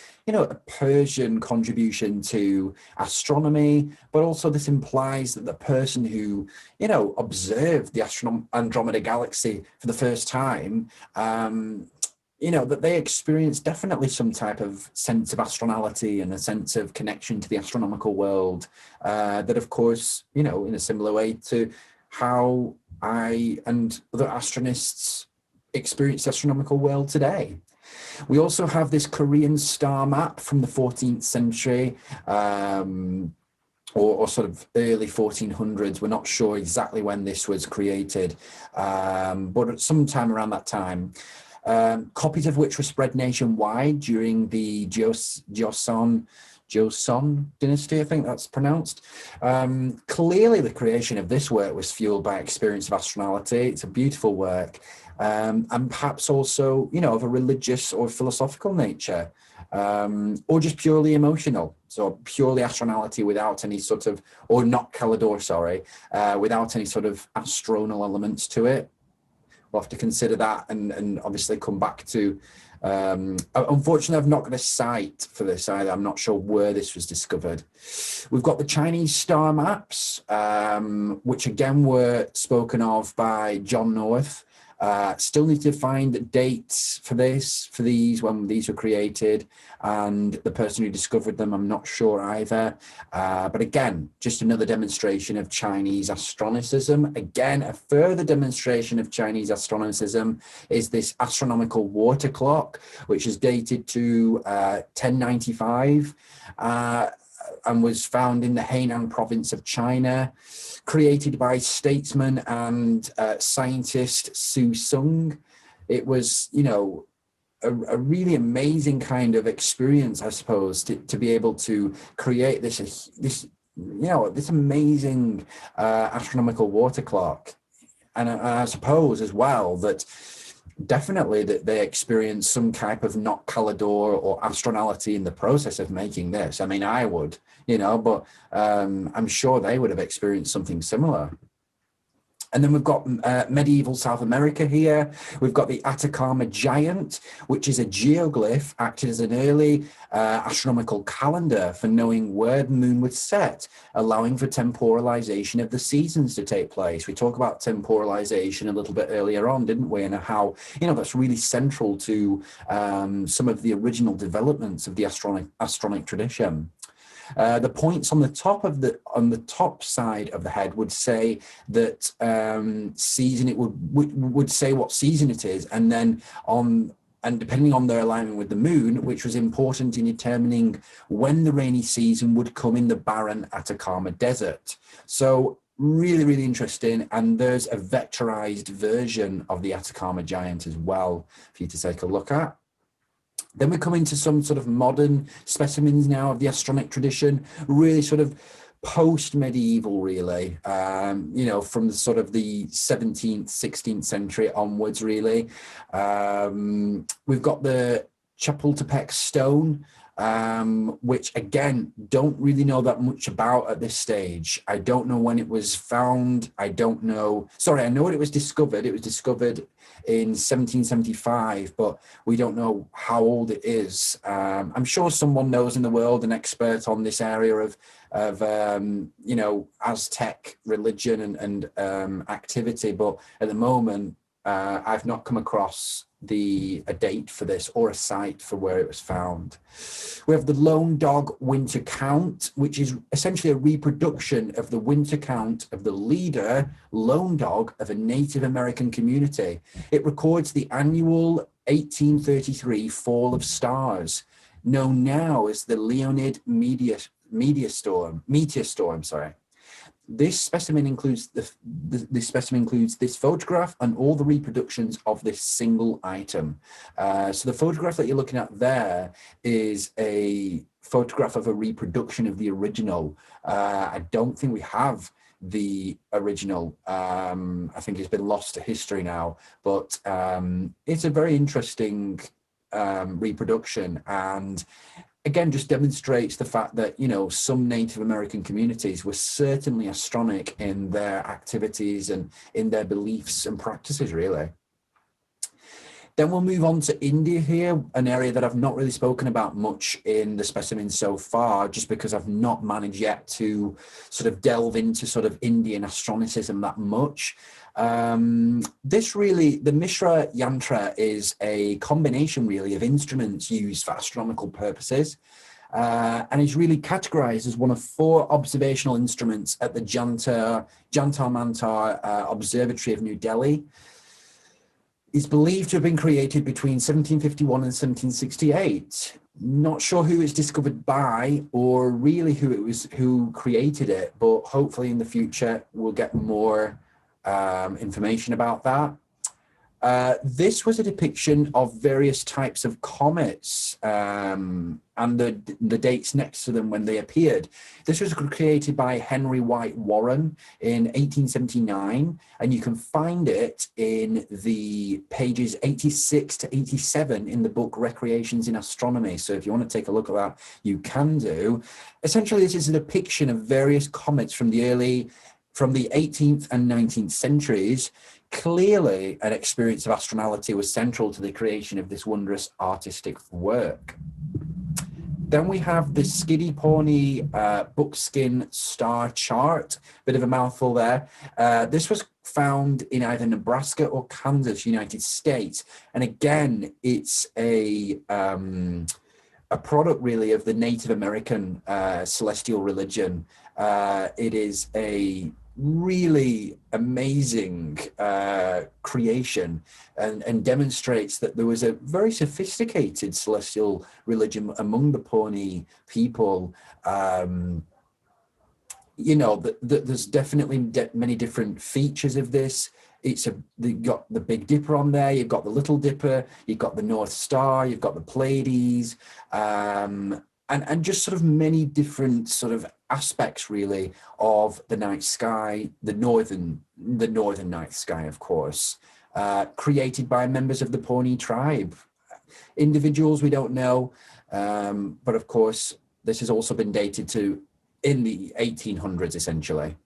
Persian contribution to astronomy, but also this implies that the person who, observed the Andromeda Galaxy for the first time, that they experienced definitely some type of sense of astronality and a sense of connection to the astronomical world, that of course, in a similar way to how I and other astronists experience the astronomical world today. We also have this Korean star map from the 14th century, or sort of early 1400s. We're not sure exactly when this was created, but sometime around that time. Copies of which were spread nationwide during the Joseon dynasty, I think that's pronounced. Clearly the creation of this work was fueled by experience of astronality. It's a beautiful work, and perhaps also, of a religious or philosophical nature, or just purely emotional. So purely astronality without any sort of, or not Calidor, sorry, without any sort of astronal elements to it. We'll have to consider that and obviously come back to, unfortunately, I've not got a site for this either. I'm not sure where this was discovered. We've got the Chinese star maps, which again were spoken of by John North. Still need to find the dates for these, when these were created, and the person who discovered them, I'm not sure either. But again, just another demonstration of Chinese Astronicism. Again, a further demonstration of Chinese Astronicism is this astronomical water clock, which is dated to 1095, and was found in the Hainan province of China, created by statesman and scientist Su Sung. It was, a really amazing kind of experience, I suppose, to be able to create this amazing astronomical water clock. And I suppose as well that definitely that they experienced some type of not Calidor or astronality in the process of making this. I mean, I would, but I'm sure they would have experienced something similar. And then we've got medieval South America here. We've got the Atacama Giant, which is a geoglyph, acted as an early astronomical calendar for knowing where the moon would set, allowing for temporalization of the seasons to take place. We talked about temporalization a little bit earlier on, didn't we? And how, that's really central to some of the original developments of the Astronic tradition. The points on the top side of the head would say that season, it would say what season it is, and then depending on their alignment with the moon, which was important in determining when the rainy season would come in the barren Atacama Desert. So really, really interesting. And there's a vectorized version of the Atacama Giant as well for you to take a look at. Then we come into some sort of modern specimens now of the Astronic tradition, really sort of post-medieval, really, from the sort of the 17th, 16th century onwards, really. We've got the Chapultepec stone, which again, don't really know that much about at this stage. I don't know when it was found. I know when it was discovered. It was discovered in 1775, but we don't know how old it is. I'm sure someone knows in the world, an expert on this area of Aztec religion and activity, but at the moment, I've not come across a date for this or a site for where it was found. We have the Lone Dog Winter Count, which is essentially a reproduction of the winter count of the leader lone dog of a Native American community. It records the annual 1833 fall of stars, known now as the Leonid meteor storm. This specimen includes this photograph and all the reproductions of this single item. So the photograph that you're looking at there is a photograph of a reproduction of the original. I don't think we have the original. I think it's been lost to history now, but it's a very interesting reproduction, and again, just demonstrates the fact that, you know, some Native American communities were certainly astronic in their activities and in their beliefs and practices, really. Then we'll move on to India here, an area that I've not really spoken about much in the specimen so far, just because I've not managed yet to sort of delve into sort of Indian Astronicism that much. This really, the Mishra Yantra is a combination really of instruments used for astronomical purposes, and is really categorized as one of 4 observational instruments at the Jantar Mantar Observatory of New Delhi. It's believed to have been created between 1751 and 1768. Not sure who it's discovered by or really who created it, but hopefully in the future we'll get more information about that. This was a depiction of various types of comets and the dates next to them when they appeared. This was created by Henry White Warren in 1879, and you can find it in the pages 86 to 87 in the book Recreations in Astronomy. So if you want to take a look at that, you can do. Essentially, this is a depiction of various comets from the 18th and 19th centuries. Clearly, an experience of astronality was central to the creation of this wondrous artistic work. Then we have the Skiddy Pawnee buckskin star chart, bit of a mouthful there. This was found in either Nebraska or Kansas, United States. And again, it's a product really of the Native American celestial religion. It is a really amazing creation and demonstrates that there was a very sophisticated celestial religion among the Pawnee people. You know, there's definitely many different features of this. You've got the Big Dipper on there, you've got the Little Dipper, you've got the North Star, you've got the Pleiades, and just sort of many different sort of aspects really of the night sky, the northern night sky, of course, created by members of the Pawnee tribe. Individuals we don't know, but of course this has also been dated to in the 1800s essentially.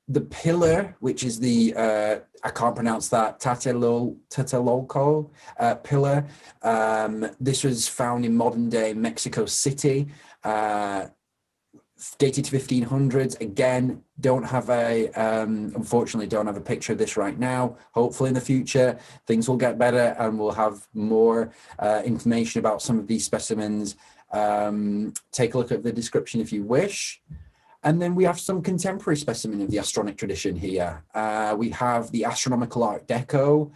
The pillar, which is the, I can't pronounce that, Tlatelolco pillar. This was found in modern day Mexico City, dated to 1500s. Again, don't have unfortunately don't have a picture of this right now. Hopefully in the future, things will get better and we'll have more information about some of these specimens. Take a look at the description if you wish. And then we have some contemporary specimen of the Astronic tradition here. We have the Astronomical Art Deco,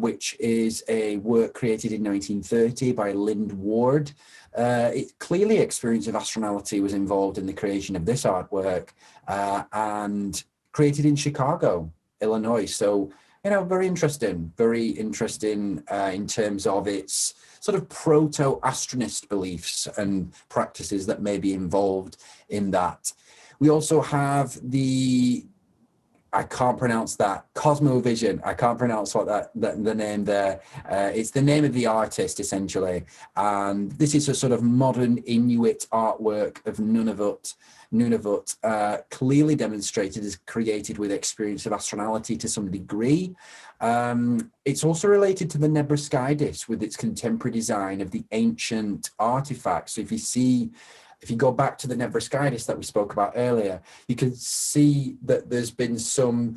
which is a work created in 1930 by Lind Ward. It clearly experience of astronality was involved in the creation of this artwork and created in Chicago, Illinois. So, you know, very interesting in terms of its sort of proto-astronist beliefs and practices that may be involved in that. We also have I can't pronounce that, Cosmovision. I can't pronounce what the name there. It's the name of the artist, essentially. And this is a sort of modern Inuit artwork of Nunavut, clearly demonstrated as created with experience of astronality to some degree. It's also related to the Nebraskidis with its contemporary design of the ancient artifacts. So if you go back to the Nebraskidis that we spoke about earlier, you can see that there's been some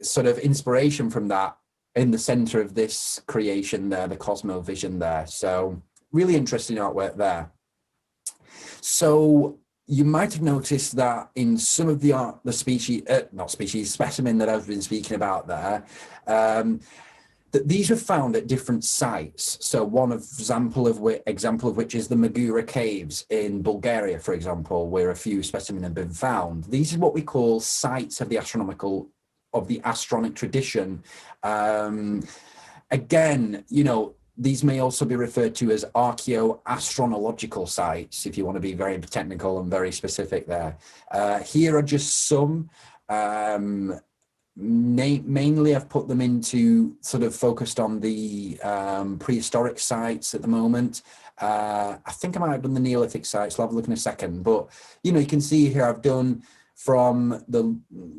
sort of inspiration from that in the center of this creation there, the cosmovision there. So really interesting artwork there. So you might have noticed that in some of the specimen that I've been speaking about there, that these were found at different sites. So one example of which is the Magura caves in Bulgaria, for example, where a few specimens have been found. These are what we call sites of the Astronic tradition. Again, these may also be referred to as archaeoastronological sites, if you want to be very technical and very specific there. Here are just some. Mainly I've put them into sort of focused on the prehistoric sites at the moment. I think I might have done the Neolithic sites. I'll have a look in a second. But, you can see here I've done from the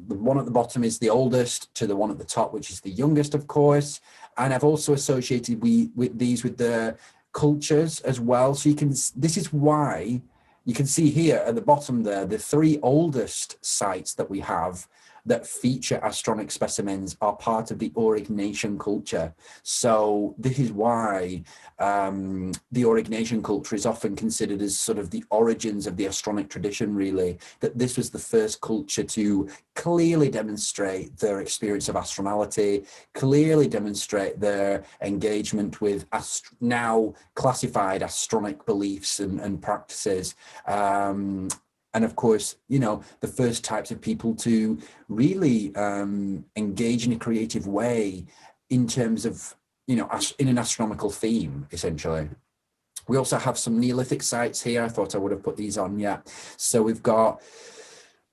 one at the bottom is the oldest to the one at the top, which is the youngest, of course. And I've also associated with these with the cultures as well. So this is why you can see here at the bottom there, the 3 oldest sites that we have that feature astronic specimens are part of the Aurignacian culture. So this is why the Aurignacian culture is often considered as sort of the origins of the Astronic tradition, really, that this was the first culture to clearly demonstrate their experience of astronality, clearly demonstrate their engagement with now classified astronic beliefs and practices. And of course, the first types of people to really engage in a creative way in terms of, in an astronomical theme, essentially. We also have some Neolithic sites here. I thought I would have put these on, yeah. So we've got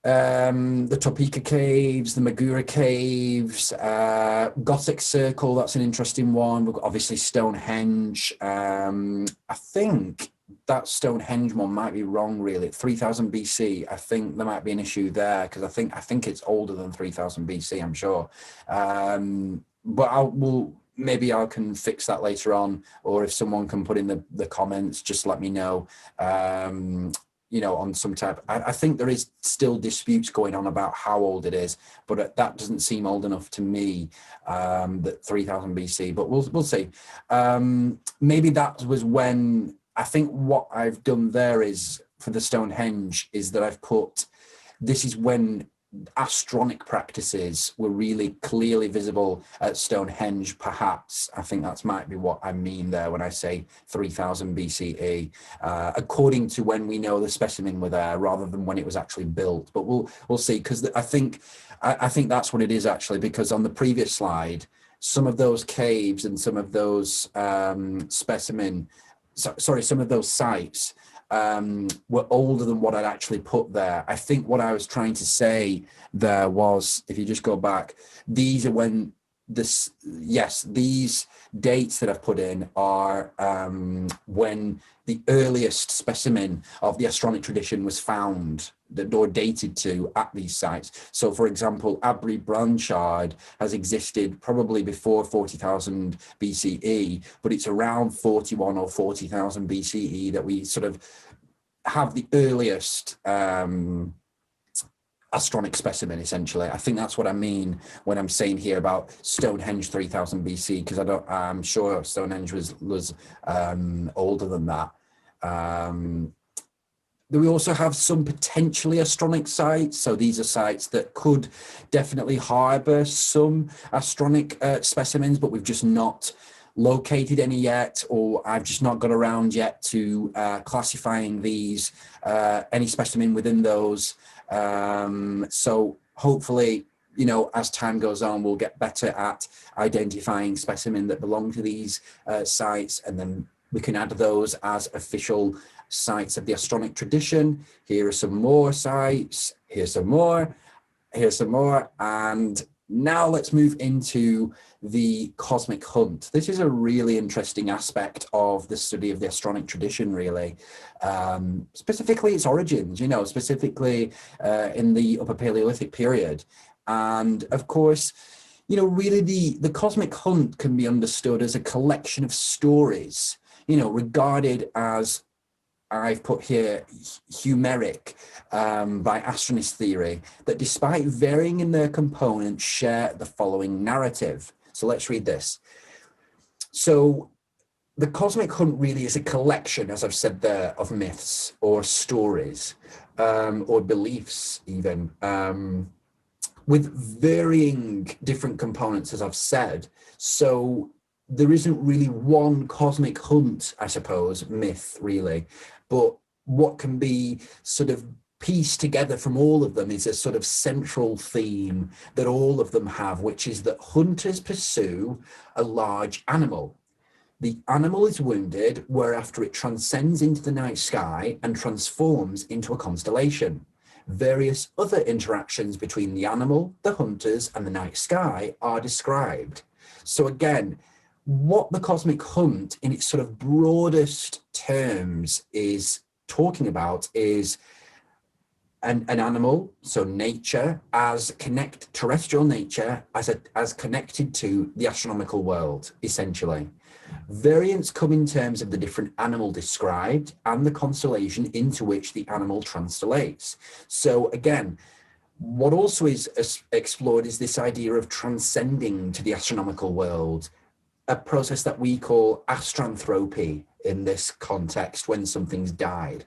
the Topeka caves, the Magura caves, Gothic Circle, that's an interesting one. We've got obviously Stonehenge. I think that Stonehenge one might be wrong, really. 3000 BC. I think there might be an issue there because I think it's older than 3000 BC. I'm sure, but maybe I can fix that later on, or if someone can put in the comments, just let me know. On some type. I think there is still disputes going on about how old it is, but that doesn't seem old enough to me. That 3000 BC, but we'll see. Maybe that was when. I think what I've done there is, for the Stonehenge, is that I've put, this is when astronic practices were really clearly visible at Stonehenge, perhaps. I think that might be what I mean there when I say 3000 BCE, according to when we know the specimen were there, rather than when it was actually built. But we'll see, because I think that's what it is, actually, because on the previous slide, some of those caves and some of those some of those sites were older than what I'd actually put there. I think what I was trying to say there was, if you just go back, these are when these dates that I've put in are when the earliest specimen of the Astronic tradition was found, or dated to, at these sites. So, for example, Abri Branchard has existed probably before 40,000 BCE, but it's around 41 or 40,000 BCE that we sort of have the earliest astronic specimen, essentially. I think that's what I mean when I'm saying here about Stonehenge 3000 BC, because I'm sure Stonehenge was older than that. We also have some potentially astronic sites. So these are sites that could definitely harbor some astronic specimens, but we've just not located any yet, or I've just not got around yet to classifying these, any specimen within those. So hopefully, as time goes on, we'll get better at identifying specimen that belong to these sites, and then we can add those as official sites of the Astronic tradition. Here are some more sites, here's some more, and now let's move into the cosmic hunt. This is a really interesting aspect of the study of the Astronic tradition, really. Specifically its origins, specifically in the Upper Paleolithic period. And of course, really the cosmic hunt can be understood as a collection of stories, regarded as I've put here Humeric by Astronist theory, that despite varying in their components, share the following narrative. So let's read this. So the cosmic hunt really is a collection, as I've said there, of myths or stories or beliefs even, with varying different components, as I've said. So there isn't really one cosmic hunt, I suppose, myth really, but what can be sort of pieced together from all of them is a sort of central theme that all of them have, which is that hunters pursue a large animal. The animal is wounded, whereafter it transcends into the night sky and transforms into a constellation. Various other interactions between the animal, the hunters, and the night sky are described. So again, what the cosmic hunt in its sort of broadest terms is talking about is an animal, so nature, as terrestrial nature as connected to the astronomical world, essentially. Variants come in terms of the different animal described and the constellation into which the animal translates. So again, what also is explored is this idea of transcending to the astronomical world, a process that we call astranthropy in this context when something's died.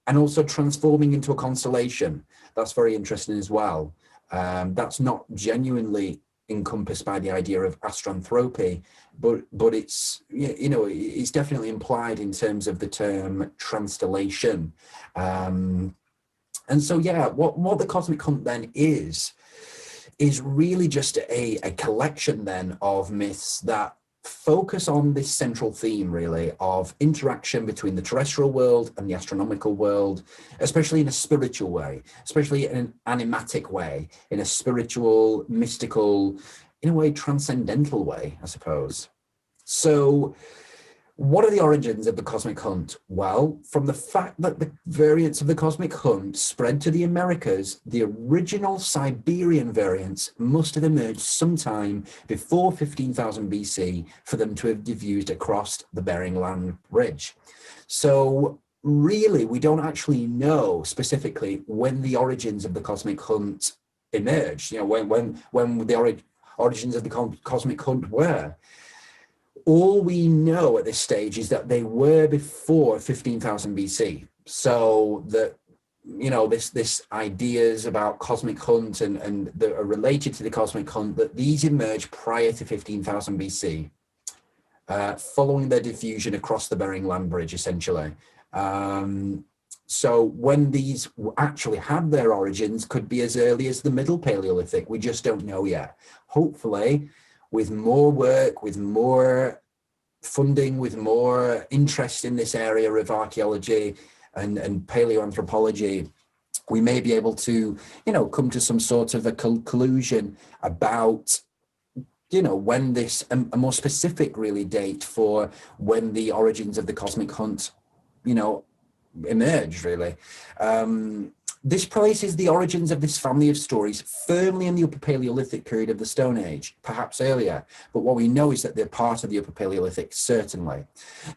And also transforming into a constellation. That's very interesting as well. That's not genuinely encompassed by the idea of astranthropy, but it's, you know, it's definitely implied in terms of the term transtellation. And so, yeah, what the cosmic hunt then is really just a collection then of myths that focus on this central theme really of interaction between the terrestrial world and the astronomical world, especially in a spiritual way, especially in an animatic way, in a spiritual, mystical, in a way transcendental way, I suppose. So what are the origins of the cosmic hunt? Well, from the fact that the variants of the cosmic hunt spread to the Americas, the original Siberian variants must have emerged sometime before 15,000 BC for them to have diffused across the Bering Land Bridge. So really, we don't actually know specifically when the origins of the cosmic hunt emerged, you know, when the origins of the cosmic hunt were. All we know at this stage is that they were before 15,000 BC. So that, you know, this ideas about cosmic hunt and that are related to the cosmic hunt, that these emerged prior to 15,000 BC, following their diffusion across the Bering Land Bridge, essentially. So when these actually had their origins could be as early as the Middle Paleolithic. We just don't know yet. Hopefully, with more work, with more funding, with more interest in this area of archaeology and paleoanthropology, we may be able to, you know, come to some sort of a conclusion about, you know, when this, a more specific really date for when the origins of the cosmic hunt, you know, emerged really. This places the origins of this family of stories firmly in the Upper Paleolithic period of the Stone Age, perhaps earlier, but what we know is that they're part of the Upper Paleolithic, certainly.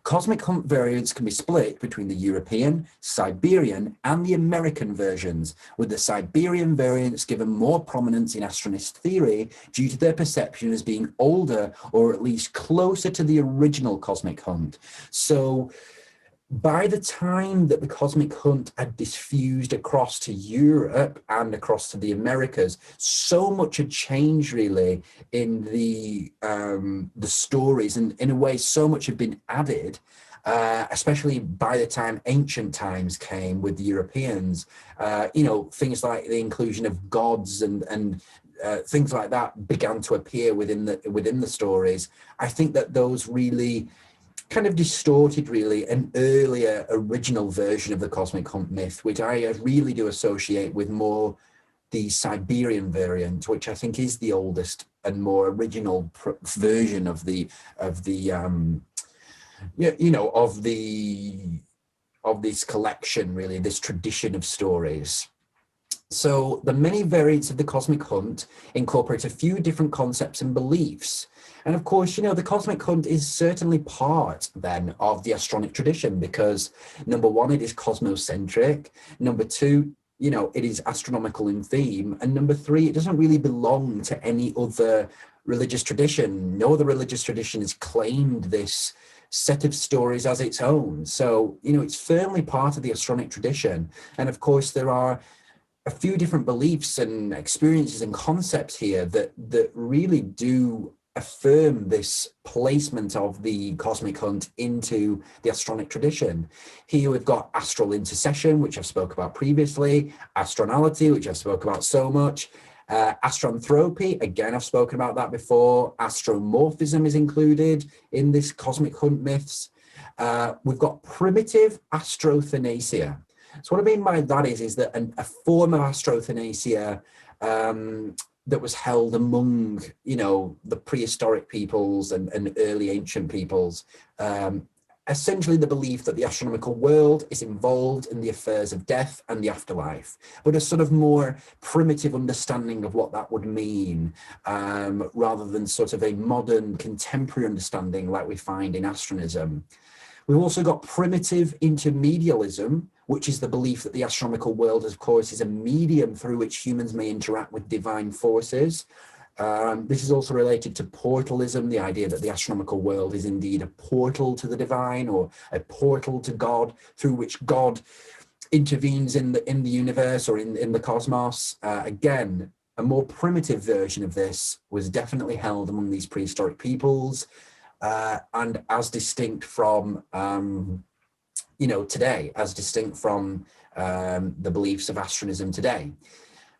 Cosmic hunt variants can be split between the European, Siberian, and the American versions, with the Siberian variants given more prominence in Astronist theory due to their perception as being older or at least closer to the original cosmic hunt. So by the time that the cosmic hunt had diffused across to Europe and across to the Americas, so much had changed really in the stories, and in a way so much had been added, especially by the time ancient times came with the Europeans. You know, things like the inclusion of gods and things like that began to appear within the stories. I think that those really kind of distorted really an earlier original version of the cosmic hunt myth, which I really do associate with more the Siberian variant, which I think is the oldest and more original version of the you know, of this collection, really, this tradition of stories. So the many variants of the cosmic hunt incorporate a few different concepts and beliefs. And of course, the cosmic hunt is certainly part then of the Astronic tradition because number one, it is cosmocentric. Number two, it is astronomical in theme. And number three, it doesn't really belong to any other religious tradition. No other religious tradition has claimed this set of stories as its own. So, it's firmly part of the Astronic tradition. And of course, there are a few different beliefs and experiences and concepts here that really do affirm this placement of the cosmic hunt into the Astronic tradition. Here we've got astral intercession, which I've spoke about previously, astronology, which I've spoke about so much, astranthropy, again, I've spoken about that before, astromorphism is included in this cosmic hunt myths. We've got primitive astrothanasia. So what I mean by that is that a form of astrothanasia that was held among, the prehistoric peoples and early ancient peoples, essentially the belief that the astronomical world is involved in the affairs of death and the afterlife, but a sort of more primitive understanding of what that would mean, rather than sort of a modern contemporary understanding like we find in Astronism. We've also got primitive intermedialism, which is the belief that the astronomical world, of course, is a medium through which humans may interact with divine forces. This is also related to portalism, the idea that the astronomical world is indeed a portal to the divine or a portal to God, through which God intervenes in the universe or in the cosmos. Again, a more primitive version of this was definitely held among these prehistoric peoples, and as distinct from today, as distinct from the beliefs of Astronism today.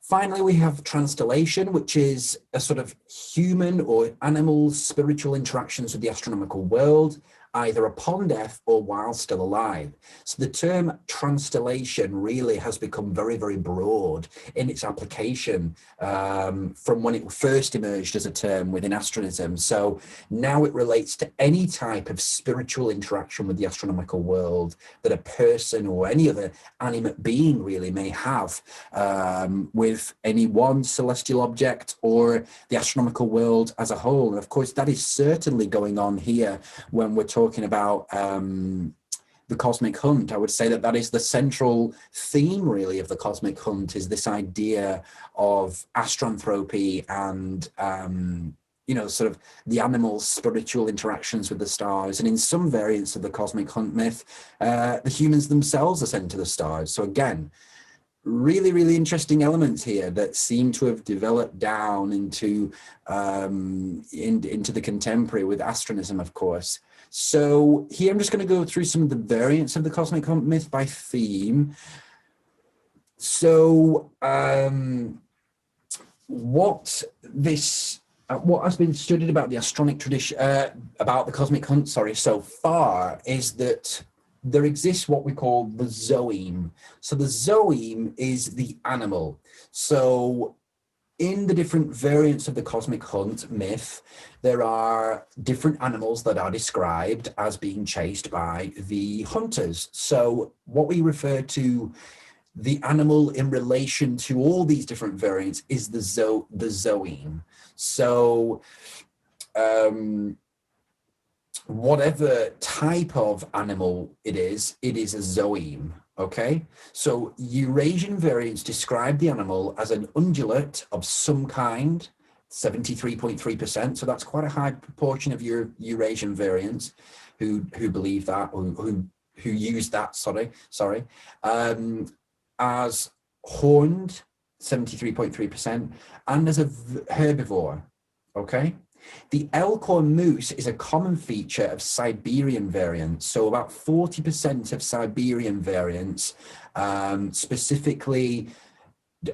Finally, we have transtellation, which is a sort of human or animal spiritual interactions with the astronomical world, either upon death or while still alive. So the term transtellation really has become very, very broad in its application from when it first emerged as a term within astronomism. So now it relates to any type of spiritual interaction with the astronomical world that a person or any other animate being really may have with any one celestial object or the astronomical world as a whole. And of course, that is certainly going on here when we're talking about the cosmic hunt. I would say that is the central theme really of the cosmic hunt, is this idea of astranthropy and sort of the animal's spiritual interactions with the stars. And in some variants of the cosmic hunt myth, the humans themselves ascend to the stars. So again, really, really interesting elements here that seem to have developed down into the contemporary with astronism, of course. So here I'm just going to go through some of the variants of the cosmic hunt myth by theme. So what has been studied about the Astronic tradition, about the cosmic hunt, so far, is that there exists what we call the zoeme. So the zoeme is the animal. So in the different variants of the cosmic hunt myth, there are different animals that are described as being chased by the hunters. So what we refer to the animal in relation to all these different variants is the zoeme. So whatever type of animal it is a zoeme, okay? So Eurasian variants describe the animal as an ungulate of some kind, 73.3%, so that's quite a high proportion of your Eurasian variants who believe that, or who use that, as horned, 73.3%, and as a herbivore, okay? The elk or moose is a common feature of Siberian variants. So about 40% of Siberian variants specifically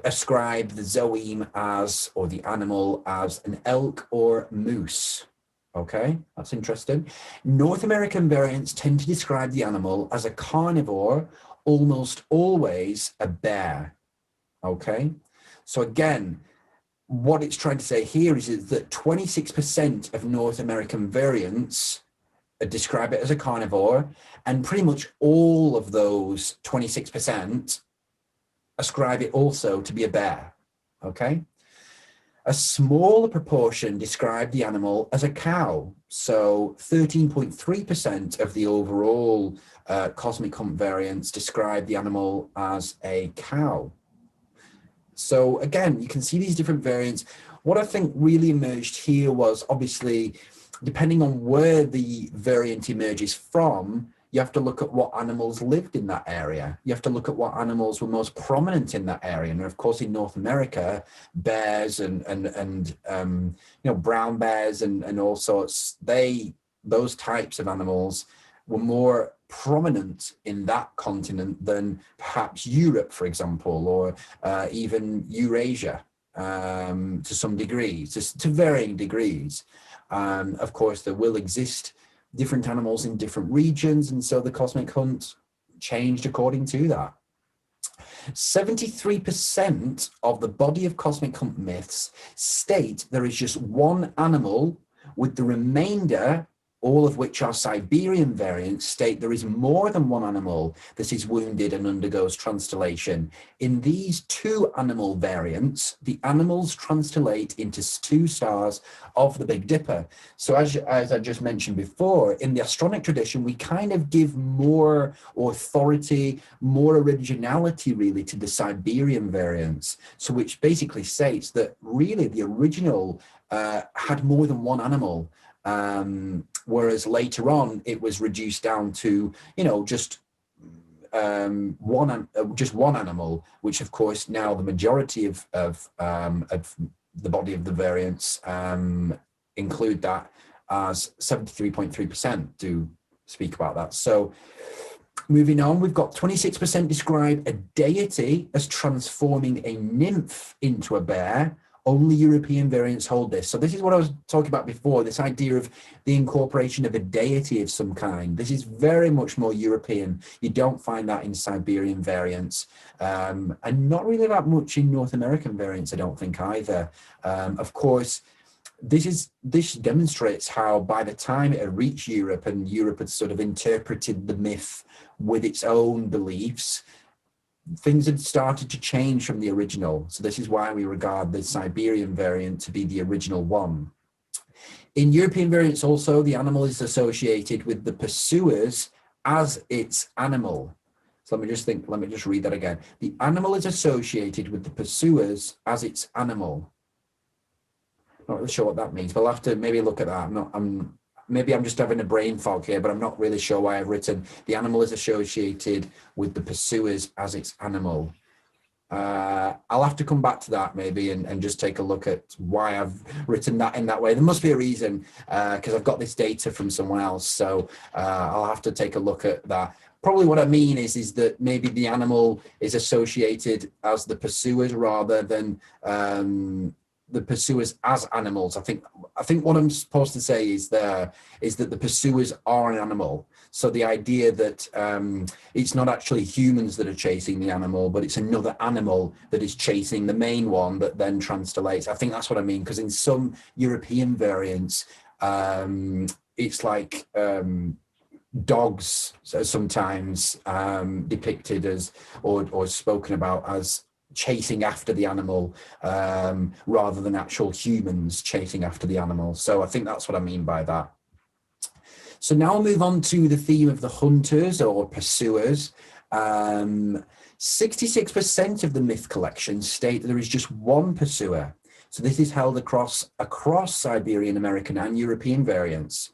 ascribe the zoeme as, or the animal as, an elk or moose. Okay, that's interesting. North American variants tend to describe the animal as a carnivore, almost always a bear. Okay, so again, what it's trying to say here is that 26% of North American variants describe it as a carnivore, and pretty much all of those 26% ascribe it also to be a bear, okay? A smaller proportion describe the animal as a cow. So 13.3% of the overall cosmic hunt variants describe the animal as a cow. So again, you can see these different variants. What I think really emerged here was, obviously, depending on where the variant emerges from, you have to look at what animals lived in that area. You have to look at what animals were most prominent in that area. And of course, in North America, bears and brown bears and all sorts, those types of animals were more prominent in that continent than perhaps Europe, for example, or even Eurasia to some degrees, to varying degrees. Of course, there will exist different animals in different regions, and so the cosmic hunt changed according to that. 73% of the body of cosmic hunt myths state there is just one animal, with the remainder, all of which are Siberian variants, state there is more than one animal that is wounded and undergoes transtellation. In these two animal variants, the animals transtellate into two stars of the Big Dipper. So as I just mentioned before, in the Astronic tradition, we kind of give more authority, more originality really to the Siberian variants. So which basically states that really the original had more than one animal. Whereas later on it was reduced down to just one animal, which of course now the majority of the body of the variants include that, as 73.3% do speak about that. So moving on, we've got 26% describe a deity as transforming a nymph into a bear. Only European variants hold this. So this is what I was talking about before, this idea of the incorporation of a deity of some kind. This is very much more European. You don't find that in Siberian variants, and not really that much in North American variants, I don't think either. Of course, this demonstrates how by the time it had reached Europe and Europe had sort of interpreted the myth with its own beliefs, things had started to change from the original. So this is why we regard the Siberian variant to be the original one. In European variants also, the animal is associated with the pursuers as its animal. So let me just read that again. The animal is associated with the pursuers as its animal. Not really sure what that means, but I'll have to maybe look at that. Maybe I'm just having a brain fog here, but I'm not really sure why I've written the animal is associated with the pursuers as its animal. I'll have to come back to that maybe and just take a look at why I've written that in that way. There must be a reason, because I've got this data from someone else. So I'll have to take a look at that. Probably what I mean is that maybe the animal is associated as the pursuers rather than the pursuers as animals. I think what I'm supposed to say is that the pursuers are an animal. So the idea that it's not actually humans that are chasing the animal, but it's another animal that is chasing the main one that then transtellates. I think that's what I mean, because in some European variants, it's like dogs are sometimes depicted as or spoken about as chasing after the animal rather than actual humans chasing after the animal. So I think that's what I mean by that. So now I'll move on to the theme of the hunters or pursuers. 66% of the myth collections state that there is just one pursuer. So this is held across Siberian, American and European variants.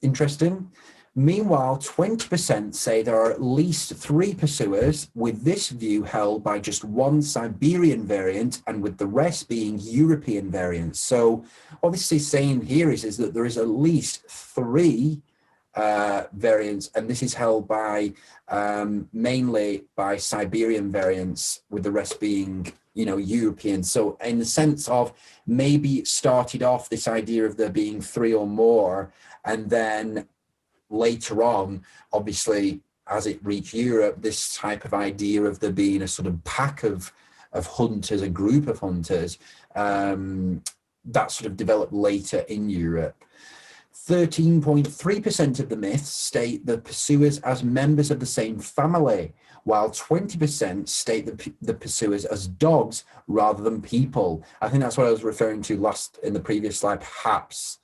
Interesting. Meanwhile, 20% say there are at least 3 pursuers, with this view held by just one Siberian variant and with the rest being European variants. So what this is saying here is that there is at least 3 variants, and this is held by mainly by Siberian variants, with the rest being European. So in the sense of maybe it started off this idea of there being 3 or more, and then later on, obviously, as it reached Europe, this type of idea of there being a sort of pack of hunters, a group of hunters, that sort of developed later in Europe. 13.3% of the myths state the pursuers as members of the same family, while 20% state the pursuers as dogs rather than people. I think that's what I was referring to in the previous slide, perhaps.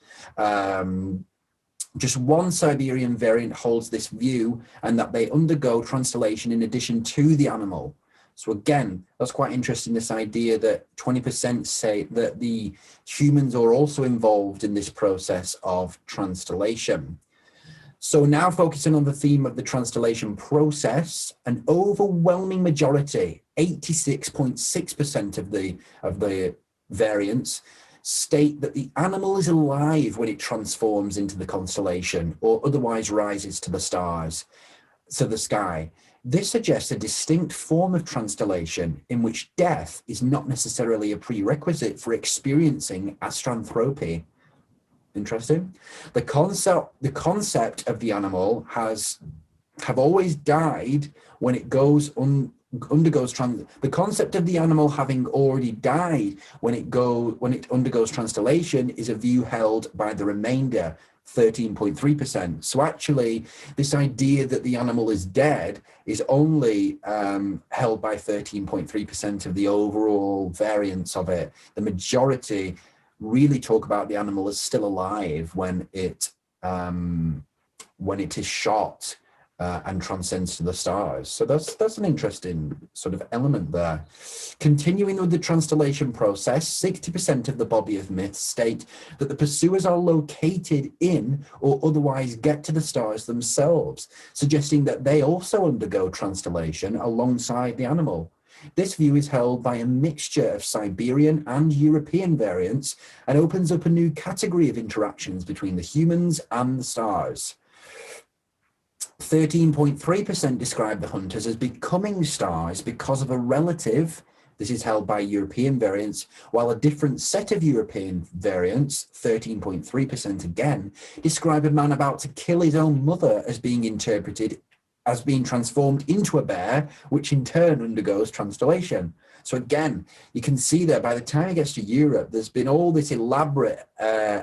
Just one Siberian variant holds this view, and that they undergo translation in addition to the animal. So again, that's quite interesting, this idea that 20% say that the humans are also involved in this process of translation. So now focusing on the theme of the translation process, an overwhelming majority, 86.6% of the variants, state that the animal is alive when it transforms into the constellation or otherwise rises to the stars, to the sky. This suggests a distinct form of translation in which death is not necessarily a prerequisite for experiencing astranthropy. Interesting. The concept of the animal have always died when it the concept of the animal having already died when it undergoes translation is a view held by the remainder, 13.3%. So actually, this idea that the animal is dead is only held by 13.3% of the overall variance of it. The majority really talk about the animal as still alive when it is shot and transcends to the stars. So that's an interesting sort of element there. Continuing with the translation process, 60% of the body of myths state that the pursuers are located in or otherwise get to the stars themselves, suggesting that they also undergo translation alongside the animal. This view is held by a mixture of Siberian and European variants and opens up a new category of interactions between the humans and the stars. 13.3% describe the hunters as becoming stars because of a relative. This is held by European variants, while a different set of European variants, 13.3% again, describe a man about to kill his own mother as being interpreted as being transformed into a bear, which in turn undergoes translation. So again, you can see that by the time it gets to Europe, there's been all this elaborate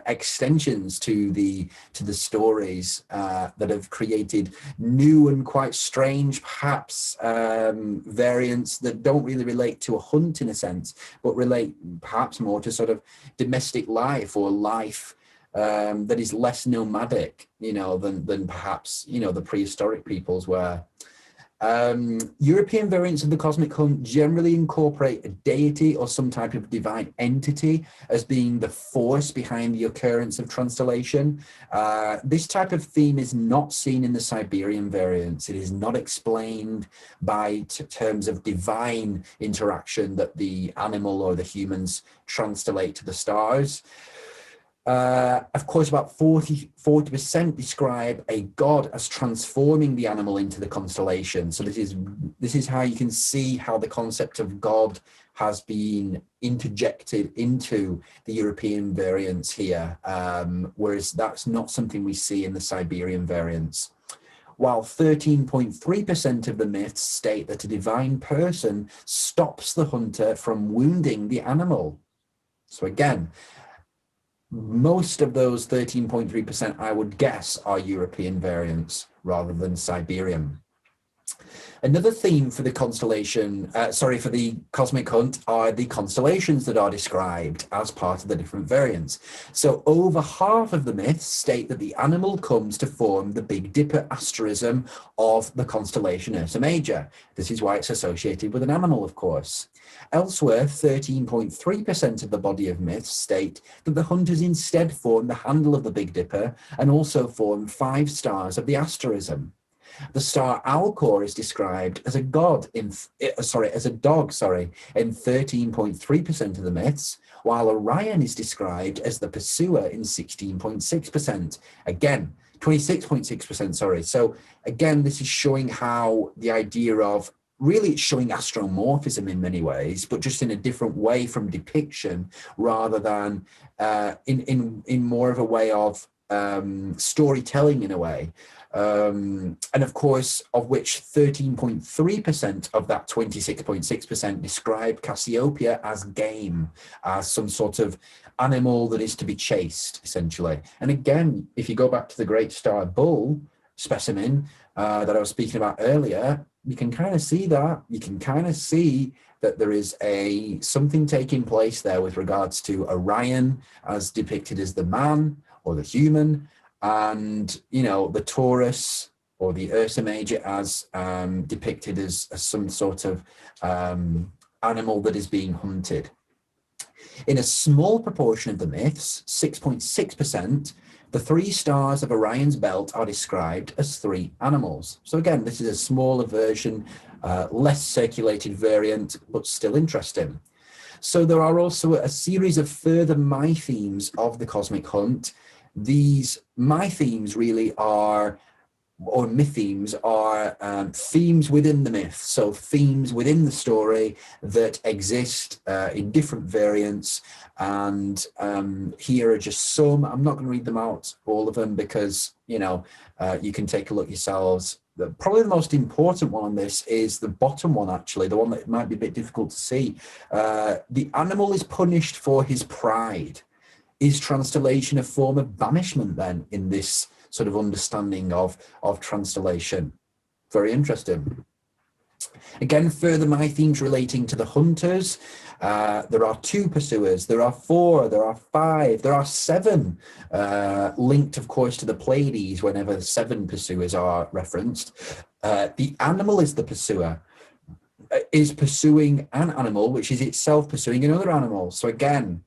extensions to the stories that have created new and quite strange, perhaps, variants that don't really relate to a hunt in a sense, but relate perhaps more to sort of domestic life or life that is less nomadic, than perhaps, the prehistoric peoples were. European variants of the cosmic hunt generally incorporate a deity or some type of divine entity as being the force behind the occurrence of translation. This type of theme is not seen in the Siberian variants. It is not explained by terms of divine interaction that the animal or the humans translate to the stars. Of course, about 40% describe a god as transforming the animal into the constellation. So this is how you can see how the concept of God has been interjected into the European variants here, whereas that's not something we see in the Siberian variants. While 13.3% of the myths state that a divine person stops the hunter from wounding the animal. So again, most of those 13.3%, I would guess, are European variants rather than Siberian. Another theme for the for the cosmic hunt are the constellations that are described as part of the different variants. So over half of the myths state that the animal comes to form the Big Dipper asterism of the constellation Ursa Major. This is why it's associated with an animal, of course. Elsewhere, 13.3% of the body of myths state that the hunters instead form the handle of the Big Dipper and also form 5 stars of the asterism. The star Alcor is described as a dog in 13.3% of the myths, while Orion is described as the pursuer in 16.6%. Again, 26.6%, sorry. So again, this is showing how the idea of really it's showing astromorphism in many ways, but just in a different way from depiction rather than in more of a way of storytelling in a way. And of course, of which 13.3% of that 26.6% describe Cassiopeia as game, as some sort of animal that is to be chased, essentially. And again, if you go back to the great star Bull, specimen that I was speaking about earlier, you can kind of see that. You can kind of see that there is something taking place there with regards to Orion as depicted as the man or the human, and, you know, the Taurus or the Ursa Major as depicted as some sort of animal that is being hunted. In a small proportion of the myths, 6.6%, the 3 stars of Orion's belt are described as 3 animals. So again, this is a smaller version, less circulated variant, but still interesting. So there are also a series of further mythemes of the cosmic hunt. These mythemes really are, or mythemes are, themes within the myth. So themes within the story that exist in different variants. And here are just some. I'm not going to read them out, all of them, because, you know, you can take a look yourselves. Probably the most important one on this is the bottom one, actually, the one that might be a bit difficult to see. The animal is punished for his pride. Is transtellation a form of banishment then in this sort of understanding of transtellation? Very interesting. Again, further mythemes relating to the hunters. There are 2 pursuers, there are 4, there are 5, there are 7, linked, of course, to the Pleiades whenever 7 pursuers are referenced. The animal is the pursuer, is pursuing an animal, which is itself pursuing another animal. So again,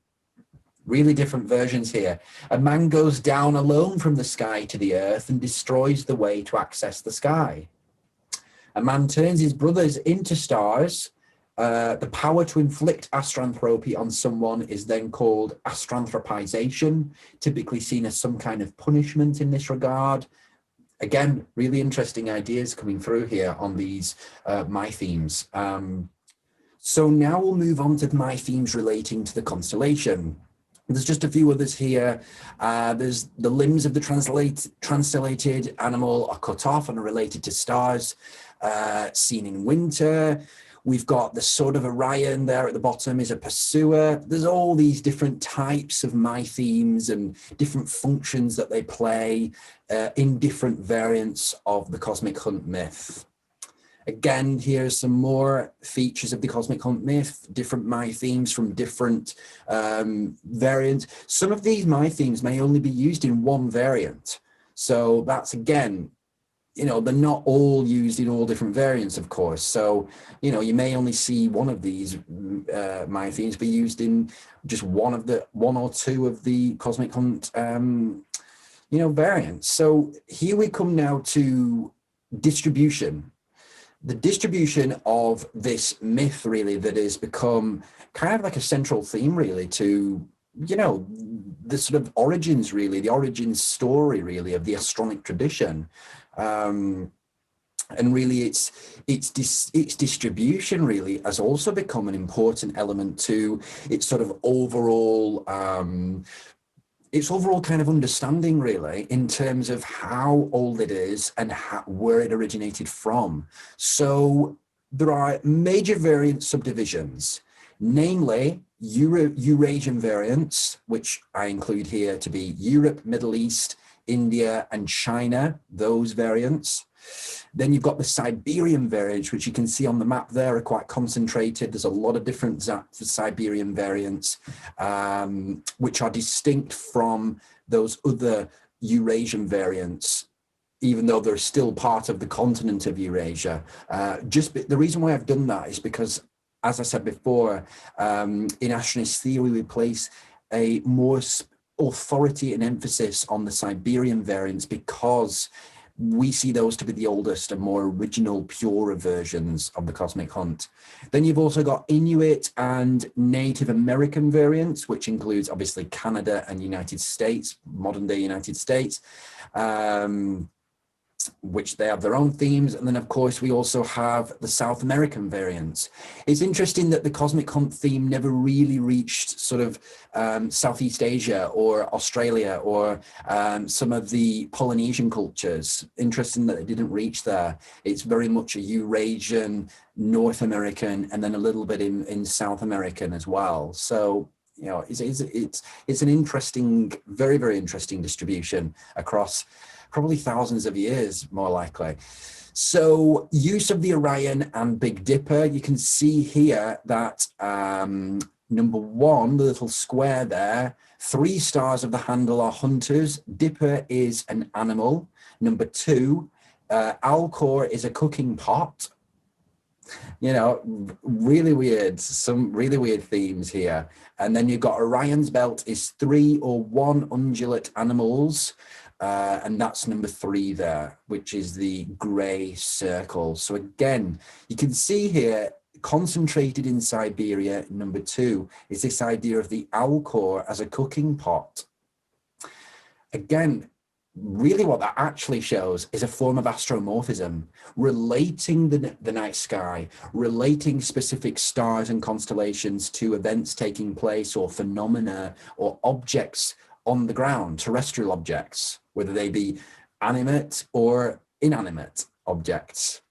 really different versions here. A man goes down alone from the sky to the earth and destroys the way to access the sky. A man turns his brothers into stars. The power to inflict astranthropy on someone is then called astranthropization, typically seen as some kind of punishment in this regard. Again, really interesting ideas coming through here on these mythemes. So now we'll move on to the mythemes relating to the constellation. There's just a few others here. There's the limbs of the transtellated animal are cut off and are related to stars seen in winter. We've got the sword of Orion there at the bottom is a pursuer. There's all these different types of mythemes and different functions that they play in different variants of the cosmic hunt myth. Again, here's some more features of the cosmic hunt myth, different mythemes from different variants. Some of these mythemes may only be used in one variant. So that's, again, you know, they're not all used in all different variants, of course. So, you know, you may only see one of these mythemes be used in just one or two of the cosmic hunt, you know, variants. So here we come now to distribution. The distribution of this myth, really, that has become kind of like a central theme, really, to, you know, the sort of origins, really, the origin story, really, of the Astronic tradition. And really, its distribution, really, has also become an important element to its sort of overall kind of understanding, really, in terms of how old it is and where it originated from. So there are major variant subdivisions, namely Eurasian variants, which I include here to be Europe, Middle East, India, and China, those variants. Then you've got the Siberian variants, which you can see on the map there are quite concentrated. There's a lot of different Siberian variants, which are distinct from those other Eurasian variants, even though they're still part of the continent of Eurasia. The reason why I've done that is because, as I said before, in Astronist theory, we place a more authority and emphasis on the Siberian variants because we see those to be the oldest and more original, purer versions of the cosmic hunt. Then you've also got Inuit and Native American variants, which includes obviously Canada and United States, modern day United States, which they have their own themes. And then, of course, we also have the South American variants. It's interesting that the cosmic hunt theme never really reached sort of Southeast Asia or Australia or some of the Polynesian cultures. Interesting that it didn't reach there. It's very much a Eurasian, North American, and then a little bit in South American as well. So, you know, it's an interesting, very, very interesting distribution across probably thousands of years, more likely. So use of the Orion and Big Dipper, you can see here that number one, the little square there, 3 stars of the handle are hunters. Dipper is an animal. Number 2, Alcor is a cooking pot. You know, really weird, some really weird themes here. And then you've got Orion's belt is 3 or 1 ungulate animals. And that's number 3 there, which is the gray circle. So again, you can see here, concentrated in Siberia, number 2, is this idea of the Alcor as a cooking pot. Again, really what that actually shows is a form of astromorphism, relating the night sky, relating specific stars and constellations to events taking place or phenomena or objects on the ground, terrestrial objects, whether they be animate or inanimate objects.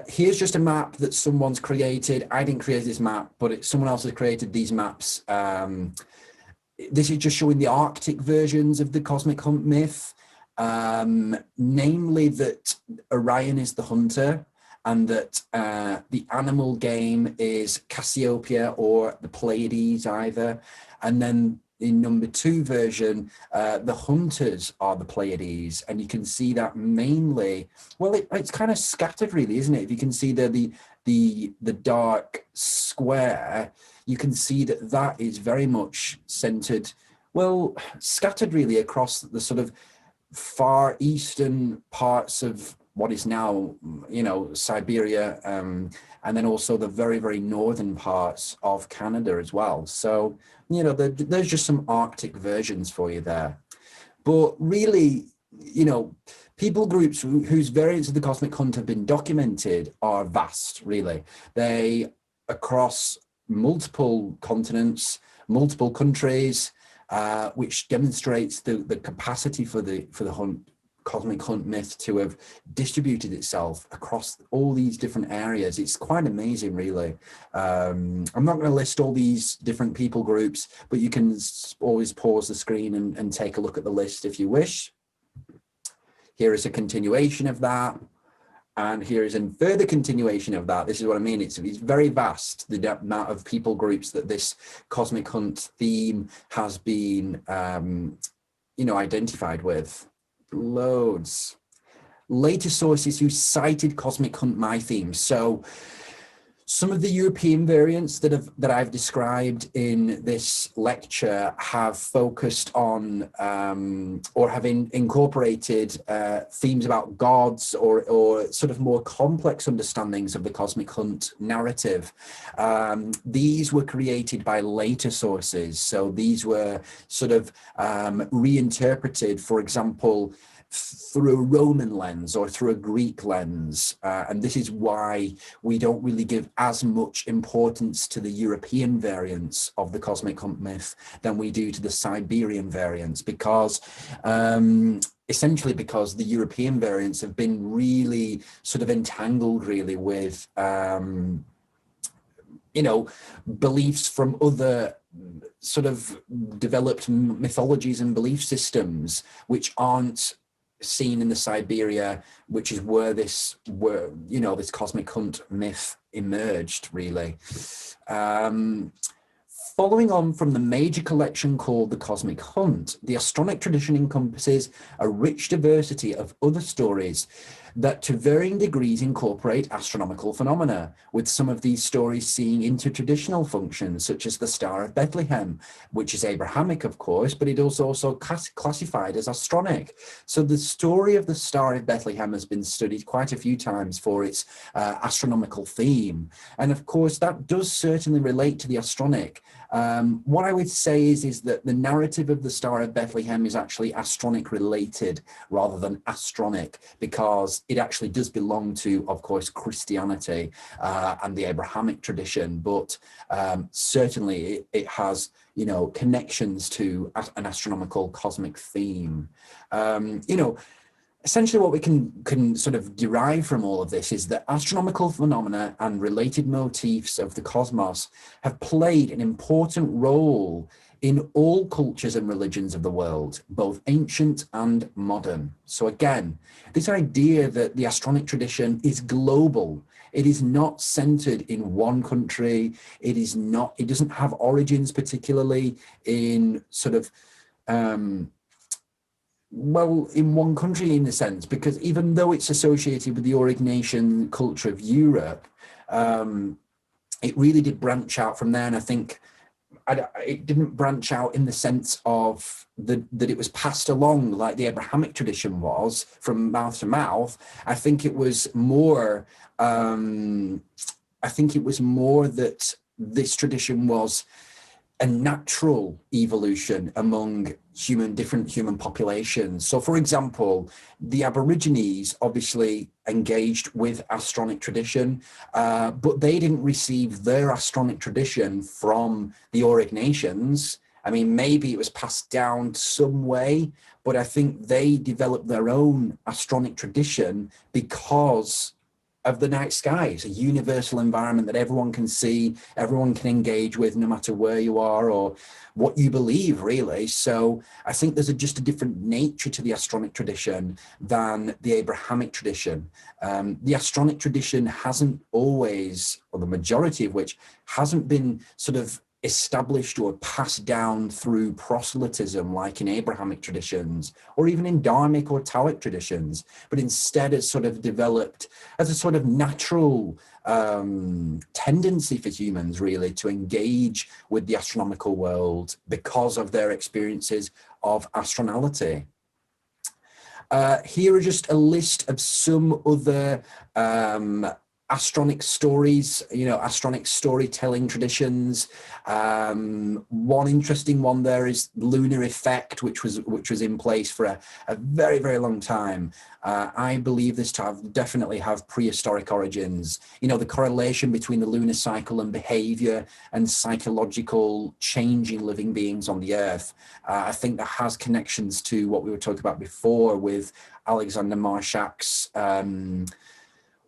Here's just a map that someone's created. I didn't create this map, but someone else has created these maps. This is just showing the Arctic versions of the cosmic hunt myth, namely that Orion is the hunter and that the animal game is Cassiopeia or the Pleiades either. And then in number 2 version, the hunters are the Pleiades, and you can see that mainly, well, it's kind of scattered really, isn't it? If you can see the dark square, you can see that that is very much centered, well, scattered really across the sort of far eastern parts of what is now, you know, Siberia, and then also the very, very northern parts of Canada as well. So, you know, there's just some Arctic versions for you there. But really, you know, people groups whose variants of the cosmic hunt have been documented are vast, really. They, across multiple continents, multiple countries, which demonstrates the capacity for the cosmic hunt myth to have distributed itself across all these different areas. It's quite amazing, really. I'm not going to list all these different people groups, but you can always pause the screen and take a look at the list if you wish. Here is a continuation of that. And here is a further continuation of that. This is what I mean. It's very vast, the amount of people groups that this cosmic hunt theme has been, you know, identified with. Loads. Later sources who cited cosmic hunt my theme. So some of the European variants that I've described in this lecture have focused on or have incorporated themes about gods or sort of more complex understandings of the cosmic hunt narrative. These were created by later sources. So these were sort of reinterpreted, for example, through a Roman lens or through a Greek lens. And this is why we don't really give as much importance to the European variants of the cosmic hunt myth than we do to the Siberian variants, because essentially because the European variants have been really sort of entangled really with, you know, beliefs from other sort of developed mythologies and belief systems, which aren't seen in the Siberia, which is where this cosmic hunt myth emerged, really. Following on from the major collection called the Cosmic Hunt, the Astronic tradition encompasses a rich diversity of other stories that to varying degrees incorporate astronomical phenomena, with some of these stories seeing intertraditional functions, such as the Star of Bethlehem, which is Abrahamic, of course, but it is also classified as Astronic. So the story of the Star of Bethlehem has been studied quite a few times for its astronomical theme. And of course, that does certainly relate to the Astronic. What I would say is that the narrative of the Star of Bethlehem is actually Astronic related rather than Astronic, because it actually does belong to, of course, Christianity and the Abrahamic tradition, but certainly it has, you know, connections to an astronomical cosmic theme. You know, essentially what we can sort of derive from all of this is that astronomical phenomena and related motifs of the cosmos have played an important role in all cultures and religions of the world, both ancient and modern. So again, this idea that the Astronic tradition is global, it is not centered in one country, it doesn't have origins particularly in sort of in one country in a sense, because even though it's associated with the Aurignacian culture of Europe, it really did branch out from there. And I think it didn't branch out in the sense of that it was passed along like the Abrahamic tradition was from mouth to mouth. I think it was more, that this tradition was a natural evolution among different human populations. So for example, the Aborigines obviously engaged with Astronic tradition, but they didn't receive their Astronic tradition from the Aurignacians. I mean, maybe it was passed down some way, but I think they developed their own Astronic tradition because of the night sky. It's a universal environment that everyone can see, everyone can engage with, no matter where you are or what you believe, really. So I think there's just a different nature to the Astronic tradition than the Abrahamic tradition. The Astronic tradition hasn't always, or the majority of which, hasn't been sort of established or passed down through proselytism like in Abrahamic traditions or even in Dharmic or Taoic traditions, but instead has sort of developed as a sort of natural tendency for humans really to engage with the astronomical world because of their experiences of astronality. Here are just a list of some other Astronic stories, Astronic storytelling traditions. One interesting one there is lunar effect, which was in place for a very, very long time. I believe this to definitely have prehistoric origins. The correlation between the lunar cycle and behavior and psychological change in living beings on the Earth. I think that has connections to what we were talking about before with Alexander Marshak's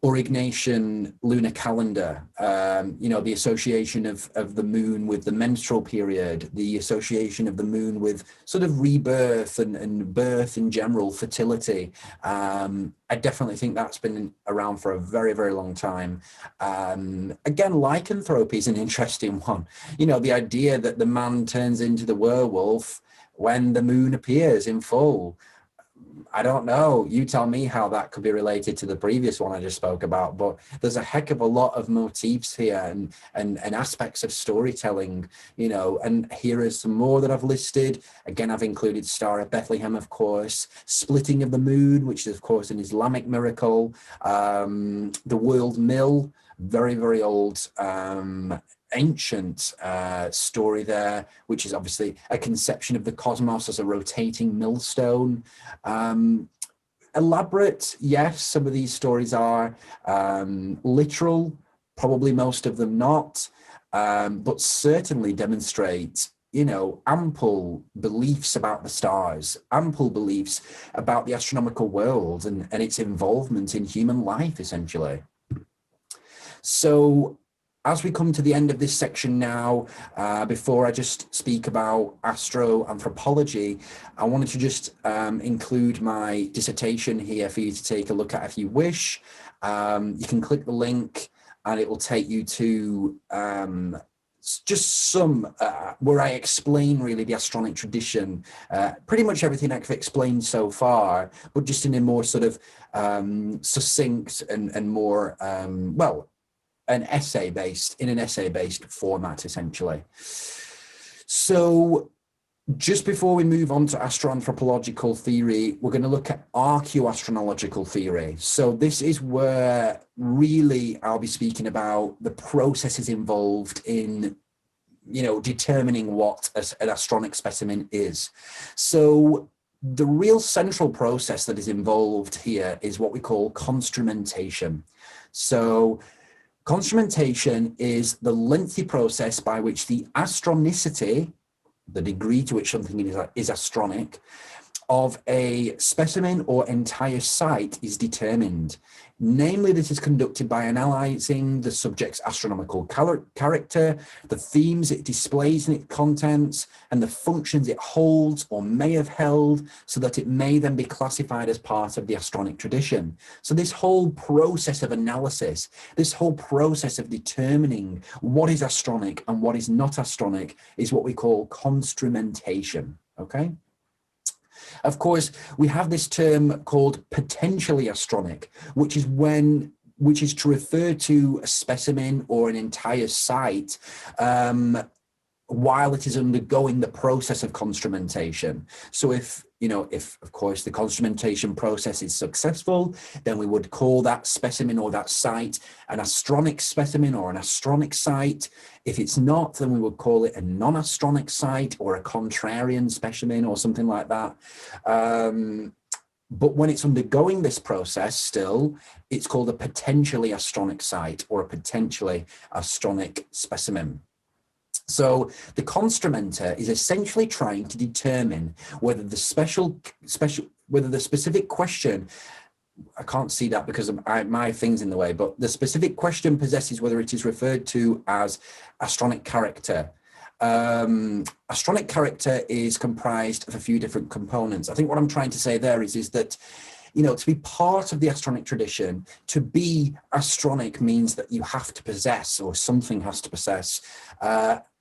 Aurignacian lunar calendar, the association of the moon with the menstrual period, the association of the moon with sort of rebirth and birth in general, fertility. I definitely think that's been around for a very, very long time. Again, lycanthropy is an interesting one. The idea that the man turns into the werewolf when the moon appears in full. I don't know. You tell me how that could be related to the previous one I just spoke about, but there's a heck of a lot of motifs here and aspects of storytelling, and here are some more that I've listed. Again, I've included Star of Bethlehem, of course, splitting of the moon, which is, of course, an Islamic miracle, the world mill, very, very old, ancient story there, which is obviously a conception of the cosmos as a rotating millstone. Elaborate, yes, some of these stories are. Literal, probably most of them not, but certainly demonstrate ample beliefs about the stars, ample beliefs about the astronomical world and its involvement in human life, essentially. So as we come to the end of this section now, before I just speak about astroanthropology, I wanted to just include my dissertation here for you to take a look at if you wish. You can click the link and it will take you to just some where I explain really the Astronic tradition, pretty much everything I've explained so far, but just in a more sort of succinct and more, an essay-based format, essentially. So just before we move on to astroanthropological theory, we're going to look at archaeoastronological theory. So this is where really I'll be speaking about the processes involved in determining what an astronic specimen is. So the real central process that is involved here is what we call construmentation. So construmentation is the lengthy process by which the astronicity, the degree to which something is astronic, of a specimen or entire site is determined. Namely, this is conducted by analysing the subject's astronomical character, the themes it displays in its contents, and the functions it holds or may have held, so that it may then be classified as part of the Astronic tradition. So this whole process of analysis, this whole process of determining what is astronic and what is not astronic is what we call construmentation, okay? Of course, we have this term called potentially astronic, which is to refer to a specimen or an entire site while it is undergoing the process of construmentation. So if of course the construmentation process is successful, then we would call that specimen or that site an astronic specimen or an astronic site. If it's not, then we would call it a non-astronic site or a contrarian specimen or something like that. But when it's undergoing this process still, it's called a potentially astronic site or a potentially astronic specimen. So the construmenter is essentially trying to determine whether the specific question, I can't see that because my thing's in the way, but the specific question possesses whether it is referred to as astronic character. Astronic character is comprised of a few different components. I think what I'm trying to say there is that, to be part of the Astronic tradition, to be astronic means that you have to possess, or something has to possess,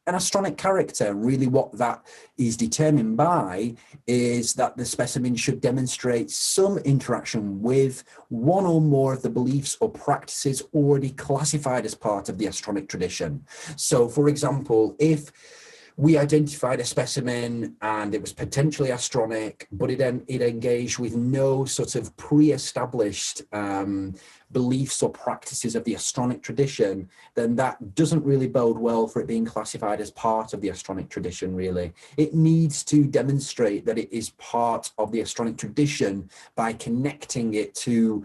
an astronic character. Really what that is determined by is that the specimen should demonstrate some interaction with one or more of the beliefs or practices already classified as part of the Astronic tradition. So, for example, if we identified a specimen and it was potentially astronic, but it engaged with no sort of pre-established beliefs or practices of the Astronic tradition, then that doesn't really bode well for it being classified as part of the Astronic tradition, really. It needs to demonstrate that it is part of the Astronic tradition by connecting it to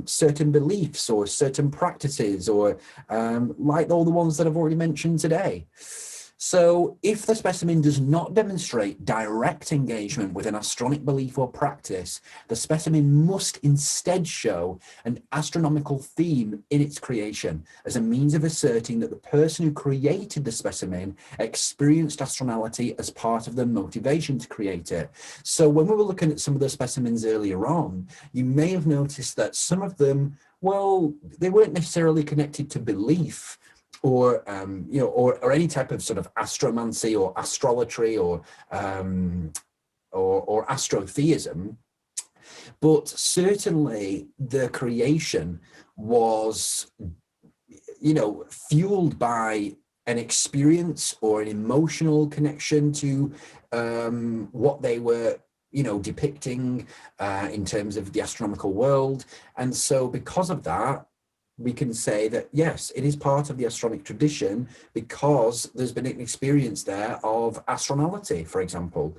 certain beliefs or certain practices, or like all the ones that I've already mentioned today. So if the specimen does not demonstrate direct engagement with an astronic belief or practice, the specimen must instead show an astronomical theme in its creation as a means of asserting that the person who created the specimen experienced astronality as part of the motivation to create it. So when we were looking at some of the specimens earlier on, you may have noticed that some of them, well, they weren't necessarily connected to belief, or any type of sort of astromancy or astrology or astrotheism, but certainly the creation was, fueled by an experience or an emotional connection to what they were depicting in terms of the astronomical world. And so because of that, we can say that, yes, it is part of the Astronic tradition because there's been an experience there of astronality, for example.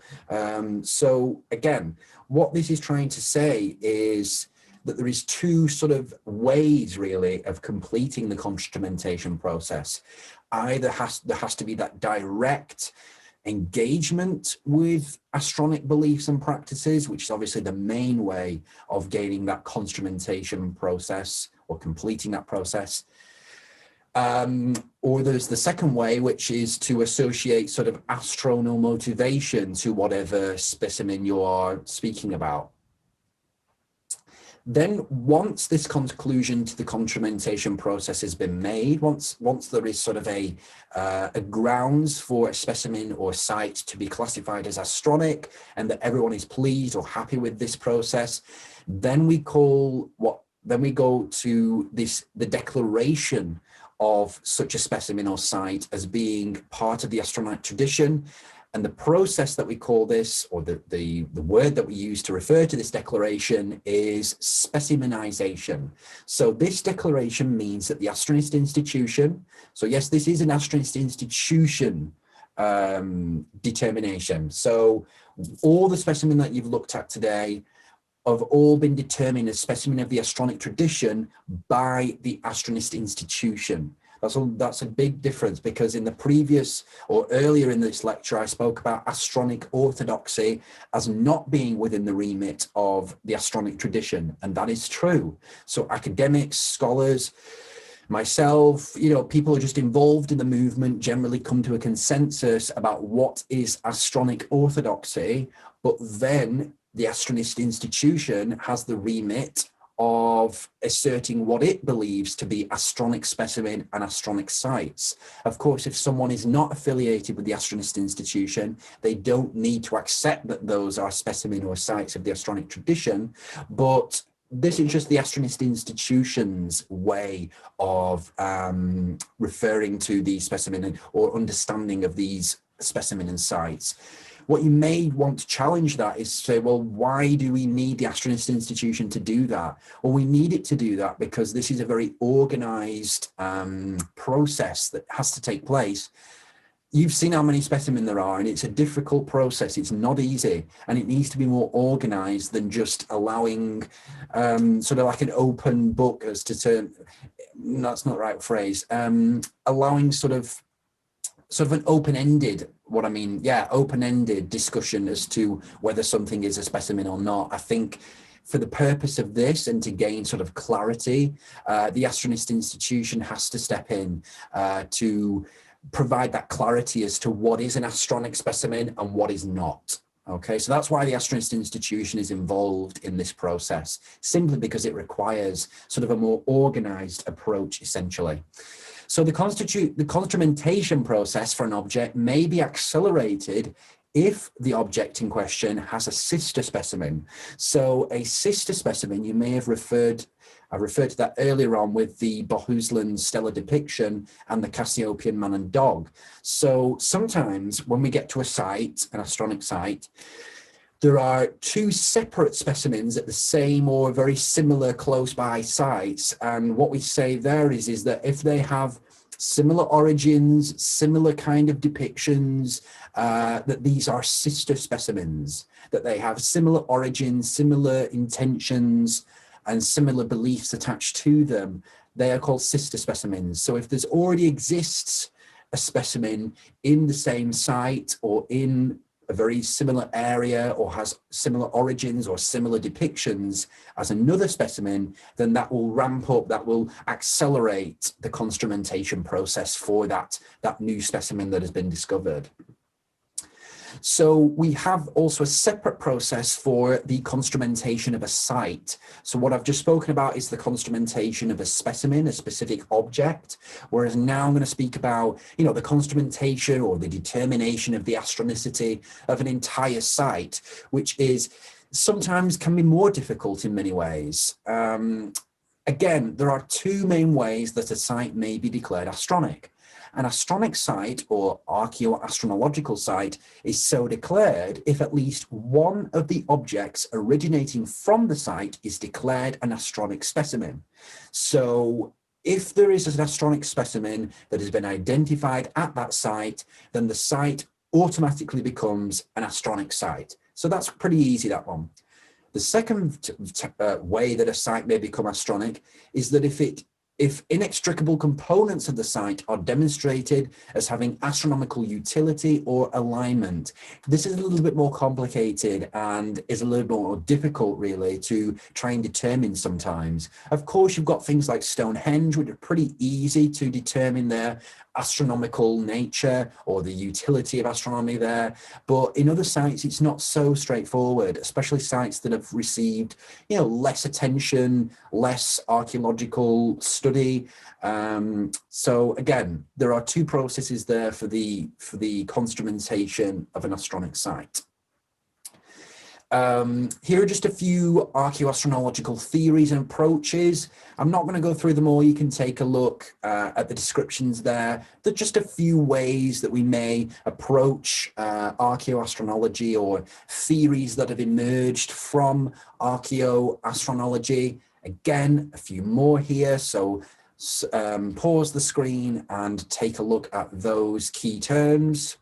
So again, what this is trying to say is that there is two sort of ways, really, of completing the construmentation process. Either there has to be that direct engagement with astronic beliefs and practices, which is obviously the main way of gaining that construmentation process or completing that process. Or there's the second way, which is to associate sort of astronal motivation to whatever specimen you are speaking about. Then once this conclusion to the construmentation process has been made, once there is sort of a grounds for a specimen or site to be classified as astronic and that everyone is pleased or happy with this process, then we go to the declaration of such a specimen or site as being part of the Astronic tradition. And the process that we call this, or the word that we use to refer to this declaration, is specimenization. So this declaration means that the Astronist Institution, so yes, this is an Astronist Institution determination. So all the specimen that you've looked at today have all been determined as specimen of the Astronic tradition by the Astronist Institution. That's a big difference, because in the previous or earlier in this lecture, I spoke about Astronic orthodoxy as not being within the remit of the Astronic tradition, and that is true. So academics, scholars, myself, people who are just involved in the movement generally come to a consensus about what is Astronic orthodoxy, but then the Astronist Institution has the remit of asserting what it believes to be Astronic specimen and Astronic sites. Of course, if someone is not affiliated with the Astronist Institution, they don't need to accept that those are specimen or sites of the Astronic tradition, but this is just the Astronist Institution's way of referring to the specimen or understanding of these specimen and sites. What you may want to challenge that is to say, well, why do we need the Astronist Institution to do that? Well, we need it to do that because this is a very organized process that has to take place. You've seen how many specimens there are, and it's a difficult process. It's not easy, and it needs to be more organized than just allowing sort of like an open book as to turn, that's not the right phrase, allowing sort of an open-ended, open-ended discussion as to whether something is a specimen or not. I think for the purpose of this and to gain sort of clarity, the Astronist Institution has to step in to provide that clarity as to what is an Astronic specimen and what is not. Okay, so that's why the Astronist Institution is involved in this process, simply because it requires sort of a more organized approach, essentially. So the construmentation process for an object may be accelerated if the object in question has a sister specimen. So a sister specimen, you may have I referred to that earlier on with the Bohuslan stellar depiction and the Cassiopean man and dog. So sometimes when we get to a site, an Astronic site, there are two separate specimens at the same or very similar close by sites. And what we say there is that if they have similar origins, similar kind of depictions, that these are sister specimens, that they have similar origins, similar intentions, and similar beliefs attached to them, they are called sister specimens. So if there's already exists a specimen in the same site or in a very similar area or has similar origins or similar depictions as another specimen, then that will ramp up, that will accelerate the construmentation process for that new specimen that has been discovered. So we have also a separate process for the construmentation of a site. So what I've just spoken about is the construmentation of a specimen, a specific object, whereas now I'm going to speak about, the construmentation or the determination of the astronicity of an entire site, which is sometimes can be more difficult in many ways. Again, there are two main ways that a site may be declared astronic. An astronic site or archaeoastronological site is so declared if at least one of the objects originating from the site is declared an astronic specimen. So if there is an astronic specimen that has been identified at that site, then the site automatically becomes an astronic site. So that's pretty easy, that one. The second way that a site may become astronic is that if inextricable components of the site are demonstrated as having astronomical utility or alignment. This is a little bit more complicated and is a little more difficult, really, to try and determine sometimes. Of course, you've got things like Stonehenge, which are pretty easy to determine their astronomical nature or the utility of astronomy there. But in other sites, it's not so straightforward, especially sites that have received, less attention, less archaeological study. So again, there are two processes there for the construmentation of an astronic site. Here are just a few archaeoastronomical theories and approaches. I'm not going to go through them all. You can take a look at the descriptions there. There are just a few ways that we may approach archaeoastronology or theories that have emerged from archaeoastronology. Again, a few more here. So pause the screen and take a look at those key terms.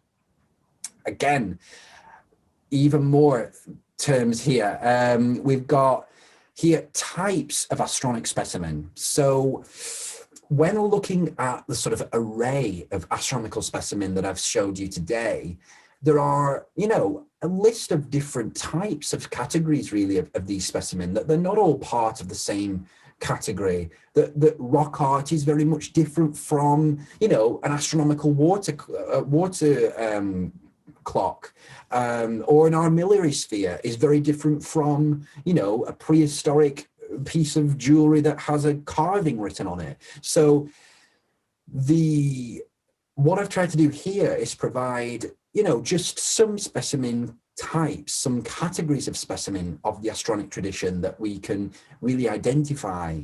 Again, even more terms here. We've got here types of astronic specimen. So when looking at the sort of array of astronomical specimen that I've showed you today, there are, a list of different types of categories really of these specimens, that they're not all part of the same category, that rock art is very much different from, an astronomical water clock, or an armillary sphere is very different from, a prehistoric piece of jewelry that has a carving written on it. So what I've tried to do here is provide, just some specimen types, some categories of specimen of the Astronic tradition that we can really identify.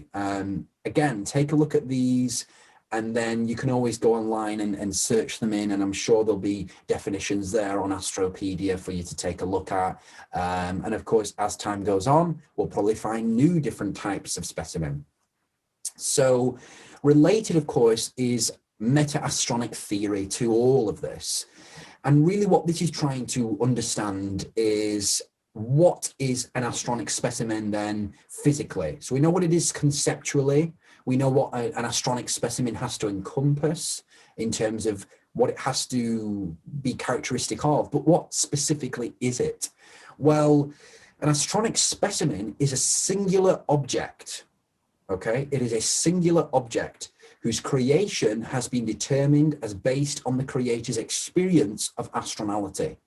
Again, take a look at these, and then you can always go online and search them in, and I'm sure there'll be definitions there on Astropedia for you to take a look at. And of course, as time goes on, we'll probably find new different types of specimen. So related, of course, is meta-astronic theory to all of this. And really what this is trying to understand is, what is an astronic specimen then physically? So we know what it is conceptually. We know what an astronic specimen has to encompass in terms of what it has to be characteristic of, but what specifically is it? Well, an astronic specimen is a singular object, okay? It is a singular object whose creation has been determined as based on the creator's experience of astronality.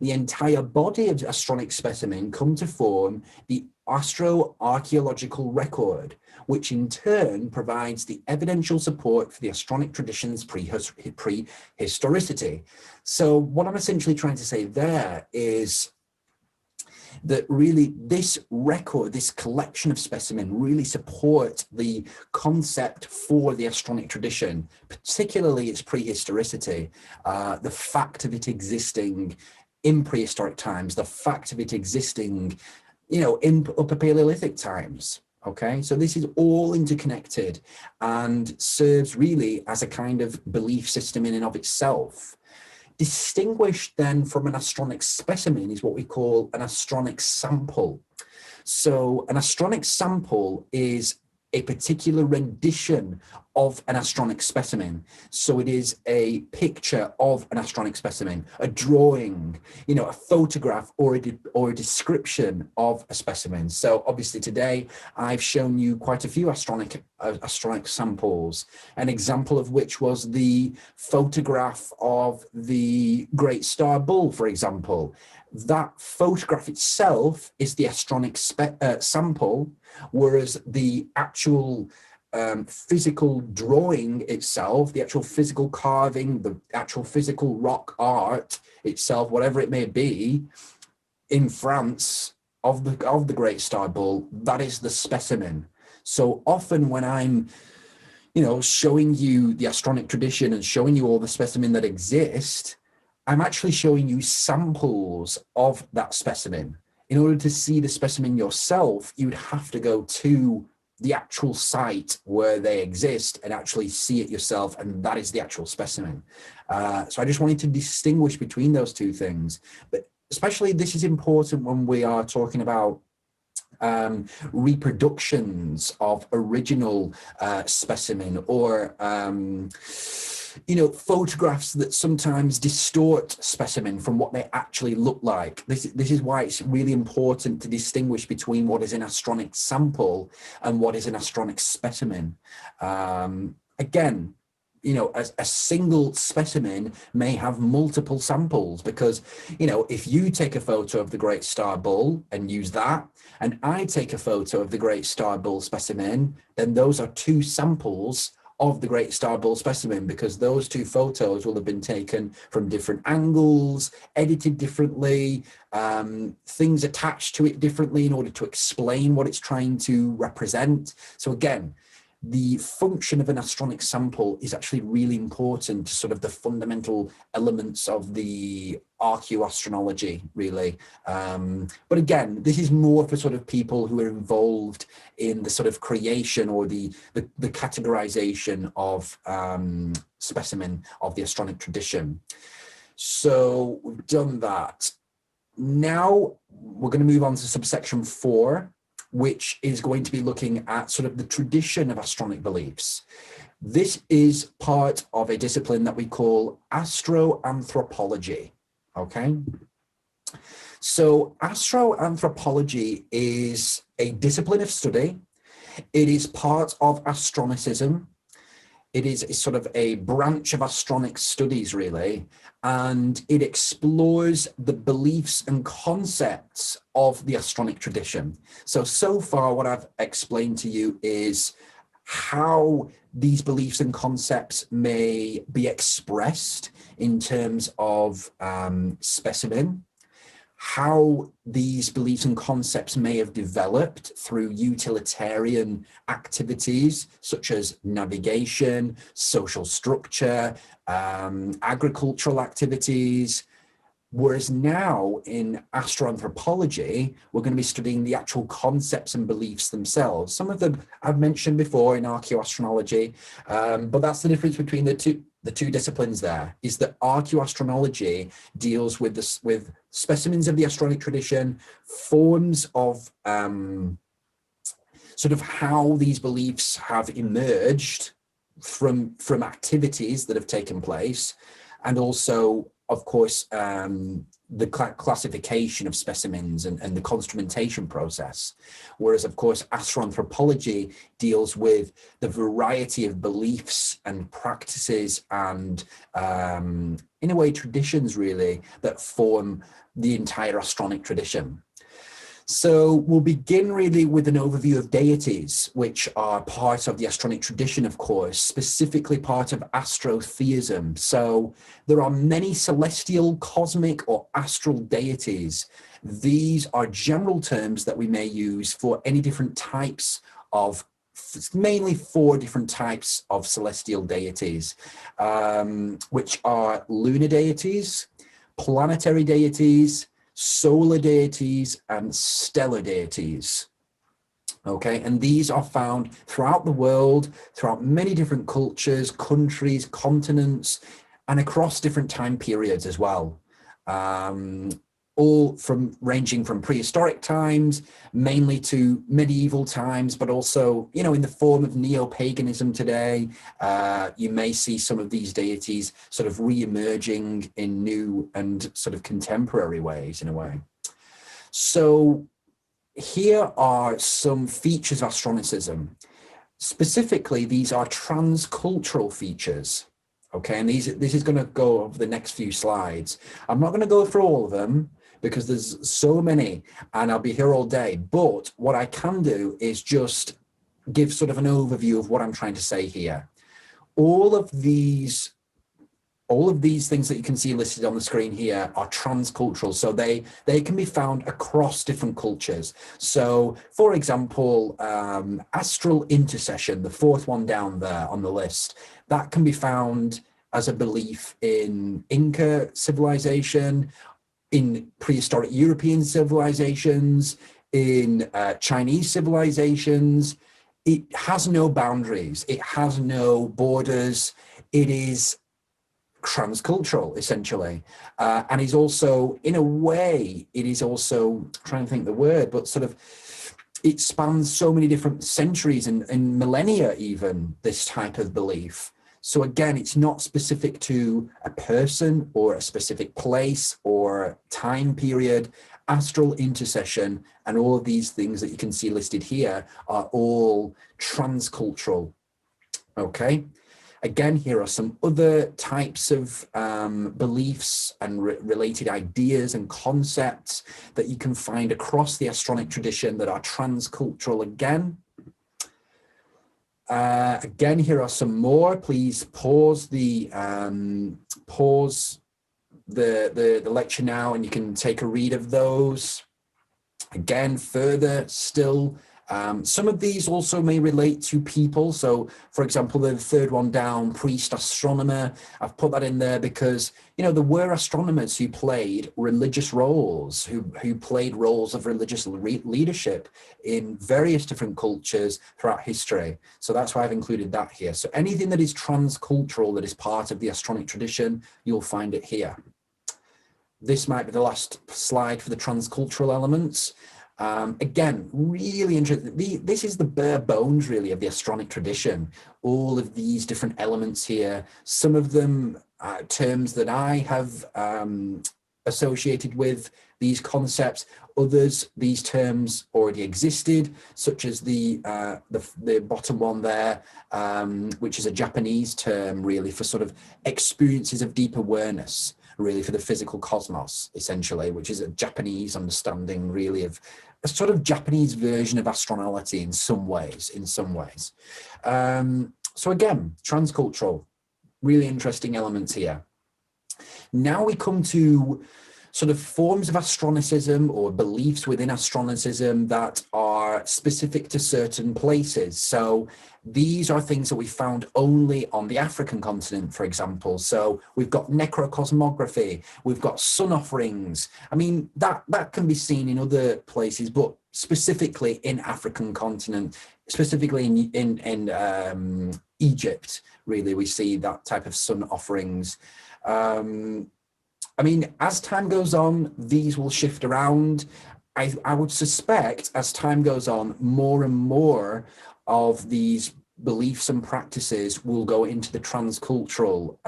The entire body of the astronic specimen come to form the astroarchaeological record, which in turn provides the evidential support for the Astronic tradition's prehistoricity. So what I'm essentially trying to say there is that really this record, this collection of specimen really support the concept for the Astronic tradition, particularly its prehistoricity, the fact of it existing in prehistoric times, the fact of it existing, in Upper Paleolithic times. Okay, so this is all interconnected and serves really as a kind of belief system in and of itself. Distinguished then from an astronic specimen is what we call an astronic sample. So an astronic sample is a particular rendition of an astronic specimen. So it is a picture of an astronic specimen, a drawing, a photograph or a description of a specimen. So obviously today I've shown you quite a few astronic samples, an example of which was the photograph of the Great Star Bull, for example. That photograph itself is the astronic sample, whereas the actual physical drawing itself, the actual physical carving, the actual physical rock art itself, whatever it may be, in France of the Great Star Bull, that is the specimen. So often when I'm, showing you the Astronic tradition and showing you all the specimen that exist, I'm actually showing you samples of that specimen. In order to see the specimen yourself, you'd have to go to the actual site where they exist and actually see it yourself, and that is the actual specimen. So I just wanted to distinguish between those two things. But especially this is important when we are talking about reproductions of original specimen, or photographs that sometimes distort specimen from what they actually look like. This is why it's really important to distinguish between what is an astronic sample and what is an astronic specimen. Again, a single specimen may have multiple samples, because, if you take a photo of the Great Star Bull and use that, and I take a photo of the Great Star Bull specimen, then those are two samples of the Great Star Bull specimen, because those two photos will have been taken from different angles, edited differently, things attached to it differently in order to explain what it's trying to represent. So again, the function of an astronic sample is actually really important to sort of the fundamental elements of the archaeoastronology, really. But again, this is more for sort of people who are involved in the sort of creation or the categorization of specimen of the Astronic tradition. So we've done that. Now we're going to move on to subsection 4, which is going to be looking at sort of the tradition of astronic beliefs. This is part of a discipline that we call astroanthropology, okay? So astroanthropology is a discipline of study. It is part of Astronicism. It is sort of a branch of astronic studies, really, and it explores the beliefs and concepts of the Astronic tradition. So far what I've explained to you is how these beliefs and concepts may be expressed in terms of Specimen, how these beliefs and concepts may have developed through utilitarian activities such as navigation, social structure, agricultural activities. Whereas now in astroanthropology, we're going to be studying the actual concepts and beliefs themselves. Some of them I've mentioned before in archaeoastronology, but that's the difference between the two disciplines there, is that archaeoastronology deals with this, with specimens of the Astronic tradition, forms of sort of how these beliefs have emerged from activities that have taken place, and also, of course, the classification of specimens and the construmentation process. Whereas, of course, astroanthropology deals with the variety of beliefs and practices and, in a way, traditions, really, that form the entire Astronic tradition. So we'll begin really with an overview of deities, which are part of the Astronic tradition, of course, specifically part of astrotheism. So there are many celestial, cosmic, or astral deities. These are general terms that we may use for any different types of, mainly 4 different types of celestial deities, which are lunar deities, planetary deities, solar deities, and stellar deities. Okay, and these are found throughout the world, throughout many different cultures, countries, continents, and across different time periods as well. All from ranging from prehistoric times, mainly to medieval times, but also, you know, in the form of neo-paganism today, you may see some of these deities sort of re-emerging in new and sort of contemporary ways, in a way. So here are some features of Astronicism. Specifically, these are transcultural features. Okay, and this is going to go over the next few slides. I'm not going to go through all of them because there's so many and I'll be here all day. But what I can do is just give sort of an overview of what I'm trying to say here. All of these things that you can see listed on the screen here are transcultural. So they can be found across different cultures. So for example, astral intercession, the 4th one down there on the list, that can be found as a belief in Inca civilization, in prehistoric European civilizations, in Chinese civilizations. It has no boundaries. It has no borders. It is transcultural, essentially. And is also, in a way, it is also, I'm trying to think the word, but sort of, it spans so many different centuries and millennia even, this type of belief. So again, it's not specific to a person or a specific place or time period. Astral intercession and all of these things that you can see listed here are all transcultural. Okay. Again, here are some other types of beliefs and related ideas and concepts that you can find across the Astronic tradition that are transcultural again. Again, here are some more. Please pause the lecture now and you can take a read of those. Again, further still, some of these also may relate to people. So, for example, the 3rd one down, priest astronomer, I've put that in there because, you know, there were astronomers who played religious roles, who played roles of religious leadership in various different cultures throughout history. So that's why I've included that here. So anything that is transcultural, that is part of the Astronic tradition, you'll find it here. This might be the last slide for the transcultural elements. Again, really interesting. This is the bare bones, really, of the Astronic tradition. All of these different elements here, some of them terms that I have associated with these concepts. Others, these terms already existed, such as the bottom one there, which is a Japanese term, really, for sort of experiences of deep awareness, really, for the physical cosmos, essentially, which is a Japanese understanding, really, of a sort of Japanese version of astronology in some ways. So again, transcultural, really interesting elements here. Now we come to sort of forms of Astronicism or beliefs within Astronicism that are specific to certain places. So these are things that we found only on the African continent, for example. So we've got necrocosmography, we've got sun offerings. I mean, that can be seen in other places, but specifically in African continent, specifically in Egypt, really, we see that type of sun offerings. I mean, as time goes on, these will shift around. I would suspect as time goes on, more and more of these beliefs and practices will go into the transcultural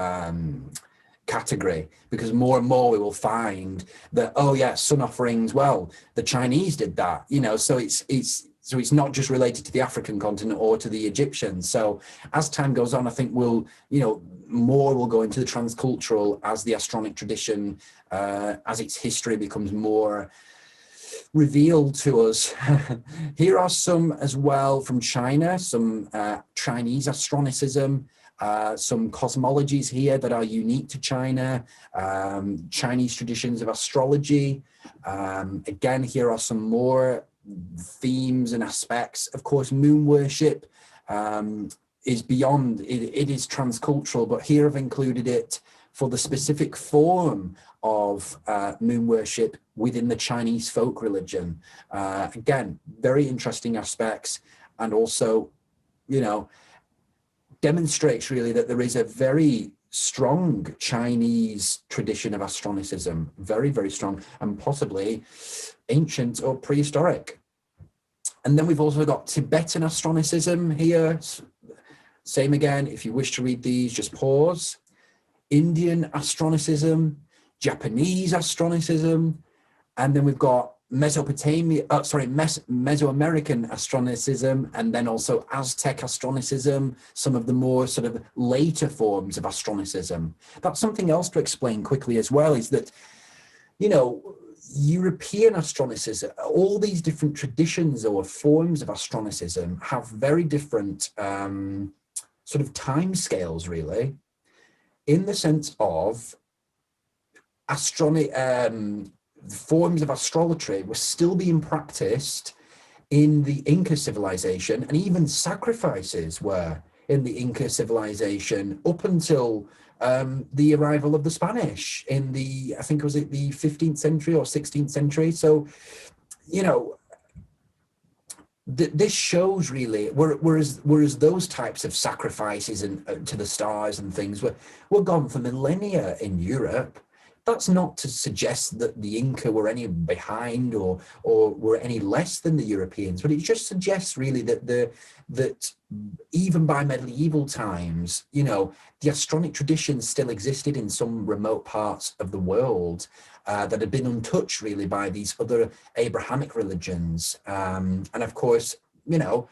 category, because more and more we will find that, oh yeah, sun offerings, well, the Chinese did that, you know, so it's not just related to the African continent or to the Egyptians. So as time goes on, I think more will go into the transcultural as the Astronic tradition, as its history becomes more revealed to us. Here are some as well from China, some Chinese Astronicism, some cosmologies here that are unique to China, Chinese traditions of astrology. Again, here are some more themes and aspects. Of course, moon worship is beyond, it is transcultural, but here I've included it for the specific form of moon worship within the Chinese folk religion. Again, very interesting aspects, and also, you know, demonstrates really that there is a very strong Chinese tradition of Astronicism, very, very strong, and possibly ancient or prehistoric. And then we've also got Tibetan Astronicism here. Same again, if you wish to read these, just pause. Indian Astronicism, Japanese Astronicism, and then we've got Mesoamerican Astronicism, and then also Aztec Astronicism, some of the more sort of later forms of Astronicism. That's something else to explain quickly as well, is that, you know, European Astronicism, all these different traditions or forms of Astronicism have very different sort of time scales, really, in the sense of forms of astrology were still being practiced in the Inca civilization, and even sacrifices were in the Inca civilization up until the arrival of the Spanish in the, I think, was it the 15th century or 16th century? So, you know, this shows really, whereas those types of sacrifices and to the stars and things were gone for millennia in Europe. That's not to suggest that the Inca were any behind or were any less than the Europeans, but it just suggests really that even by medieval times, you know, the Astronic tradition still existed in some remote parts of the world that had been untouched really by these other Abrahamic religions. And of course, you know,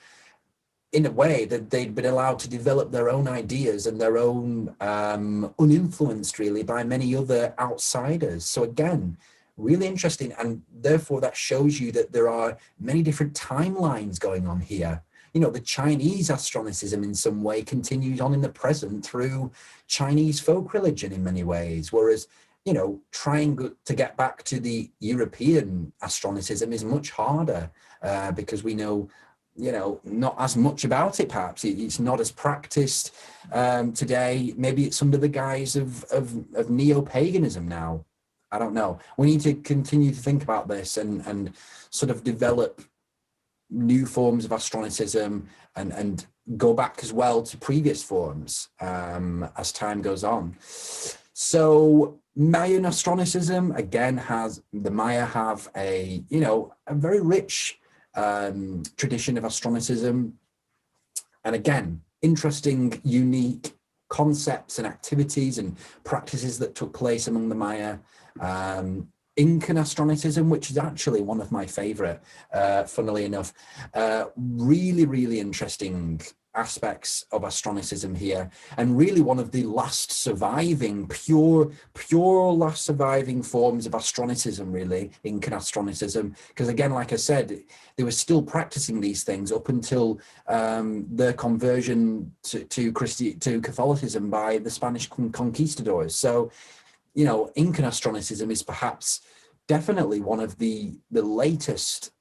in a way that they'd been allowed to develop their own ideas and their own, uninfluenced really by many other outsiders. So again, really interesting. And therefore that shows you that there are many different timelines going on here. You know, the Chinese Astronicism in some way continues on in the present through Chinese folk religion in many ways. Whereas, you know, trying to get back to the European Astronicism is much harder because we know, you know, not as much about it, perhaps. It's not as practiced today. Maybe it's under the guise of neo-paganism now. I don't know. We need to continue to think about this and sort of develop new forms of Astronicism and go back as well to previous forms as time goes on. So Mayan Astronicism, again, the Maya have a very rich tradition of Astronicism. And again, interesting, unique concepts and activities and practices that took place among the Maya. Incan Astronicism, which is actually one of my favorite, funnily enough. Really, really interesting aspects of Astronicism here, and really one of the last surviving, pure last surviving forms of Astronicism, really, Incan Astronicism, because again, like I said, they were still practicing these things up until their conversion to Catholicism by the Spanish conquistadors. So, Incan Astronicism is perhaps definitely one of the latest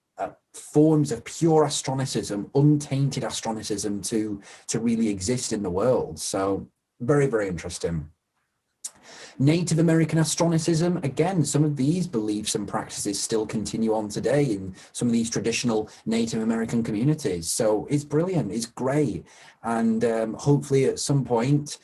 forms of pure Astronicism, untainted Astronicism to really exist in the world. So very, very interesting. Native American Astronicism, again, some of these beliefs and practices still continue on today in some of these traditional Native American communities. So it's brilliant, it's great. And hopefully at some point,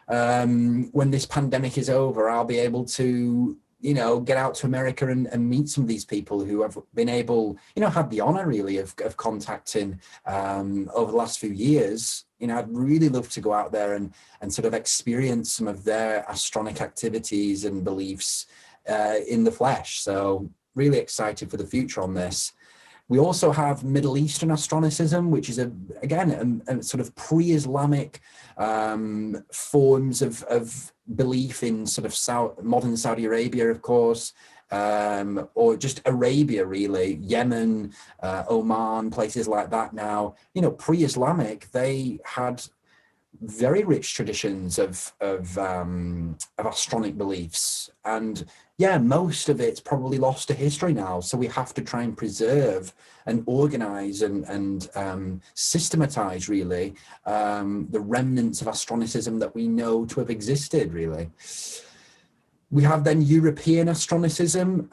when this pandemic is over, I'll be able to get out to America and meet some of these people who have been able, had the honor really of contacting over the last few years. I'd really love to go out there and sort of experience some of their astronic activities and beliefs in the flesh. So really excited for the future on this. We also have Middle Eastern Astronicism, which is again a sort of pre-Islamic forms of belief in sort of modern Saudi Arabia, of course, or just Arabia, really, Yemen, Oman, places like that. Now, pre-Islamic, they had very rich traditions of astronic beliefs, and most of it's probably lost to history now. So we have to try and preserve and organize and systematize really the remnants of Astronicism that we know to have existed, really. We have then European Astronicism,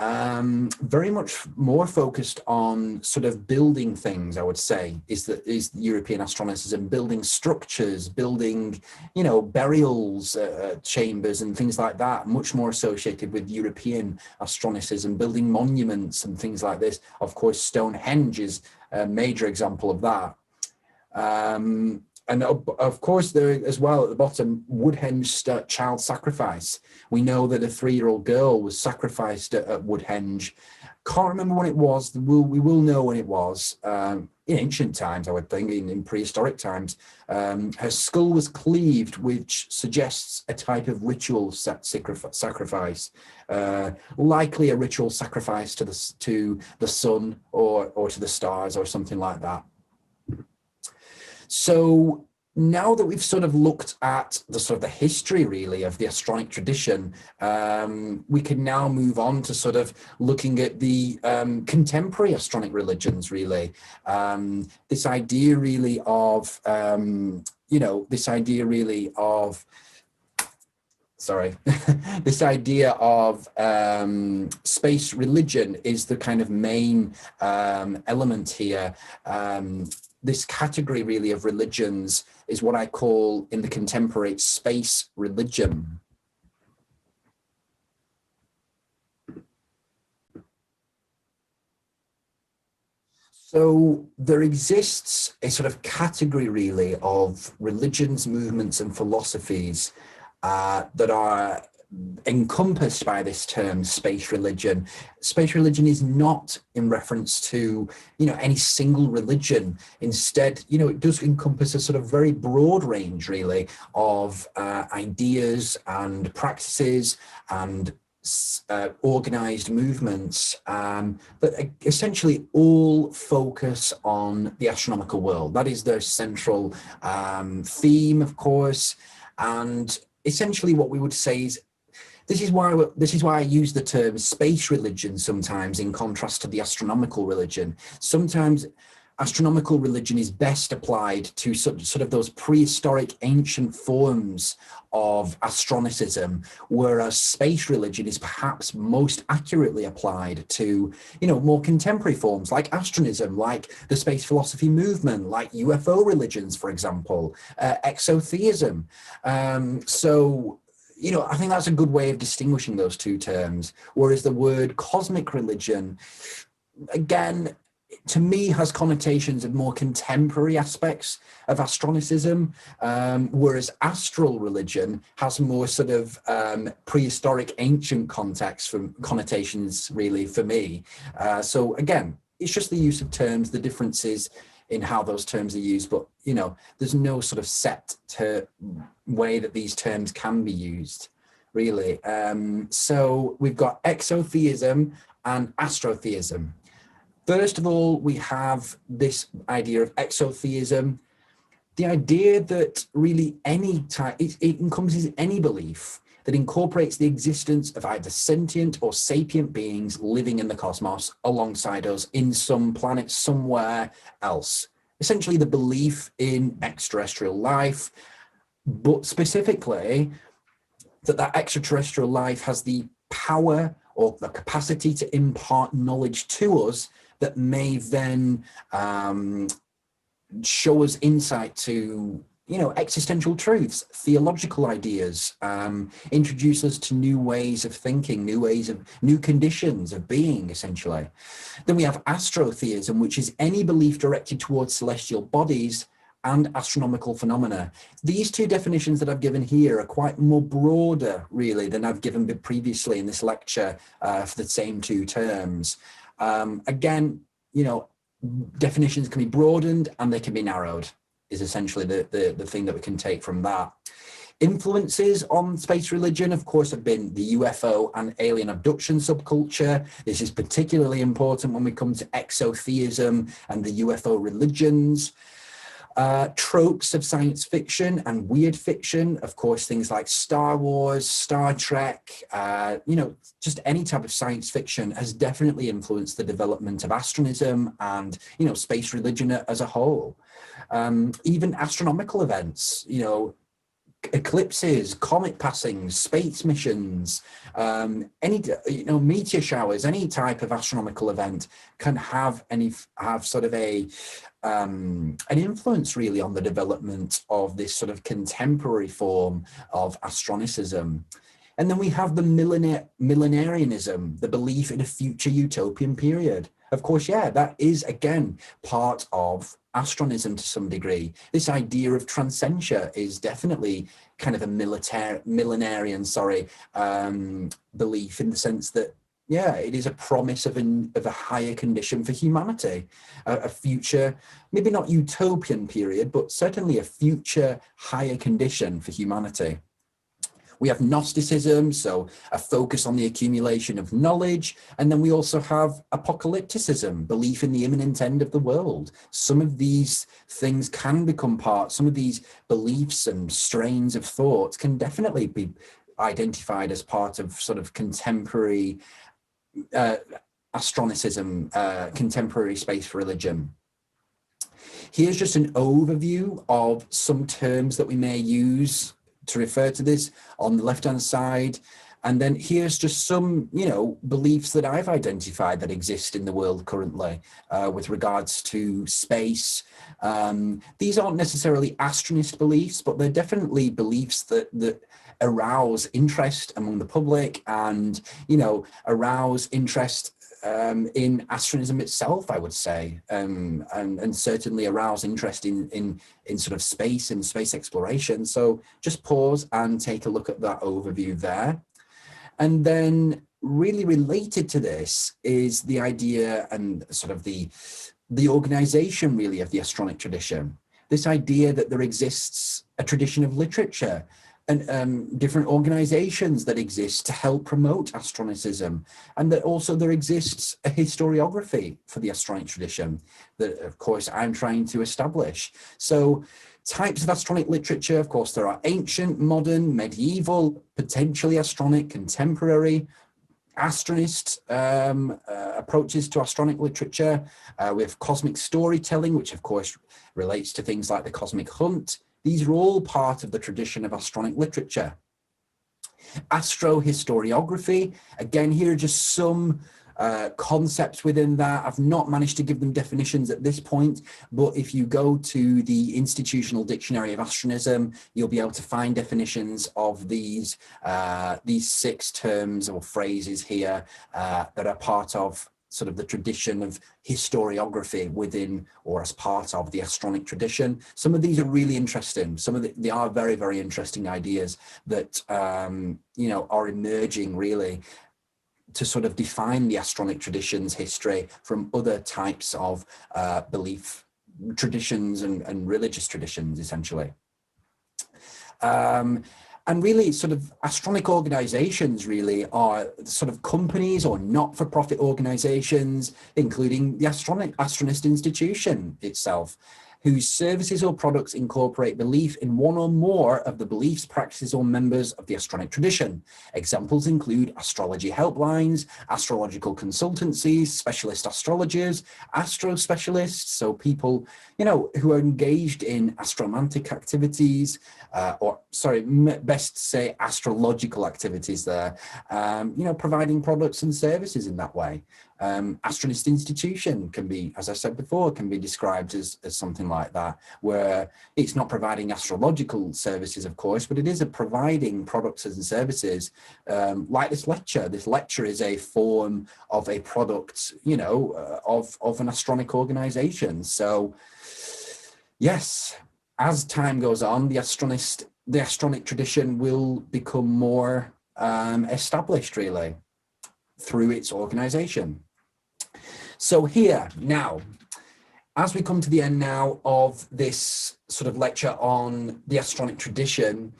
very much more focused on sort of building things, I would say, is European Astronicism, building structures, building, burials chambers and things like that, much more associated with European Astronicism, building monuments and things like this. Of course, Stonehenge is a major example of that. And of course, there as well at the bottom, Woodhenge child sacrifice. We know that a 3-year-old girl was sacrificed at Woodhenge. Can't remember when it was. We will know when it was. In ancient times, I would think, in prehistoric times. Her skull was cleaved, which suggests a type of ritual sacrifice, likely a ritual sacrifice to the sun or to the stars or something like that. So now that we've sort of looked at the history really of the Astronic tradition, we can now move on to sort of looking at the contemporary Astronic religions, really. This idea really of, this idea of space religion is the kind of main element here. This category really of religions is what I call in the contemporary space religion. So there exists a sort of category really of religions, movements and philosophies that are encompassed by this term space religion. Space religion is not in reference to any single religion. Instead, it does encompass a sort of very broad range really of ideas and practices and organized movements that essentially all focus on the astronomical world. That is their central theme, of course. And essentially what we would say is this is why I use the term space religion sometimes in contrast to the astronomical religion. Sometimes astronomical religion is best applied to sort of those prehistoric ancient forms of Astronicism, whereas space religion is perhaps most accurately applied to, more contemporary forms like Astronism, like the space philosophy movement, like UFO religions, for example, exotheism. So I think that's a good way of distinguishing those two terms. Whereas the word cosmic religion, again, to me, has connotations of more contemporary aspects of Astronicism, whereas astral religion has more sort of prehistoric, ancient context from connotations, really, for me. So again, it's just the use of terms, the differences in how those terms are used, but there's no sort of set way that these terms can be used, really. So we've got exotheism and astrotheism. First of all, we have this idea of exotheism, the idea that really any type, it encompasses any belief that incorporates the existence of either sentient or sapient beings living in the cosmos alongside us in some planet somewhere else. Essentially the belief in extraterrestrial life, but specifically that extraterrestrial life has the power or the capacity to impart knowledge to us that may then show us insight to, existential truths, theological ideas, introduce us to new ways of thinking, new conditions of being, essentially. Then we have astrotheism, which is any belief directed towards celestial bodies and astronomical phenomena. These two definitions that I've given here are quite more broader, really, than I've given previously in this lecture for the same two terms. Again, definitions can be broadened and they can be narrowed, is essentially the thing that we can take from that. Influences on space religion, of course, have been the UFO and alien abduction subculture. This is particularly important when we come to exotheism and the UFO religions. Tropes of science fiction and weird fiction, of course, things like Star Wars, Star Trek, just any type of science fiction has definitely influenced the development of astronism and, space religion as a whole. Even astronomical events, eclipses, comet passings, space missions, any meteor showers, any type of astronomical event can have sort of an influence really on the development of this sort of contemporary form of Astronicism. And then we have the millenarianism, the belief in a future utopian period. Of course, that is, again, part of Astronism to some degree. This idea of transcendentia is definitely kind of a millenarian belief, in the sense that, it is a promise of a higher condition for humanity, a future, maybe not utopian period, but certainly a future higher condition for humanity. We have Gnosticism, so a focus on the accumulation of knowledge. And then we also have apocalypticism, belief in the imminent end of the world. Some of these things can become some of these beliefs and strains of thought can definitely be identified as part of sort of contemporary Astronicism, contemporary space religion. Here's just an overview of some terms that we may use to refer to this on the left-hand side. And then here's just some, beliefs that I've identified that exist in the world currently with regards to space. These aren't necessarily astronist beliefs, but they're definitely beliefs that arouse interest among the public and, arouse interest in astronism itself, I would say, and certainly arouse interest in sort of space and space exploration. So just pause and take a look at that overview there. And then really related to this is the idea and sort of the organization really of the Astronic tradition. This idea that there exists a tradition of literature and different organizations that exist to help promote Astronicism, and that also there exists a historiography for the Astronic tradition that, of course, I'm trying to establish. So types of Astronic literature, of course, there are ancient, modern, medieval, potentially Astronic, contemporary, Astronist approaches to Astronic literature. We have cosmic storytelling, which of course relates to things like the cosmic hunt. These are all part of the tradition of Astronic literature. Astrohistoriography, again, here are just some concepts within that. I've not managed to give them definitions at this point, but if you go to the Institutional Dictionary of Astronism, you'll be able to find definitions of these 6 terms or phrases here that are part of sort of the tradition of historiography within or as part of the Astronic tradition. Some of these are really interesting. They are very, very interesting ideas that, you know, are emerging really to sort of define the Astronic tradition's history from other types of belief traditions and religious traditions, essentially. And really sort of Astronic organizations really are sort of companies or not-for-profit organizations, including the Astronist Institution itself, whose services or products incorporate belief in one or more of the beliefs, practices, or members of the Astronic tradition. Examples include astrology helplines, astrological consultancies, specialist astrologers, astro specialists, so people, you know, who are engaged in astromantic activities, best to say astrological activities there, you know, providing products and services in that way. Astronist Institution can be, as I said before, can be described as something like that, where it's not providing astrological services, of course, but it is providing products and services like this lecture. This lecture is a form of a product, you know, of an Astronic organization. So yes, as time goes on, the Astronic tradition will become more established really through its organization. So here now, as we come to the end now of this sort of lecture on the Astronic tradition,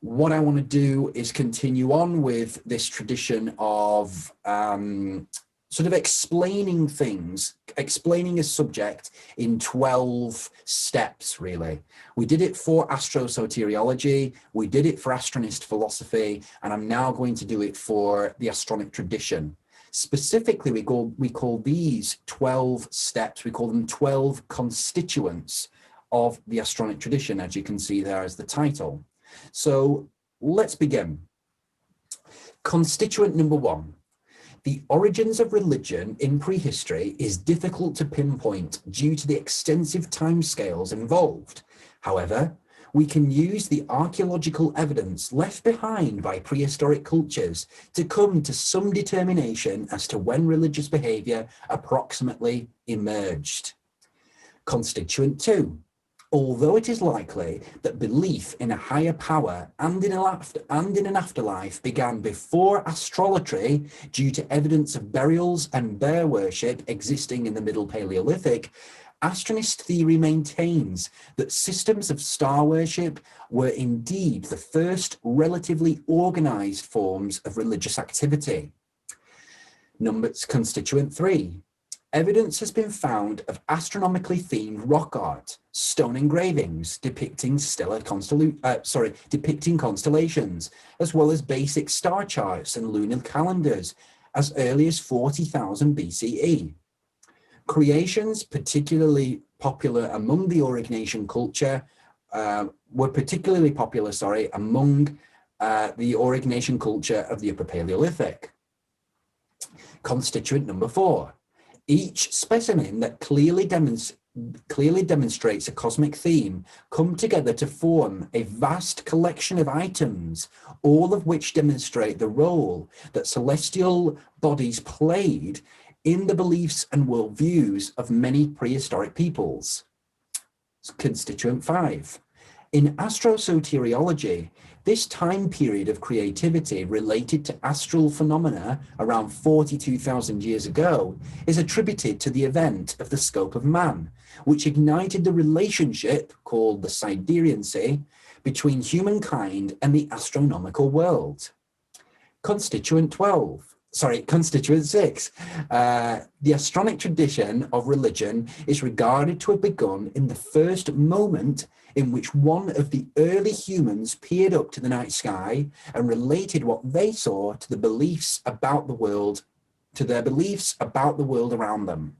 what I want to do is continue on with this tradition of sort of explaining things, explaining a subject in 12 steps, really. We did it for astrosoteriology, we did it for Astronist philosophy, and I'm now going to do it for the Astronic tradition. Specifically, we call these 12 steps, we call them 12 constituents of the Astronic tradition, as you can see there as the title. So let's begin. Constituent number 1. The origins of religion in prehistory is difficult to pinpoint due to the extensive timescales involved. However, we can use the archaeological evidence left behind by prehistoric cultures to come to some determination as to when religious behavior approximately emerged. Constituent 2. Although it is likely that belief in a higher power and in an afterlife began before astrology due to evidence of burials and bear worship existing in the Middle Paleolithic, Astronist theory maintains that systems of star worship were indeed the first relatively organized forms of religious activity. Constituent 3. Evidence has been found of astronomically themed rock art, stone engravings depicting depicting constellations, as well as basic star charts and lunar calendars as early as 40,000 BCE. Creations particularly popular among the Aurignacian culture were particularly popular, among the Aurignacian culture of the Upper Paleolithic. Constituent number 4. Each specimen that clearly demonstrates a cosmic theme come together to form a vast collection of items, all of which demonstrate the role that celestial bodies played in the beliefs and worldviews of many prehistoric peoples. Constituent 5. In astrosoteriology, this time period of creativity related to astral phenomena around 42,000 years ago is attributed to the event of the scope of man, which ignited the relationship, called the Sidereancy, between humankind and the astronomical world. Constituent 6. The Astronic tradition of religion is regarded to have begun in the first moment in which one of the early humans peered up to the night sky and related what they saw to their beliefs about the world around them.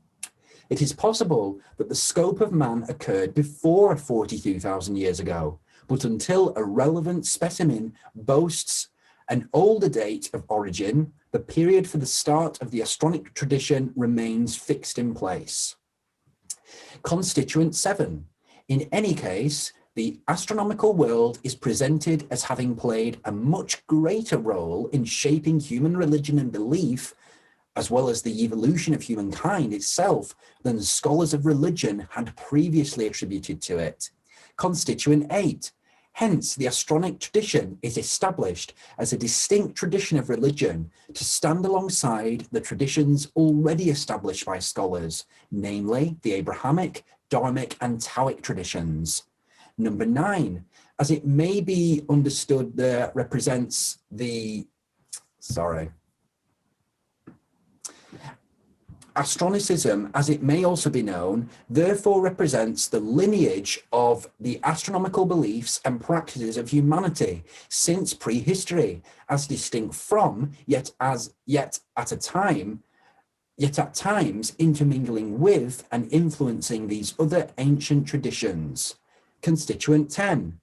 It is possible that the scope of man occurred before 42,000 years ago, but until a relevant specimen boasts an older date of origin, the period for the start of the Astronic tradition remains fixed in place. Constituent 7. In any case, the astronomical world is presented as having played a much greater role in shaping human religion and belief, as well as the evolution of humankind itself, than scholars of religion had previously attributed to it. Constituent 8. Hence, the Astronic tradition is established as a distinct tradition of religion to stand alongside the traditions already established by scholars, namely the Abrahamic, Dharmic, and Taoic traditions. Number 9, as it may be understood, there represents the, Astronicism, as it may also be known, therefore represents the lineage of the astronomical beliefs and practices of humanity since prehistory, as distinct from, yet at times intermingling with and influencing these other ancient traditions. Constituent 10.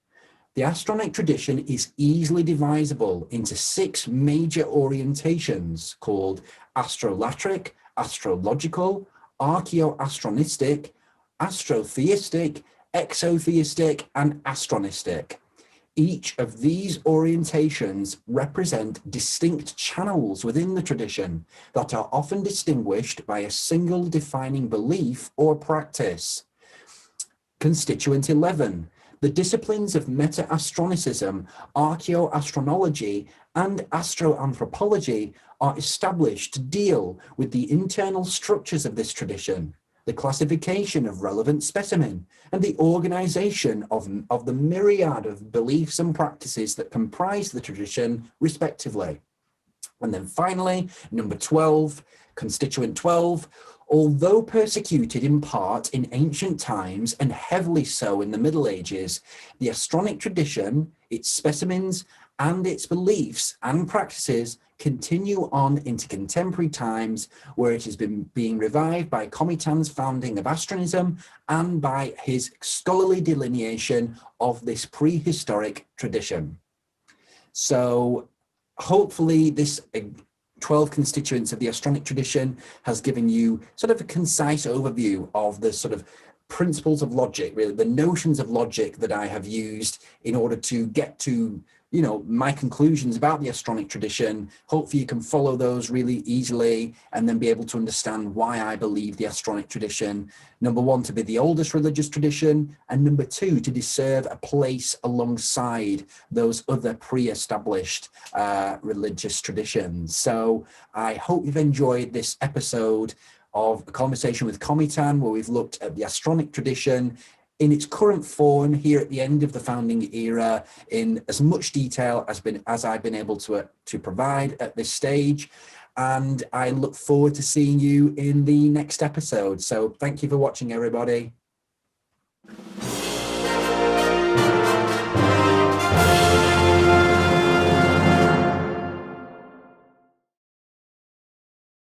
The Astronic tradition is easily divisible into 6 major orientations called astrolatric, astrological, archaeoastronistic, astrotheistic, exotheistic, and astronistic. Each of these orientations represent distinct channels within the tradition that are often distinguished by a single defining belief or practice. Constituent 11. The disciplines of meta-astronicism, archaeoastronology, and astroanthropology are established to deal with the internal structures of this tradition, the classification of relevant specimen, and the organization of the myriad of beliefs and practices that comprise the tradition, respectively. And then finally, number 12, constituent 12, although persecuted in part in ancient times and heavily so in the Middle Ages, the Astronic tradition, its specimens, and its beliefs and practices continue on into contemporary times, where it has been being revived by Cometan's founding of Astronism and by his scholarly delineation of this prehistoric tradition. So hopefully this 12 constituents of the Astronic tradition has given you sort of a concise overview of the sort of principles of logic, really the notions of logic that I have used in order to get to, you know, my conclusions about the Astronic tradition. Hopefully you can follow those really easily and then be able to understand why I believe the Astronic tradition, number 1, to be the oldest religious tradition, and number 2, to deserve a place alongside those other pre-established religious traditions. So I hope you've enjoyed this episode of a conversation with Cometan, where we've looked at the Astronic tradition in its current form here at the end of the founding era in as much detail as I've been able to provide at this stage. And I look forward to seeing you in the next episode. So thank you for watching, everybody.